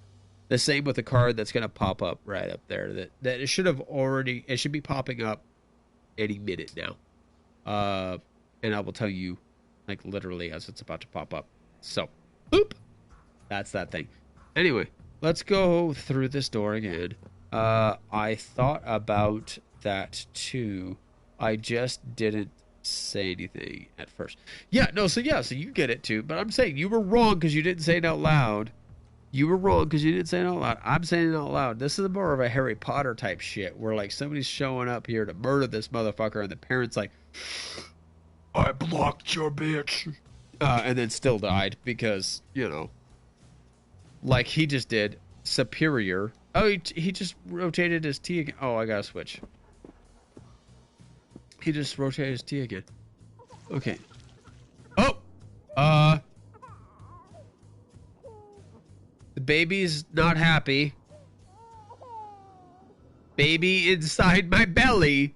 The same with the card that's going to pop up right up there. That it should have already, it should be popping up any minute now. And I will tell you like literally as it's about to pop up. So, boop. That's that thing. Anyway, let's go through this door again. I thought about that too. I just didn't say anything at first. So you get it too. But I'm saying you were wrong because you didn't say it out loud. You were wrong because you didn't say it out loud. I'm saying it out loud. This is more of a Harry Potter type shit where like somebody's showing up here to murder this motherfucker and the parents like, I blocked your bitch. And then still died because, you know, like he just did. Superior. Oh, he just rotated his T again. Oh, I gotta switch. He just rotated his T again. Okay. Oh! The baby's not happy. Baby inside my belly,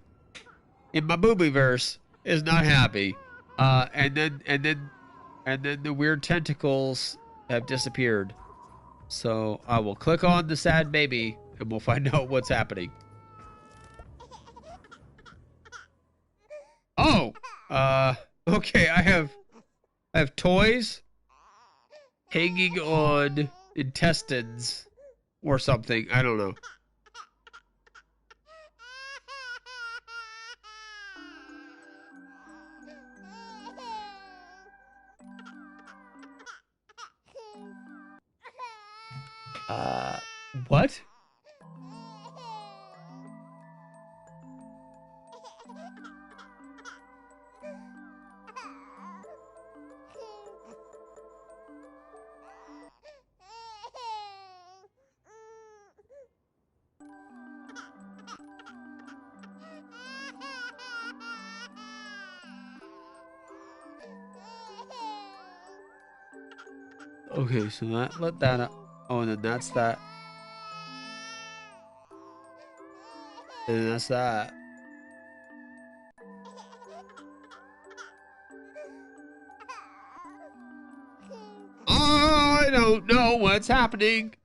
in my booby verse, is not happy. And then the weird tentacles have disappeared. So I will click on the sad baby and we'll find out what's happening. Oh, okay. I have toys hanging on intestines or something. I don't know. What? Okay, so let that up. Oh, and then that's that. And that's that. I don't know what's happening.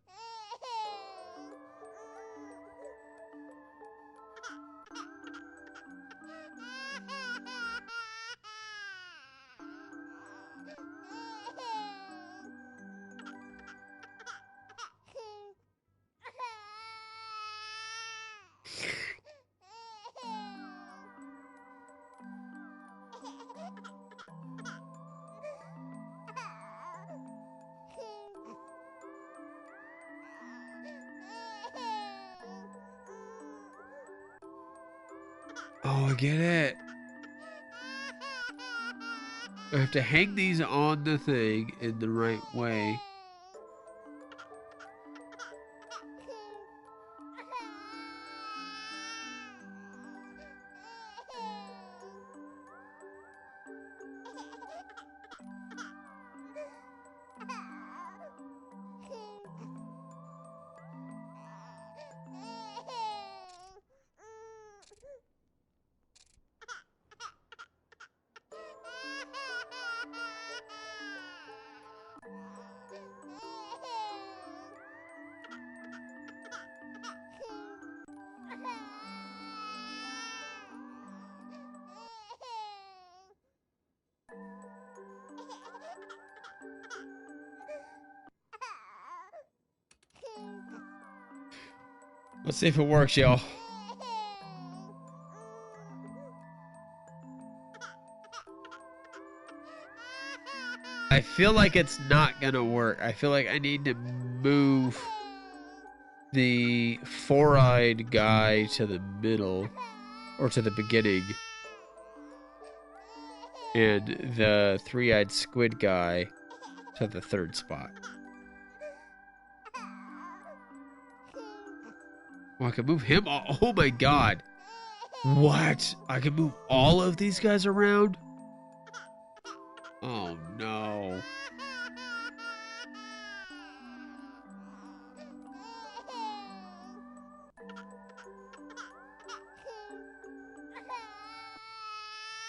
Oh, I get it. I have to hang these on the thing in the right way. Let's see if it works, y'all. I feel like it's not gonna work. I feel like I need to move the four-eyed guy to the middle, or to the beginning, and the three-eyed squid guy to the third spot. Oh, I can move him. Oh my god. What? I can move all of these guys around? Oh no.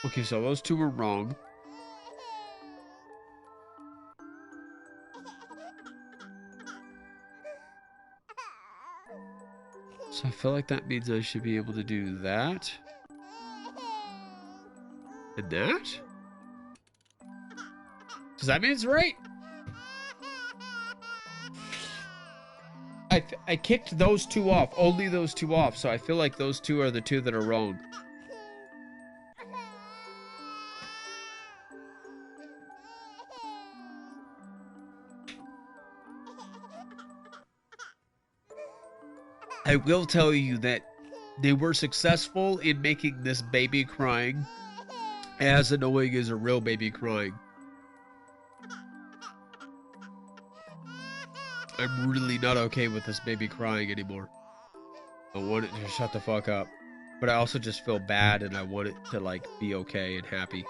Okay, so those two were wrong. So I feel like that means I should be able to do that. And that? Does that mean it's right? I kicked those two off. Only those two off. So I feel like those two are the two that are wrong. I will tell you that they were successful in making this baby crying As annoying as a real baby crying. I'm really not okay with this baby crying anymore. I want it to shut the fuck up. But I also just feel bad and I want it to like be okay and happy.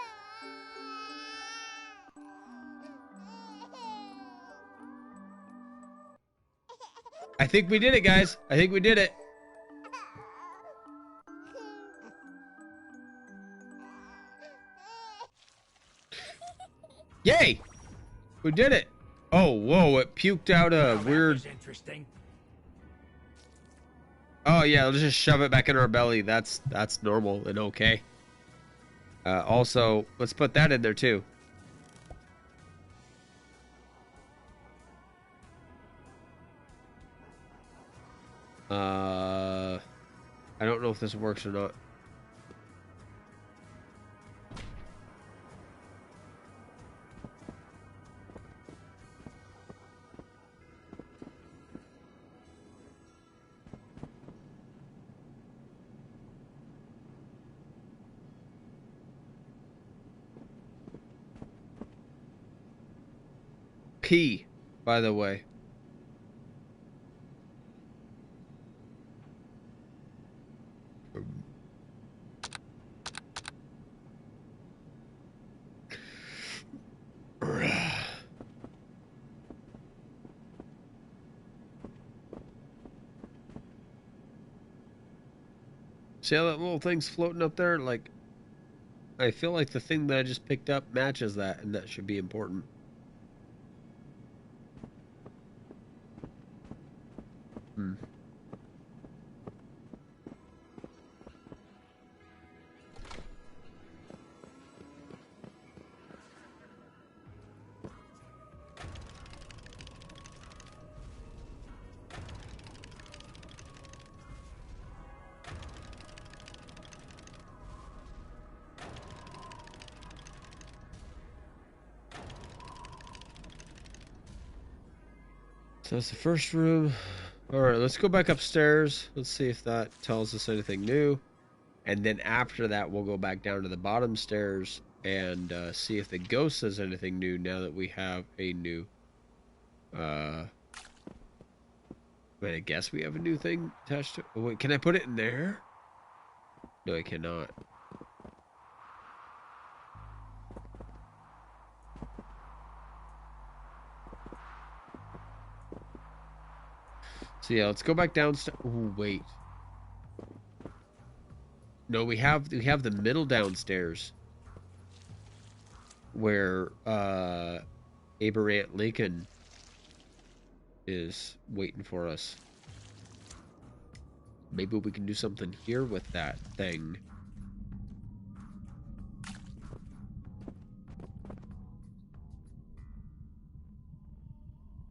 I think we did it, guys. I think we did it. Yay! We did it. Oh, whoa, it puked out a weird... Interesting. Oh, yeah, let's just shove it back in our belly. That's normal and okay. Also, let's put that in there, too. I don't know if this works or not. P, by the way. See how that little thing's floating up there? Like, I feel like the thing that I just picked up matches that, and that should be important. So that's the first room. Alright, let's go back upstairs. Let's see if that tells us anything new. And then after that, we'll go back down to the bottom stairs and see if the ghost says anything new now that we have a new... I guess we have a new thing attached to it. Oh, wait, can I put it in there? No, I cannot. So yeah, let's go back downstairs. Oh, wait. No, we have the middle downstairs where Aberrant Lincoln is waiting for us. Maybe we can do something here with that thing.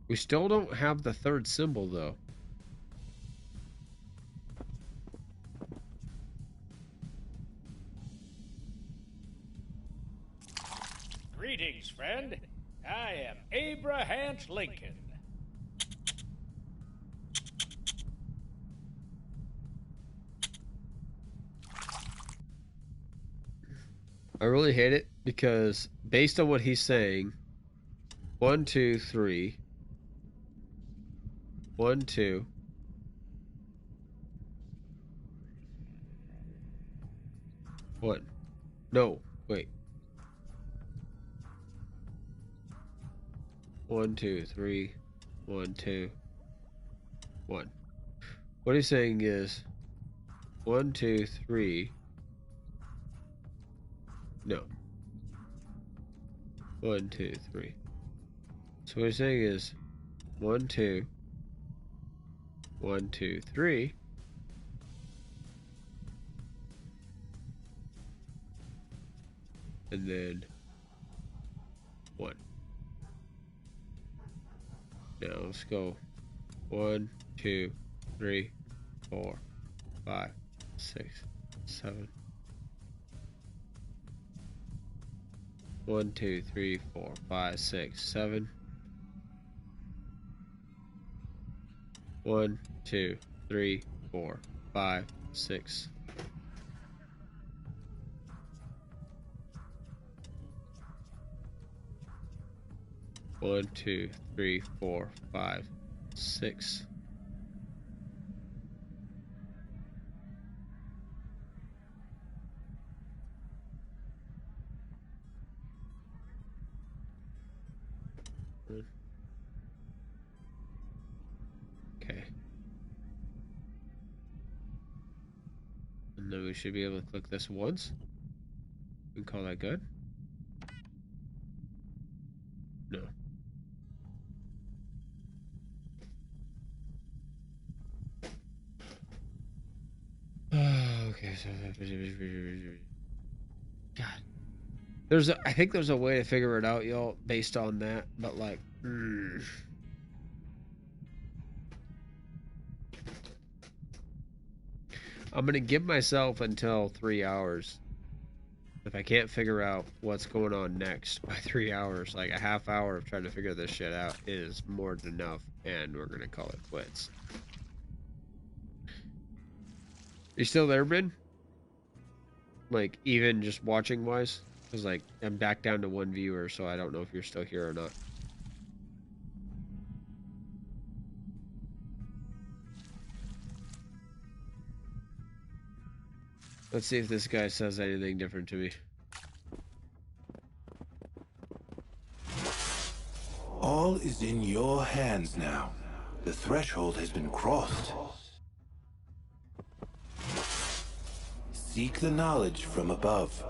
We still don't have the third symbol though. Greetings, friend. I am Abraham Lincoln. I really hate it because based on what he's saying, 1, 2, 3, 1, 2. What? No, wait. 1, 2, 3, 1, 2, 1. What he's saying is 1, 2, 3. No. 1, 2, 3. So what he's saying is 1, 2, 1, 2, 3. And then 1. Now let's go 1, 2, 3, 4, 5, 6, 7. 1, 2, 3, 4, 5, 6, 7. 1, 2, 3, 4, 5, 6. 1, 2, 3, 4, 5, 6. Okay. And then we should be able to click this once. We can call that good. No. Okay, so God. I think there's a way to figure it out, y'all, based on that, but like I'm gonna give myself until 3 hours. If I can't figure out what's going on next by 3 hours, like a half hour of trying to figure this shit out is more than enough, and we're gonna call it quits. You still there, Ben? Like, even just watching wise? Because, like, I'm back down to 1 viewer, so I don't know if you're still here or not. Let's see if this guy says anything different to me. All is in your hands now. The threshold has been crossed. Seek the knowledge from above.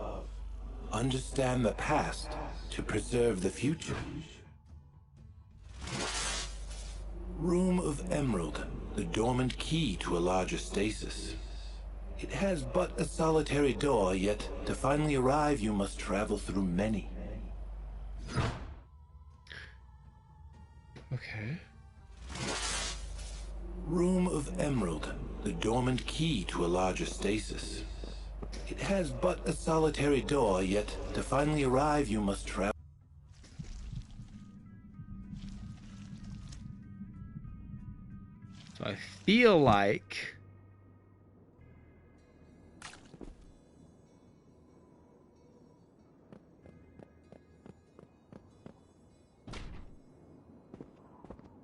Understand the past to preserve the future. Room of Emerald, the dormant key to a larger stasis. It has but a solitary door, yet to finally arrive you must travel through many. Okay. Room of Emerald, the dormant key to a larger stasis. It has but a solitary door, yet to finally arrive you must travel. So I feel like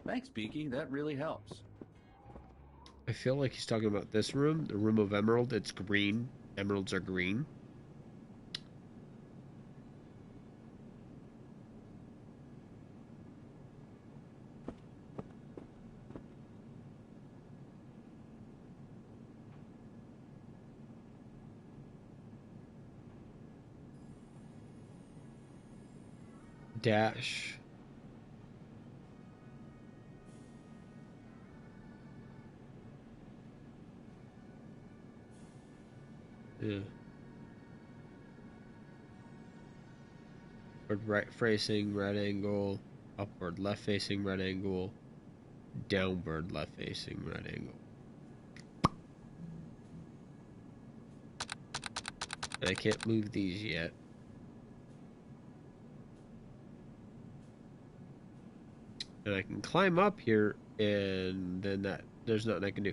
Thanks, Beaky. That really helps. he's talking about this room, the Room of Emerald. It's green. Emeralds are green. Dash. Yeah. Upward right facing right angle, upward left facing right angle, downward left facing right angle. And I can't move these yet. And I can climb up here, and then there's nothing I can do.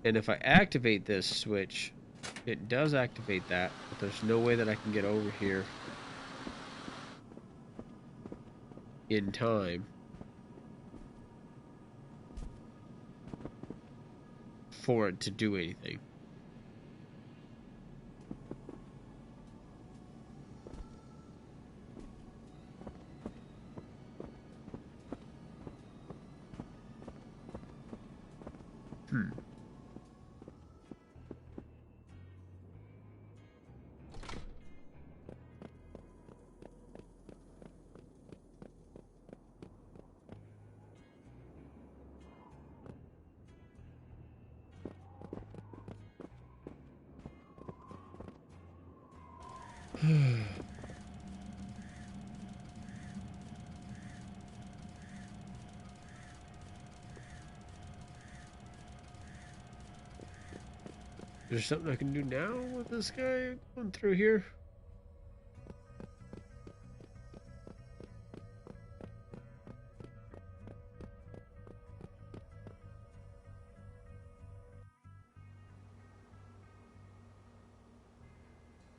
And if I activate this switch, it does activate that, but there's no way that I can get over here in time for it to do anything. Is there something I can do now with this guy going through here?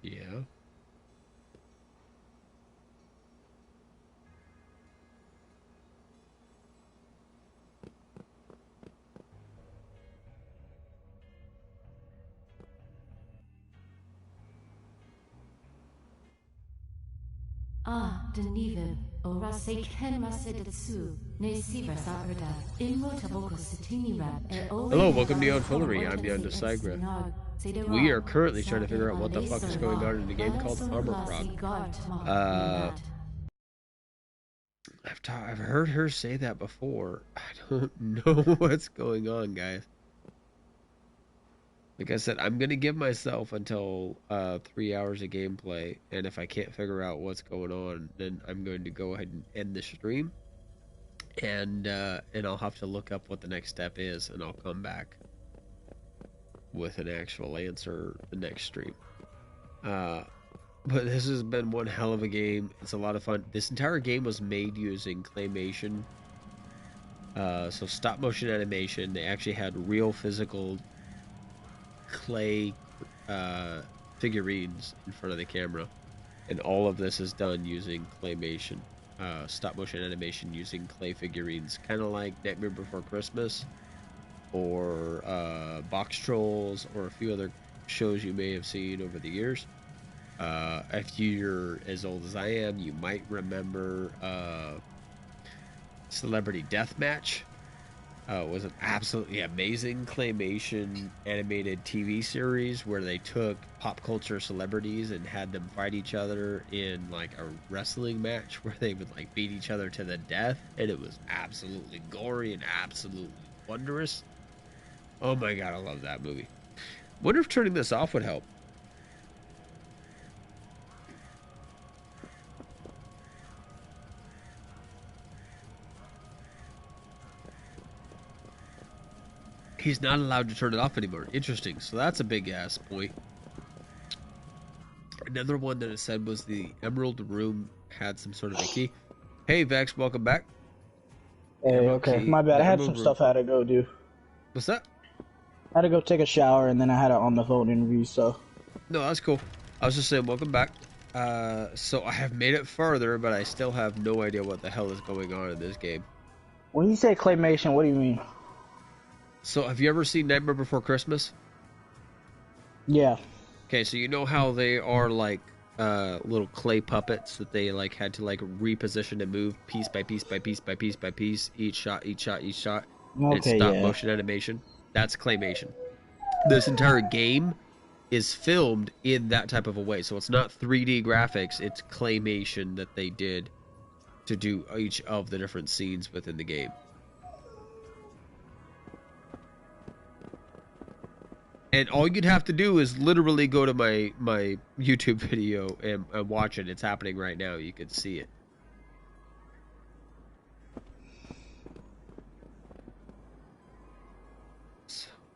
Yeah. Denive, ora se ken rasedetsu, ne siversa erda, immutable sitini rap, Hello, welcome to YonNfoolery. I'm YonNfoolery. We are currently trying to figure out what the fuck is going on in a game called Armikrog. I've heard her say that before. I don't know what's going on, guys. Like I said, I'm going to give myself until 3 hours of gameplay, and if I can't figure out what's going on, then I'm going to go ahead and end the stream, and I'll have to look up what the next step is, and I'll come back with an actual answer the next stream. But this has been one hell of a game. It's a lot of fun. This entire game was made using claymation, so stop motion animation. They actually had real physical clay figurines in front of the camera, and all of this is done using claymation, stop motion animation using clay figurines, kind of like Nightmare Before Christmas or Box Trolls or a few other shows you may have seen over the years. If you're as old as I am, you might remember Celebrity Deathmatch. It was an absolutely amazing claymation animated TV series where they took pop culture celebrities and had them fight each other in like a wrestling match where they would like beat each other to the death, and it was absolutely gory and absolutely wondrous. Oh my god, I love that movie. Wonder if turning this off would help. He's not allowed to turn it off anymore. Interesting. So that's a big ass point. Another one that it said was the Emerald Room had some sort of a key. Hey Vex, welcome back. Hey, okay. My bad. I had some stuff I had to go do. What's that? I had to go take a shower, and then I had an on-the-phone interview, so... No, that's cool. I was just saying, welcome back. So I have made it further, but I still have no idea what the hell is going on in this game. When you say claymation, what do you mean? So, have you ever seen Nightmare Before Christmas? Yeah. Okay, so you know how they are like little clay puppets that they like had to like reposition and move piece by piece by piece by piece by piece, each shot, each shot, each shot. Okay, it's stop yeah. motion animation. That's claymation. This entire game is filmed in that type of a way. So it's not 3D graphics, it's claymation that they did to do each of the different scenes within the game. And all you'd have to do is literally go to my YouTube video and watch it. It's happening right now. You can see it.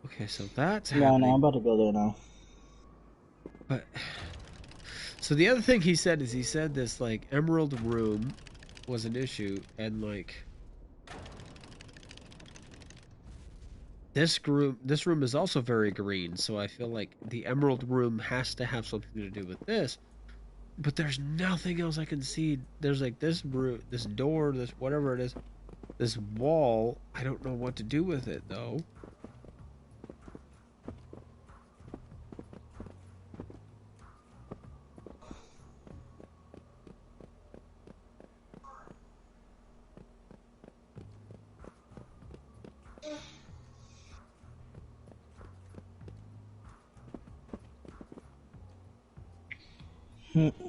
Okay, so that's happening. No, I'm about to go there now. But so the other thing he said is he said this like Emerald Room was an issue, and like this room is also very green, so I feel like the Emerald Room has to have something to do with this. But there's nothing else I can see. There's like this room, this door, this whatever it is, this wall. I don't know what to do with it though.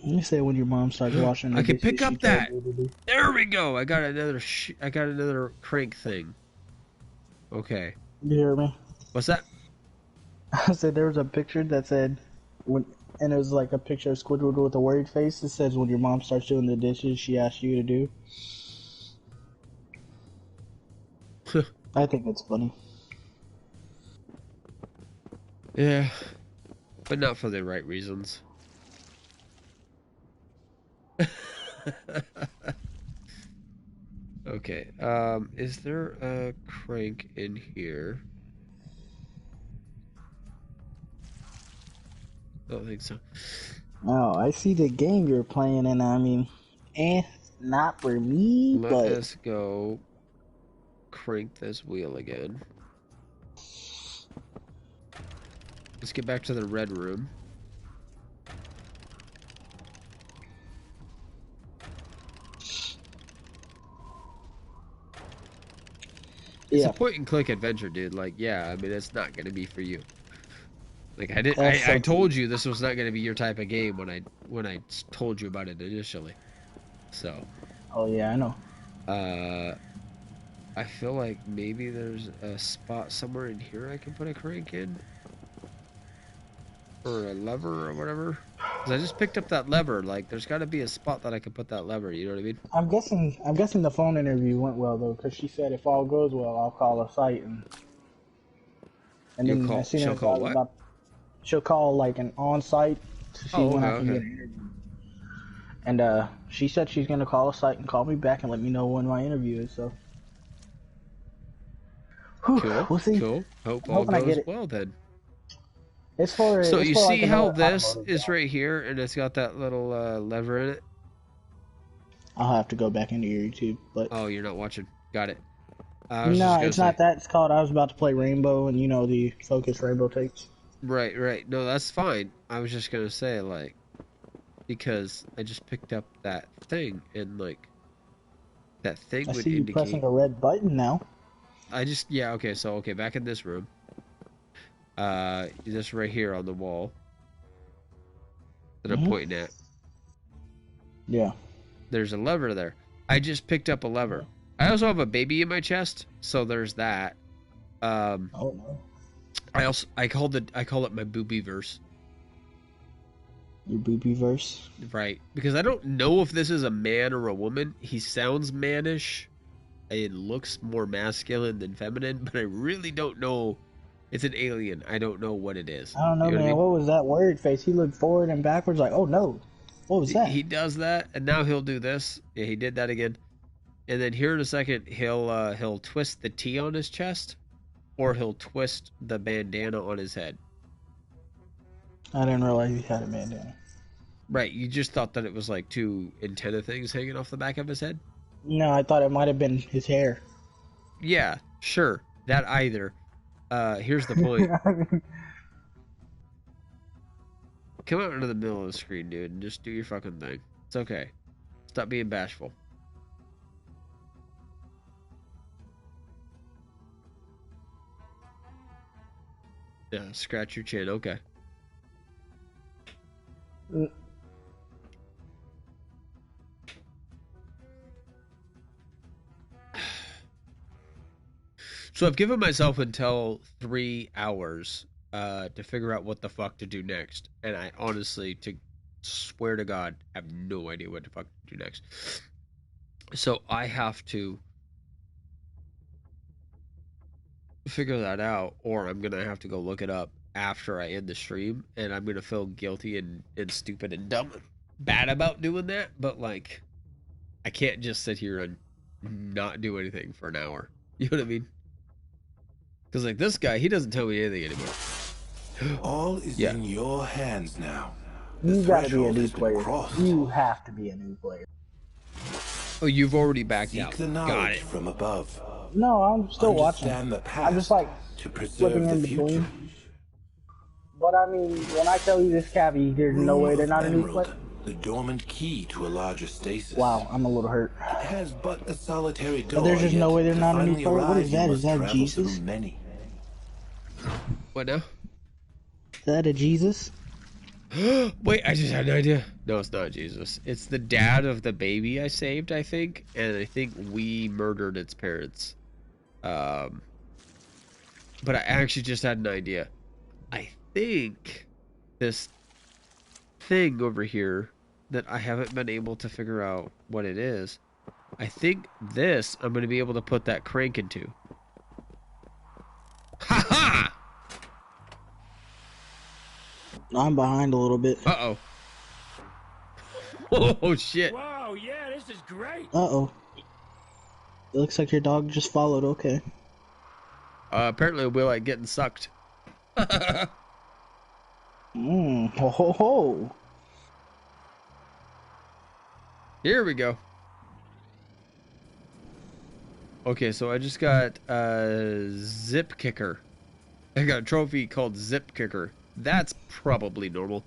You say when your mom starts washing the I can dishes, pick up she that. tells you to do. There we go. I got another crank thing. Okay. You hear me? What's that? I said there was a picture that said when, and it was like a picture of Squidward with a worried face. It says when your mom starts doing the dishes, she asks you to do. I think it's funny. Yeah, but not for the right reasons. Okay, is there a crank in here? I don't think so. Oh, I see the game you're playing, and I mean, not for me, Let but... us go crank this wheel again. Let's get back to the red room. It's a Yeah, point and click adventure, dude. Like, yeah, I mean, it's not gonna be for you. Like, that's I so told true. you this was not gonna be your type of game when I told you about it initially. So, Oh yeah, I know. uh, I feel like maybe there's a spot somewhere in here I can put a crank in, or a lever or whatever. Cause I just picked up that lever. Like, there's got to be a spot that I can put that lever. You know what I mean? I'm guessing the phone interview went well though, because she said if all goes well, I'll call a site, and You'll then call. as soon She'll as I call was what? about, she'll call like an on-site to see Oh, when okay, I can get okay. an interview. And she said she's gonna call a site and call me back and let me know when my interview is. So, whew, Cool, we'll see. cool. Hope I'm all hoping I get goes it. well then. So It's you for like see an how this automotive is job. right here, and it's got that little lever in it. I'll have to go back into your YouTube, but Oh, you're not watching. Got it. I was just no, gonna it's say. not that. It's called. I was about to play Rainbow, and you know the Focus Rainbow takes. Right, right. No, that's fine. I was just gonna say, like, because I just picked up that thing, and like that thing I would see you pressing indicate. the red button now. Yeah. Okay. So okay, back in this room. This right here on the wall that I'm Hmm. pointing at. Yeah. There's a lever there. I just picked up a lever. I also have a baby in my chest, so there's that. Um, Oh no. I call it my booby verse. Your booby verse. Right, because I don't know if this is a man or a woman. He sounds mannish. It looks more masculine than feminine, but I really don't know. It's an alien. I don't know what it is. I don't know, You know what I man. mean? What was that word face? He looked forward and backwards, like, oh no. What was that? He does that, and now he'll do this. Yeah, he did that again. And then here in a second, he'll twist the T on his chest, or he'll twist the bandana on his head. I didn't realize he had a bandana. Right, you just thought that it was like two antenna things hanging off the back of his head? No, I thought it might have been his hair. Yeah, sure. That either. Here's the point. Come out into the middle of the screen, dude, and just do your fucking thing. It's okay. Stop being bashful. Yeah, scratch your chin. Okay. So I've given myself until 3 hours to figure out what the fuck to do next. And I honestly, to swear to God, have no idea what the fuck to do next. So I have to figure that out, or I'm gonna have to go look it up after I end the stream, and I'm gonna feel guilty and stupid and dumb and bad about doing that. But like, I can't just sit here and not do anything for an hour. You know what I mean? Because like this guy, he doesn't tell me anything anymore. All is Yeah. in your hands now. You The gotta be a threshold new has been player. crossed. You have to be a new player. Oh, you've already backed Seek out. the Got knowledge it. from above. No, I'm still watching. Understand the past I'm just like to flipping preserve the in future. between. But I mean, when I tell you this cabbie, there's no Room way they're of not a new Emerald, player. the dormant key to a larger stasis. Wow, I'm a little hurt. It has but a solitary door. But there's just no yet way they're to not a new finally player. What arrive, is you that? Is must that travel Jesus? through many. What now? Is that a Jesus? Wait, I just had an idea. No, it's not Jesus. It's the dad of the baby I saved, I think, and I think we murdered its parents. But I actually just had an idea. I think this thing over here that I haven't been able to figure out what it is, I think this I'm going to be able to put that crank into. Ha ha! I'm behind a little bit. Uh-oh. Oh, shit. Whoa, yeah, this is great. Uh-oh. It looks like your dog just followed. Okay. Apparently we're like getting sucked. Ho ho ho. Here we go. Okay, so I just got a zip kicker. I got a trophy called zip kicker. That's probably normal.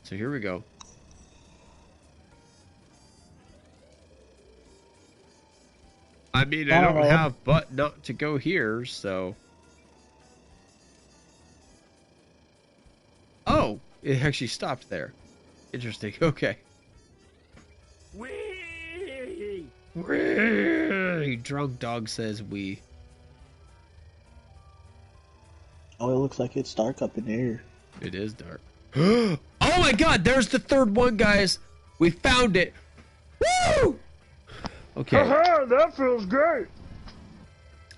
So here we go. I mean, I don't have but not to go here, so. Oh, it actually stopped there. Interesting. Okay. Wee! Wee! Drunk dog says we. Oh, it looks like it's dark up in here. It is dark. Oh my god, there's the third one, guys. We found it. Woo! Okay. That feels great.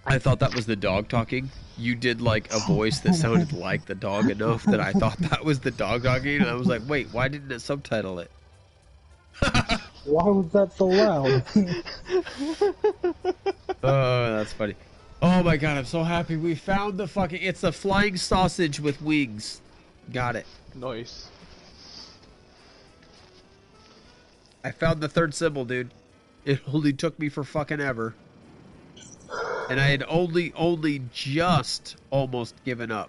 I thought that was the dog talking. You did like a voice that sounded like the dog enough that I thought that was the dog talking, and I was like, wait, why didn't it subtitle it? Why was that so loud? Oh, that's funny. Oh my god, I'm so happy we found the fucking... It's a flying sausage with wings. Got it. Nice. I found the third symbol, dude. It only took me for fucking ever. And I had only just almost given up.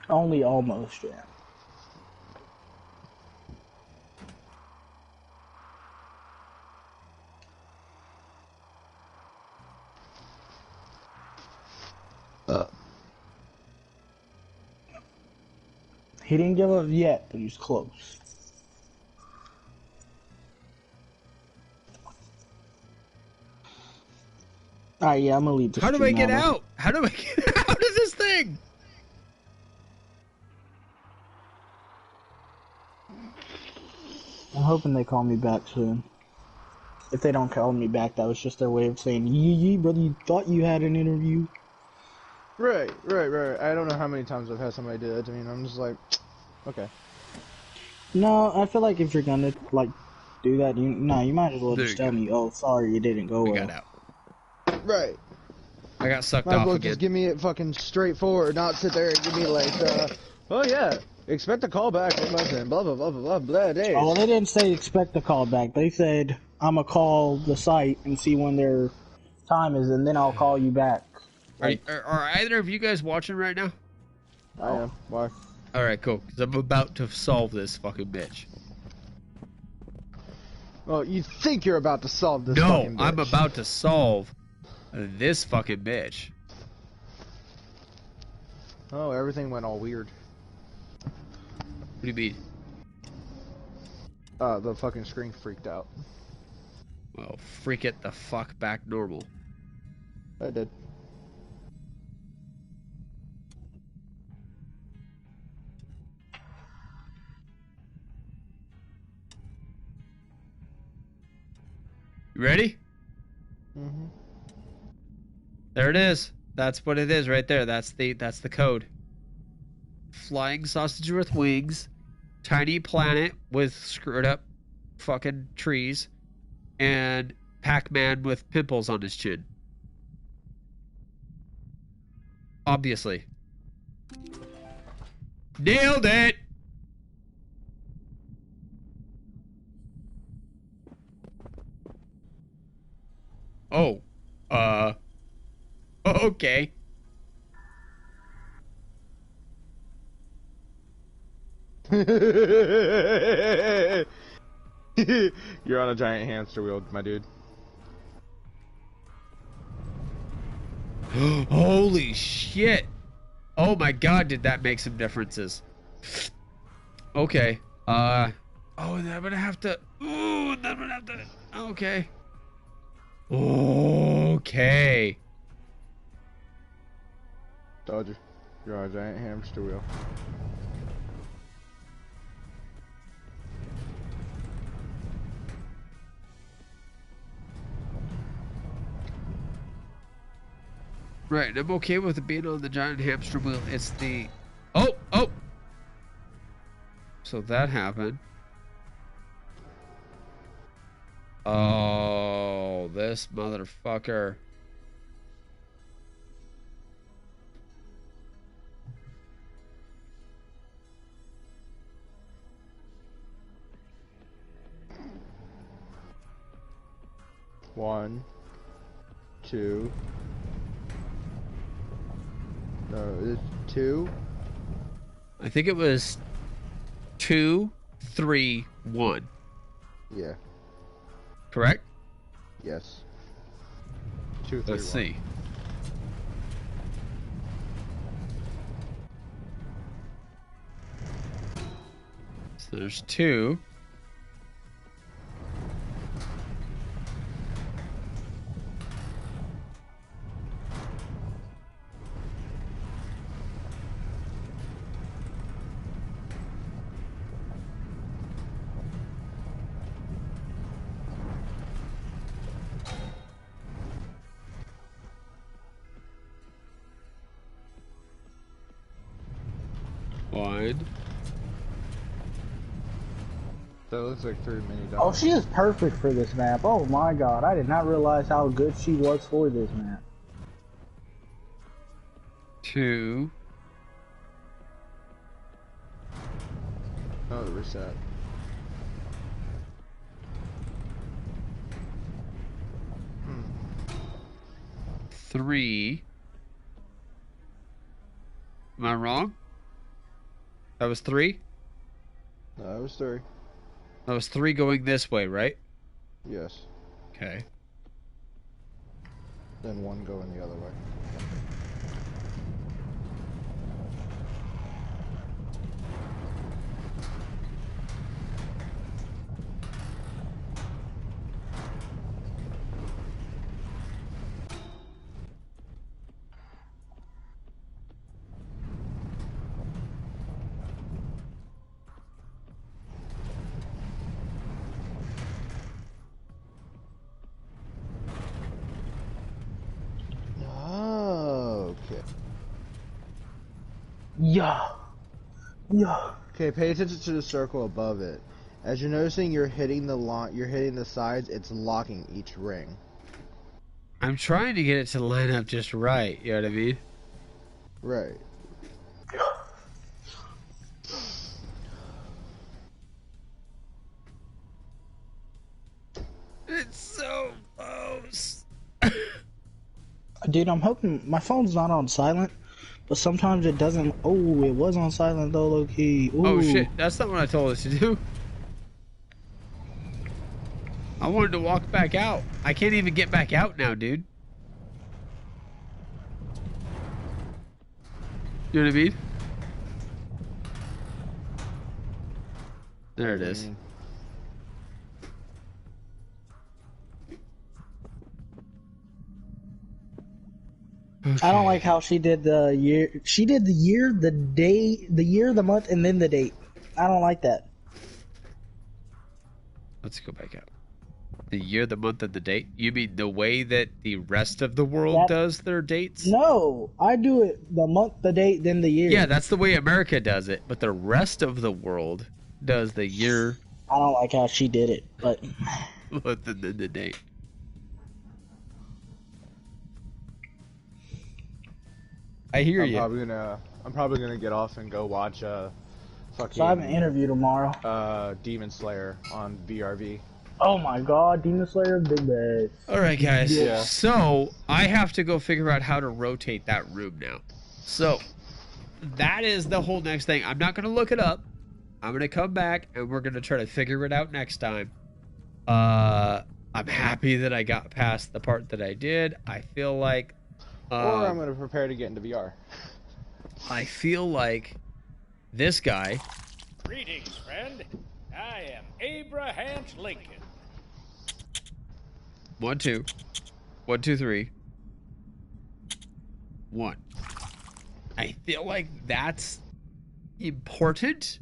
Only almost, yeah. He didn't give up yet, but he's close. Alright, yeah, I'm gonna leave this. How do I get out? How do I get out of this thing? I'm hoping they call me back soon. If they don't call me back, that was just their way of saying, yee, brother, you thought you had an interview? Right. I don't know how many times I've had somebody do that to me, and I'm just like, okay. No, I feel like if you're gonna, like, do that, you might as well just tell me, oh, sorry, it didn't go well. I got out. Right. I got sucked Might as off well again. just give me it fucking straightforward, not sit there and give me like, oh yeah, expect a call back from us and blah blah blah blah blah blah days. Oh, well, they didn't say expect a call back. They said, I'm gonna call the site and see when their time is, and then I'll call you back. Like, Are either of you guys watching right now? I am. Why? Alright, cool. Because I'm about to solve this fucking bitch. Well, you think you're about to solve this No, fucking bitch. I'm about to solve this fucking bitch. Oh, everything went all weird. What do you mean? The fucking screen freaked out. Well, freak it the fuck back normal. I did. You ready? Mm-hmm. There it is. That's what it is right there. That's the code. Flying sausage with wings, tiny planet with screwed up fucking trees, and Pac-Man with pimples on his chin. Obviously. Nailed it! Oh. Okay. You're on a giant hamster wheel, my dude. Holy shit. Oh my god, did that make some differences. Okay. Oh, and I'm gonna have to... Ooh, and I'm gonna have to... Okay. Okay. Dodger, you're on a giant hamster wheel. Right, I'm okay with it being on the giant hamster wheel. It's the... Oh! So that happened. Oh, this motherfucker. One, two. No, it's two. I think it was 2, 3, 1. Yeah. Correct? Yes. 2, 3, Let's 1. see. So there's 2. One. That looks like 3 mini Oh, dogs. she is perfect for this map. Oh my god, I did not realize how good she was for this map. 2. Oh, the reset. Hmm. 3. Am I wrong? That was 3? No, that was 3. That was 3 going this way, right? Yes. Okay. Then 1 going the other way. Oh, okay. Yeah. Yeah. Okay, pay attention to the circle above it. As you're noticing, you're hitting the sides. It's locking each ring. I'm trying to get it to line up just right, you know what I mean? Right. It's so close. Dude, I'm hoping my phone's not on silent, but sometimes it doesn't. Oh, it was on silent though, low key. Ooh. Oh shit, that's not what I told us to do. I wanted to walk back out. I can't even get back out now, dude. You know what I mean? There it is. I don't like how she did the year. She did the year, the day, the year, the month, and then the date. I don't like that. Let's go back out. The year, the month, and the date? You mean the way that the rest of the world does their dates? No, I do it the month, the date, then the year. Yeah, that's the way America does it, but the rest of the world does the year, I don't like how she did it, but month, and then the date. I hear you. I'm probably gonna get off and go watch fucking. so I have an interview tomorrow. Demon Slayer on VRV. Oh my god, Demon Slayer, big bad. All right, guys. Yeah. So I have to go figure out how to rotate that room now. So that is the whole next thing. I'm not going to look it up. I'm going to come back and we're going to try to figure it out next time. I'm happy that I got past the part that I did. I feel like... or I'm going to prepare to get into VR. I feel like this guy... Greetings, friend. I am Abraham Lincoln. 1, 2. 1, 2, 3. 1. I feel like that's important,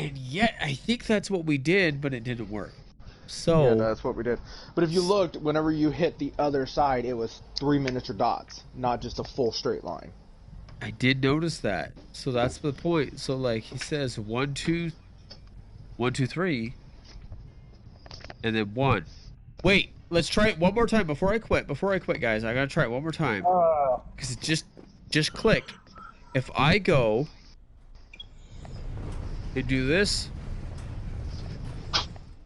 and yet I think that's what we did, but it didn't work. So Yeah, that's what we did. But if you looked, whenever you hit the other side, it was 3 miniature dots, not just a full straight line. I did notice that. So that's the point. So like he says 1, 2, 1, 2, 3, and then 1. Wait, let's try it one more time before I quit. Before I quit, guys, I gotta try it one more time because it just clicked. If I go and do this,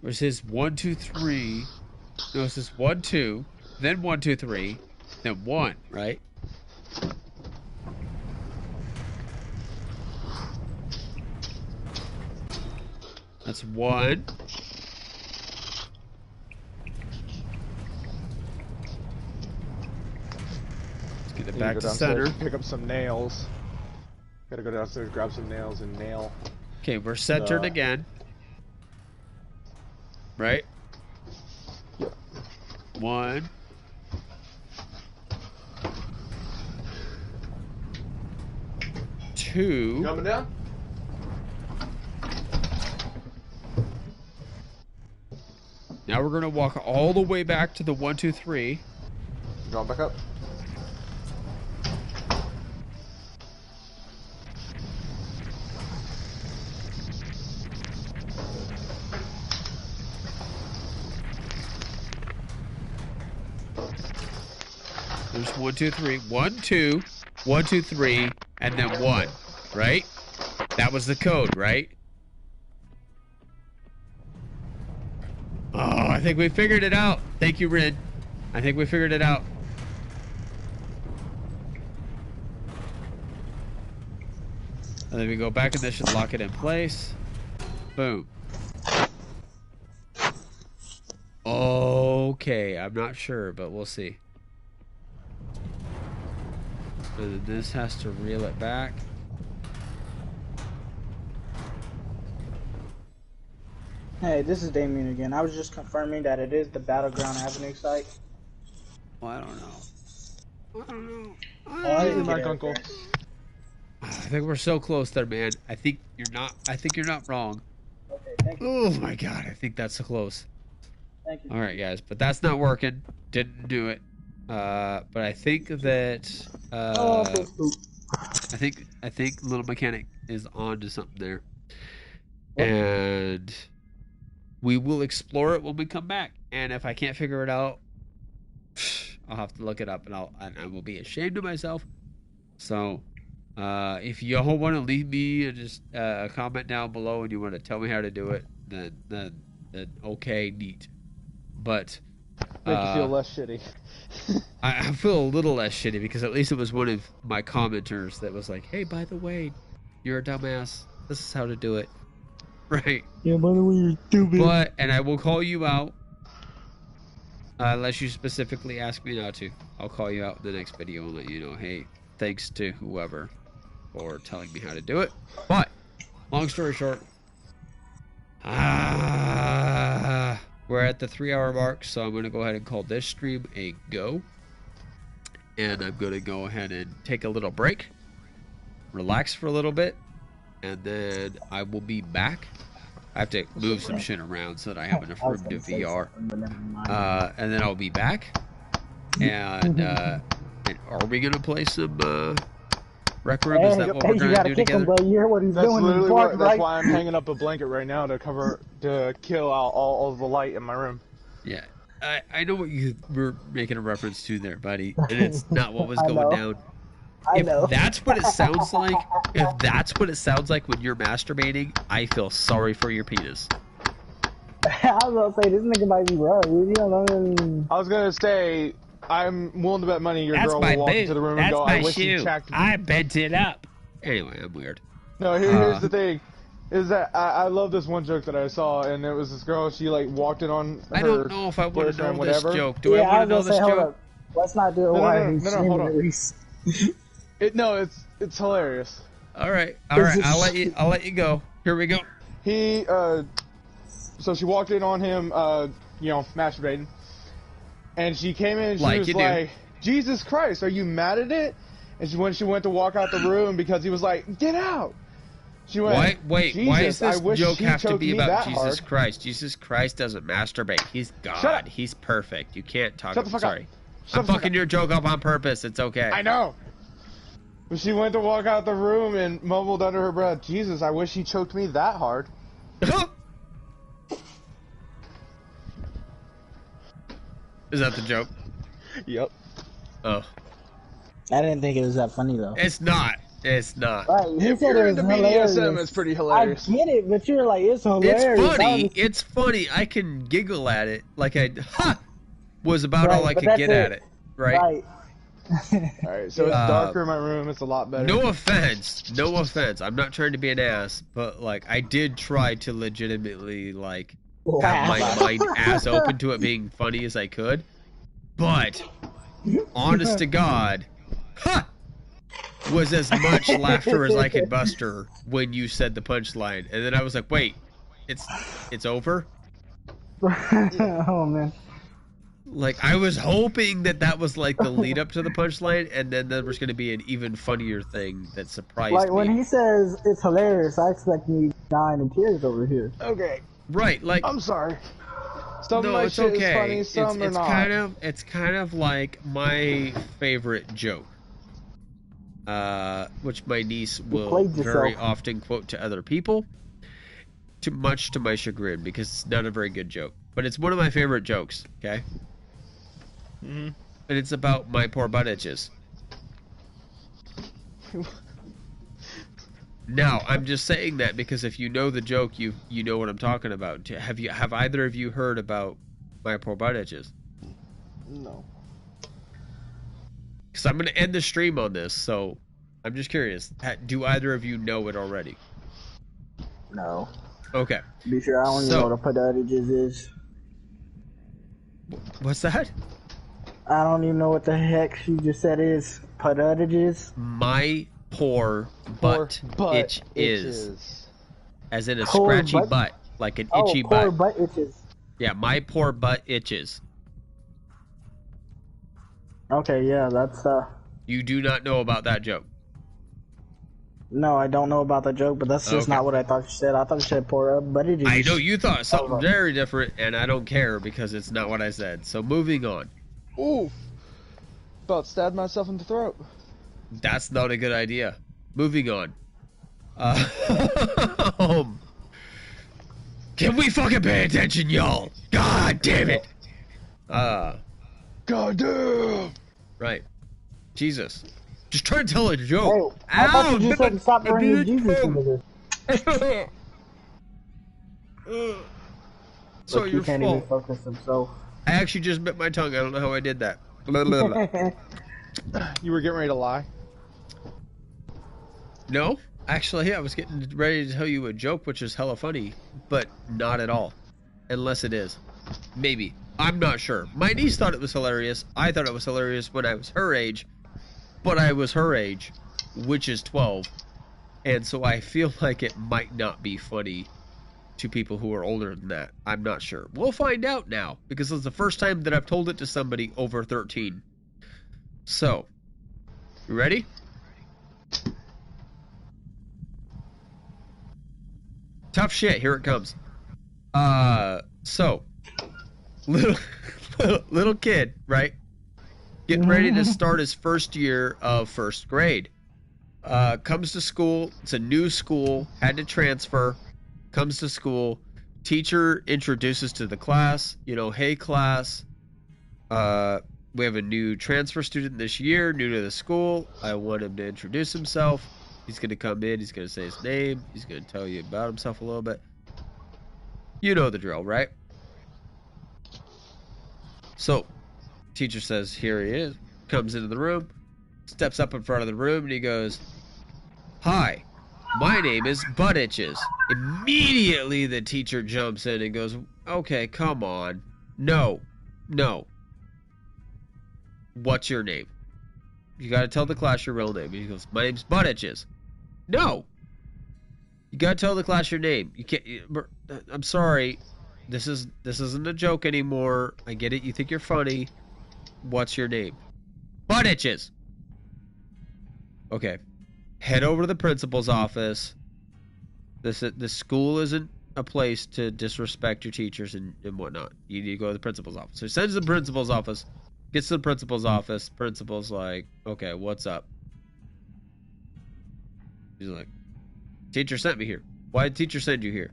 where it says 1, 2, 3, no, it says 1, 2, then 1, 2, 3, then 1, right? That's 1. Get it Need back go to downstairs, center. pick up some nails. Gotta go downstairs, grab some nails and nail. Okay, we're centered again. Right? Yep. 1. 2. Coming down? Now we're gonna walk all the way back to the 1, 2, 3. Going back up. There's 1, 2, 3. 1, 2, 1, 2, 3, and then 1. Right? That was the code, right? Oh, I think we figured it out. Thank you, Rin. I think we figured it out. And then we go back and this should lock it in place. Boom. Okay, I'm not sure, but we'll see. And then this has to reel it back. Hey, this is Damien again. I was just confirming that it is the Battleground Avenue site. Well, I don't know. I don't know. Hey, Mike, Uncle. I think we're so close there, man. I think you're not. I think you're not wrong. Okay, thank you. Oh my god, I think that's so close. Thank you. All right, guys, but that's not working. Didn't do it. But I think that. I think Little Mechanic is on to something there, and we will explore it when we come back. And if I can't figure it out, I'll have to look it up, and I will be ashamed of myself. So, if y'all want to leave me just a comment down below and you want to tell me how to do it, then okay, neat. But Make you feel less shitty. I feel a little less shitty because at least it was one of my commenters that was like, "Hey, by the way, you're a dumbass. This is how to do it." Right. Yeah, by the way, you're stupid. And I will call you out. Unless you specifically ask me not to. I'll call you out in the next video and let you know, hey, thanks to whoever for telling me how to do it. But, long story short, we're at the 3-hour mark, so I'm going to go ahead and call this stream a go. And I'm going to go ahead and take a little break, relax for a little bit, and then I will be back. I have to move some shit around so that I have enough room to VR. And then I'll be back. And are we going to play some Rec Room? Is that what we're going to do together? Him, you hear what he's doing. That's why I'm hanging up a blanket right now to kill out all the light in my room. Yeah. I know what you were making a reference to there, buddy. And it's not what was going down. If that's what it sounds like, when you're masturbating, I feel sorry for your penis. I was gonna say, this nigga might be wrong. You know, I was gonna say, I'm willing to bet money your girl will walk into the room and go, I wish you checked me. I bent it up. Anyway, I'm weird. No, here's the thing. Is that I love this one joke that I saw, and it was this girl, she like walked in on her I don't know if I want to know whatever. this joke. Do I want to know this joke? Let's not do it while he's hold on. Reese. It's hilarious. All right. I'll let you go. Here we go. So she walked in on him, masturbating, and she came in and she was like, Jesus Christ, are you mad at it? And when she went to walk out the room because he was like, get out. She went, wait, why does this joke have to be about Jesus hard. Christ? Jesus Christ doesn't masturbate. He's God. He's perfect. You can't talk. Shut the fuck sorry. Up. I'm fucking your joke up on purpose. It's okay. I know. But she went to walk out the room and mumbled under her breath, Jesus, I wish he choked me that hard. Is that the joke? Yep. Oh. I didn't think it was that funny, though. It's not. It's not. Right, you said it was hilarious. It's pretty hilarious. I get it, but you're like, it's hilarious. It's funny. It's funny. I can giggle at it. Like was about all I could get at it. Right. Alright, so it's darker in my room. It's a lot better. No offense. No offense. I'm not trying to be an ass, but like I did try to legitimately like have my mind as open to it being funny as I could. But honest to God, ha, was as much laughter as I could muster when you said the punchline. And then I was like, wait, it's over? Oh man. Like, I was hoping that was like the lead up to the punchline, and then there was going to be an even funnier thing that surprised Like me. when he says it's hilarious, I expect me dying in tears over here. Okay. Right, like, I'm sorry. Some of no, my it's shit okay. is funny, some are not. It's kind of like my favorite joke, which my niece will very often quote to other people, too much to my chagrin, because it's not a very good joke. But it's one of my favorite jokes. Okay. And it's about my poor butt itches. Now, I'm just saying that because if you know the joke, you know what I'm talking about. Have either of you heard about my poor butt itches? No. Because I'm going to end the stream on this, so I'm just curious. Do either of you know it already? No. Okay. Be sure I don't even know what a padages is. What's that? I don't even know what the heck she just said is. Padages? My poor butt itch is. As in a scratchy butt. Like an itchy butt. Poor butt itches. Yeah, my poor butt itches. Okay, yeah, that's You do not know about that joke? No, I don't know about the joke, but that's just not what I thought you said. I thought you said poor butt itches. I know you thought something very different, and I don't care because it's not what I said. So moving on. Ooh. About stabbed myself in the throat. That's not a good idea. Moving on. Can we fucking pay attention, y'all? God damn it. God damn. Right. Jesus. Just try to tell a joke. Hey, I thought you just said stop bringing Jesus into this. So he can't even focus himself. I actually just bit my tongue. I don't know how I did that. You were getting ready to lie? No, actually, I was getting ready to tell you a joke, which is hella funny, but not at all. Unless it is. Maybe. I'm not sure. My niece thought it was hilarious. I thought it was hilarious when I was her age, but I was her age, which is 12, and so I feel like it might not be funny to people who are older than that. I'm not sure. We'll find out now, because it's the first time that I've told it to somebody over 13. So, you ready? Tough shit, here it comes. So, little kid, right? Getting ready to start his first year of first grade. Comes to school, it's a new school, had to transfer, comes to school, teacher introduces to the class, hey class, we have a new transfer student this year, new to the school, I want him to introduce himself, he's going to come in, he's going to say his name, he's going to tell you about himself a little bit. You know the drill, right? So, teacher says, here he is, comes into the room, steps up in front of the room, and he goes, hi, my name is Butt Itches. Immediately the teacher jumps in and goes, okay, come on. No. What's your name? You gotta tell the class your real name. He goes, my name's Butt Itches. No. You gotta tell the class your name. You can't. I'm sorry. This isn't a joke anymore. I get it. You think you're funny. What's your name? Butt Itches. Okay. Head over to the principal's office. This school isn't a place to disrespect your teachers and whatnot. You need to go to the principal's office. So he sends to the principal's office. Gets to the principal's office. Principal's like, okay, what's up? He's like, teacher sent me here. Why did teacher send you here?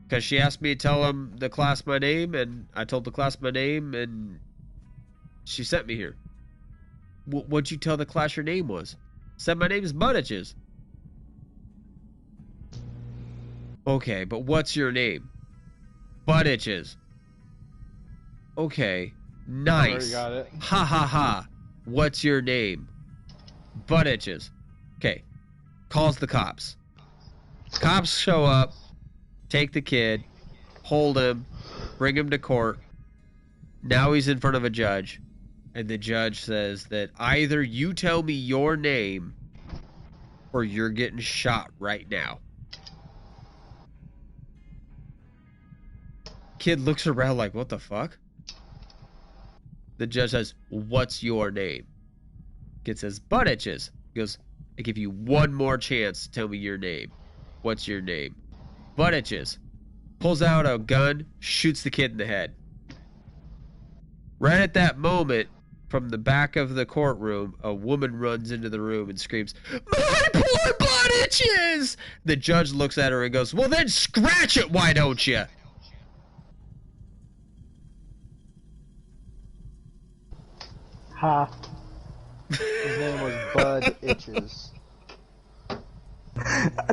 Because she asked me to tell the class my name, and I told the class my name, and she sent me here. What'd you tell the class your name was? Said my name is Butt Itches. Okay, but what's your name? Butt Itches. Okay, nice. Got it. Ha ha ha. What's your name? Butt Itches. Okay, calls the cops. Cops show up, take the kid, hold him, bring him to court. Now he's in front of a judge. And the judge says that either you tell me your name or you're getting shot right now. Kid looks around like, what the fuck? The judge says, what's your name? Kid says, butt itches. He goes, I give you one more chance to tell me your name. What's your name? Butt itches. Pulls out a gun, shoots the kid in the head. Right at that moment, from the back of the courtroom, a woman runs into the room and screams, my poor butt itches! The judge looks at her and goes, well then scratch it, why don't you? Ha. His name was Bud Itches.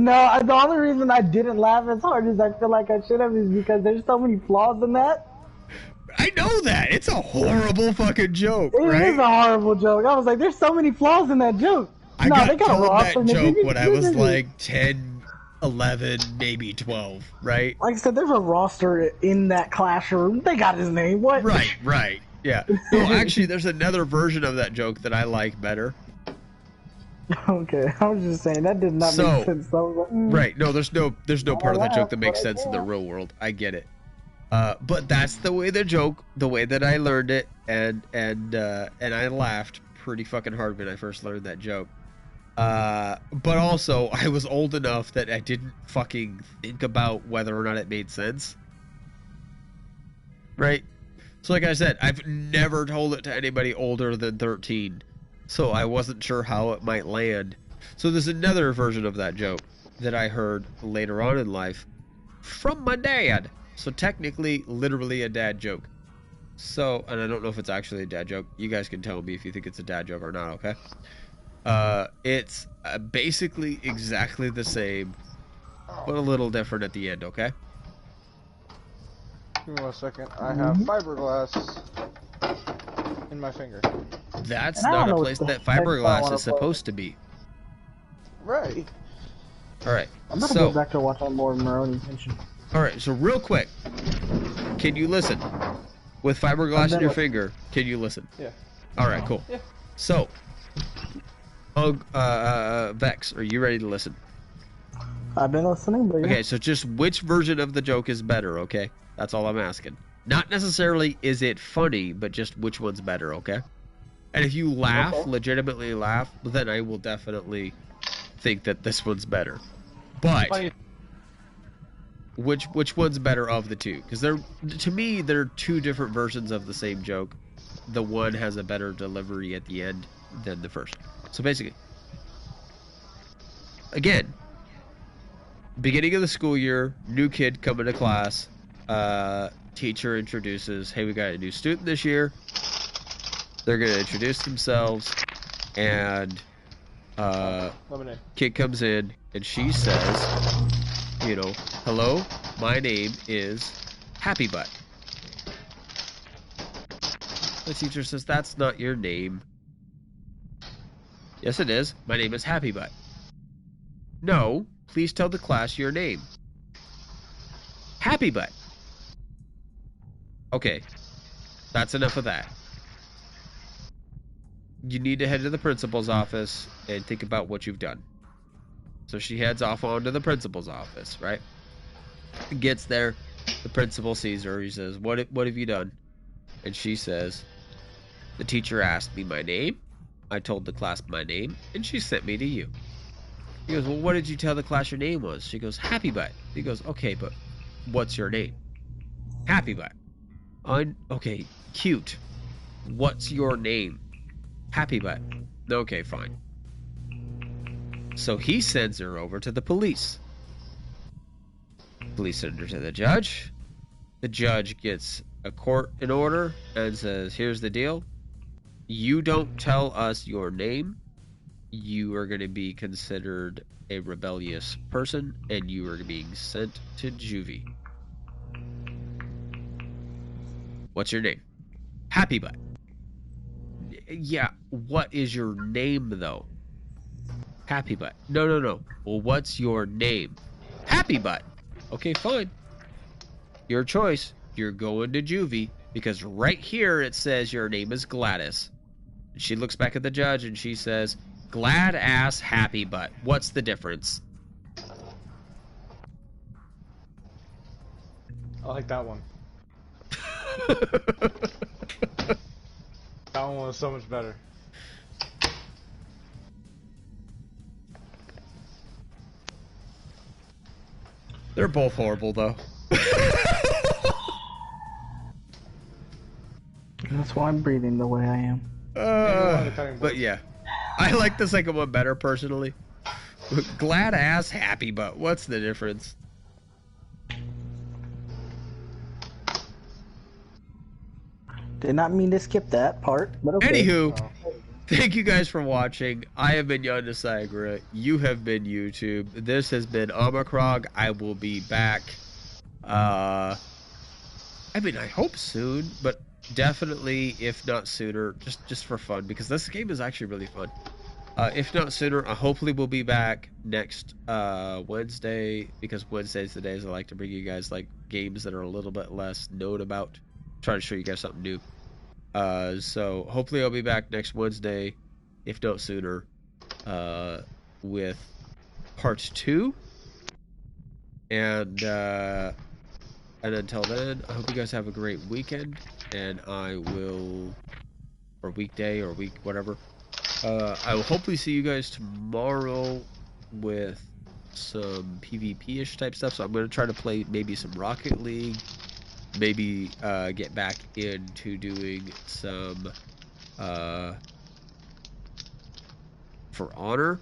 No, the only reason I didn't laugh as hard as I feel like I should have is because there's so many flaws in that. I know that. It's a horrible fucking joke, It right? is a horrible joke. I was like, there's so many flaws in that joke. I No, got they got told robbed that from the joke biggest when I was businesses. like 10, 11, maybe 12, right? Like I said, there's a roster in that classroom. They got his name. What? Right. Yeah. No, actually, there's another version of that joke that I like better. Okay, I was just saying that did not make sense. So I was like, Right. No, there's no part of that joke that makes but I sense in the can't. real world. I get it. But that's the way the joke, the way that I learned it, and I laughed pretty fucking hard when I first learned that joke. But also I was old enough that I didn't fucking think about whether or not it made sense. Right? So like I said, I've never told it to anybody older than 13. So I wasn't sure how it might land. So there's another version of that joke that I heard later on in life from my dad. So technically, literally a dad joke. So, and I don't know if it's actually a dad joke. You guys can tell me if you think it's a dad joke or not, okay? It's basically exactly the same, but a little different at the end, okay? Give me 1 second. I have fiberglass in my finger. That's And I not don't a know place what the that heck I fiberglass wanna is supposed to be. Right. Alright, I'm gonna so, go back to watching more Maroni Tension. alright, so real quick, can you listen? With fiberglass in your finger, can you listen? Yeah. Alright, cool. Yeah. So, Vex, are you ready to listen? I've been listening, but yeah. Okay, so just which version of the joke is better, okay? That's all I'm asking. Not necessarily is it funny, but just which one's better, okay? And if you laugh, legitimately laugh, then I will definitely think that this one's better. But Funny. which one's better of the two? Because to me, they're two different versions of the same joke. The one has a better delivery at the end than the first. So basically, again, beginning of the school year, new kid coming to class. Teacher introduces, hey, we got a new student this year. They're going to introduce themselves. And Lemonade. kid comes in and she says, you know, hello, my name is Happy Butt. The teacher says, that's not your name. Yes, it is. My name is Happy Butt. No, please tell the class your name. Happy Butt. Okay, that's enough of that. You need to head to the principal's office and think about what you've done. So she heads off onto the principal's office, right? Gets there, the principal sees her. He says, what have you done? And she says, the teacher asked me my name. I told the class my name, and she sent me to you. He goes, well, what did you tell the class your name was? She goes, Happy Butt. He goes, okay, but what's your name? Happy Butt. Okay, cute. What's your name? Happy Butt. Okay, fine. So he sends her over to the police. Police send her to the judge. The judge gets a court in order and says, here's the deal. You don't tell us your name. You are going to be considered a rebellious person, and you are being sent to juvie. What's your name? Happy Butt. Yeah, what is your name, though? Happy Butt. No. Well, what's your name? Happy Butt. Okay, fine. Your choice. You're going to juvie, because right here it says your name is Gladys. She looks back at the judge and she says, "Glad ass, happy butt. What's the difference?" I like that one. That one was so much better. They're both horrible, though. That's why I'm breathing the way I am. But yeah, I like the second one better personally. Glad ass, happy butt. What's the difference? Did not mean to skip that part, but okay. Anywho, thank you guys for watching. I have been YonNfoolery. You have been YouTube. This has been Armikrog. I will be back. I mean, I hope soon, but definitely, if not sooner, just for fun, because this game is actually really fun. If not sooner, hopefully we'll be back next Wednesday, because Wednesday's the days I like to bring you guys like games that are a little bit less known about. Try to show you guys something new. So hopefully I'll be back next Wednesday, if not sooner, with part 2. And until then, I hope you guys have a great weekend, and I will, or weekday or week whatever. I will hopefully see you guys tomorrow with some PvP-ish type stuff. So I'm going to try to play maybe some Rocket League. Maybe get back into doing some For Honor.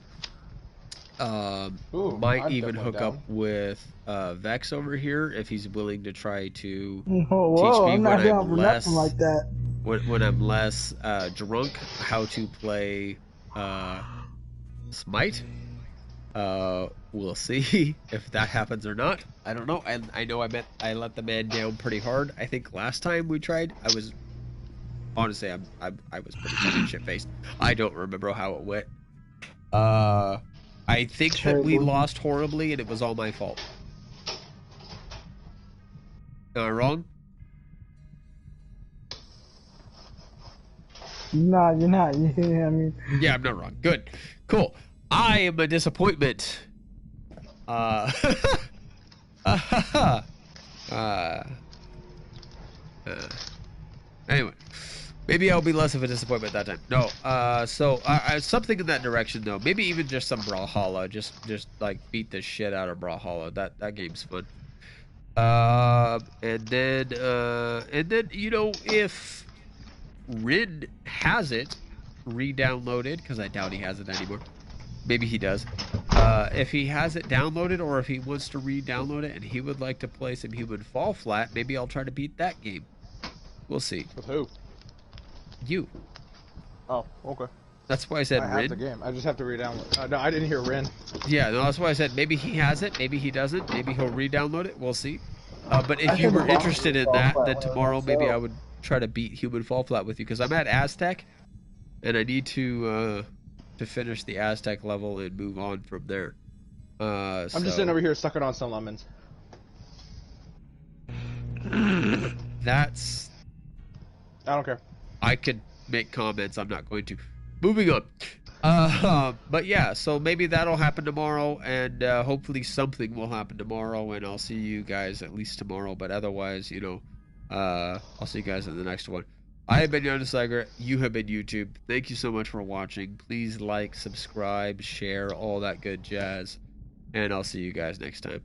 Ooh, might even hook up with Vex over here if he's willing to try to teach me I'm not down for less nothing like that. when I'm less drunk, how to play Smite. We'll see if that happens or not. I don't know. And I know I let the man down pretty hard. I think last time we tried, I was honestly I was pretty fucking shit faced. I don't remember how it went. I think that we lost horribly, and it was all my fault. Am I wrong? Nah, you're not. Yeah, I mean. Yeah, I'm not wrong. Good. Cool. I am a disappointment. Anyway, maybe I'll be less of a disappointment that time. No. So something in that direction though. Maybe even just some Brawlhalla. Just like beat the shit out of Brawlhalla. That game's fun. And then you know, if Rin has it re-downloaded, because I doubt he has it anymore. Maybe he does. If he has it downloaded, or if he wants to re-download it and he would like to play some Human Fall Flat, maybe I'll try to beat that game. We'll see. With who? You. Oh, okay. That's why I said I have Rin. the game. I just have to re-download. No, I didn't hear Rin. Yeah, no, that's why I said maybe he has it, maybe he doesn't, maybe he'll re-download it. We'll see. But if you were interested in that, then tomorrow maybe I would try to beat Human Fall Flat with you, because I'm at Aztec, and I need to finish the Aztec level and move on from there. I'm just sitting over here sucking on some lemons. That's... I don't care. I could make comments. I'm not going to. Moving on. But yeah, so maybe that'll happen tomorrow, and hopefully something will happen tomorrow, and I'll see you guys at least tomorrow. But otherwise, you know, I'll see you guys in the next one. I have been YonNfoolery. You have been YouTube. Thank you so much for watching. Please like, subscribe, share, all that good jazz, and I'll see you guys next time.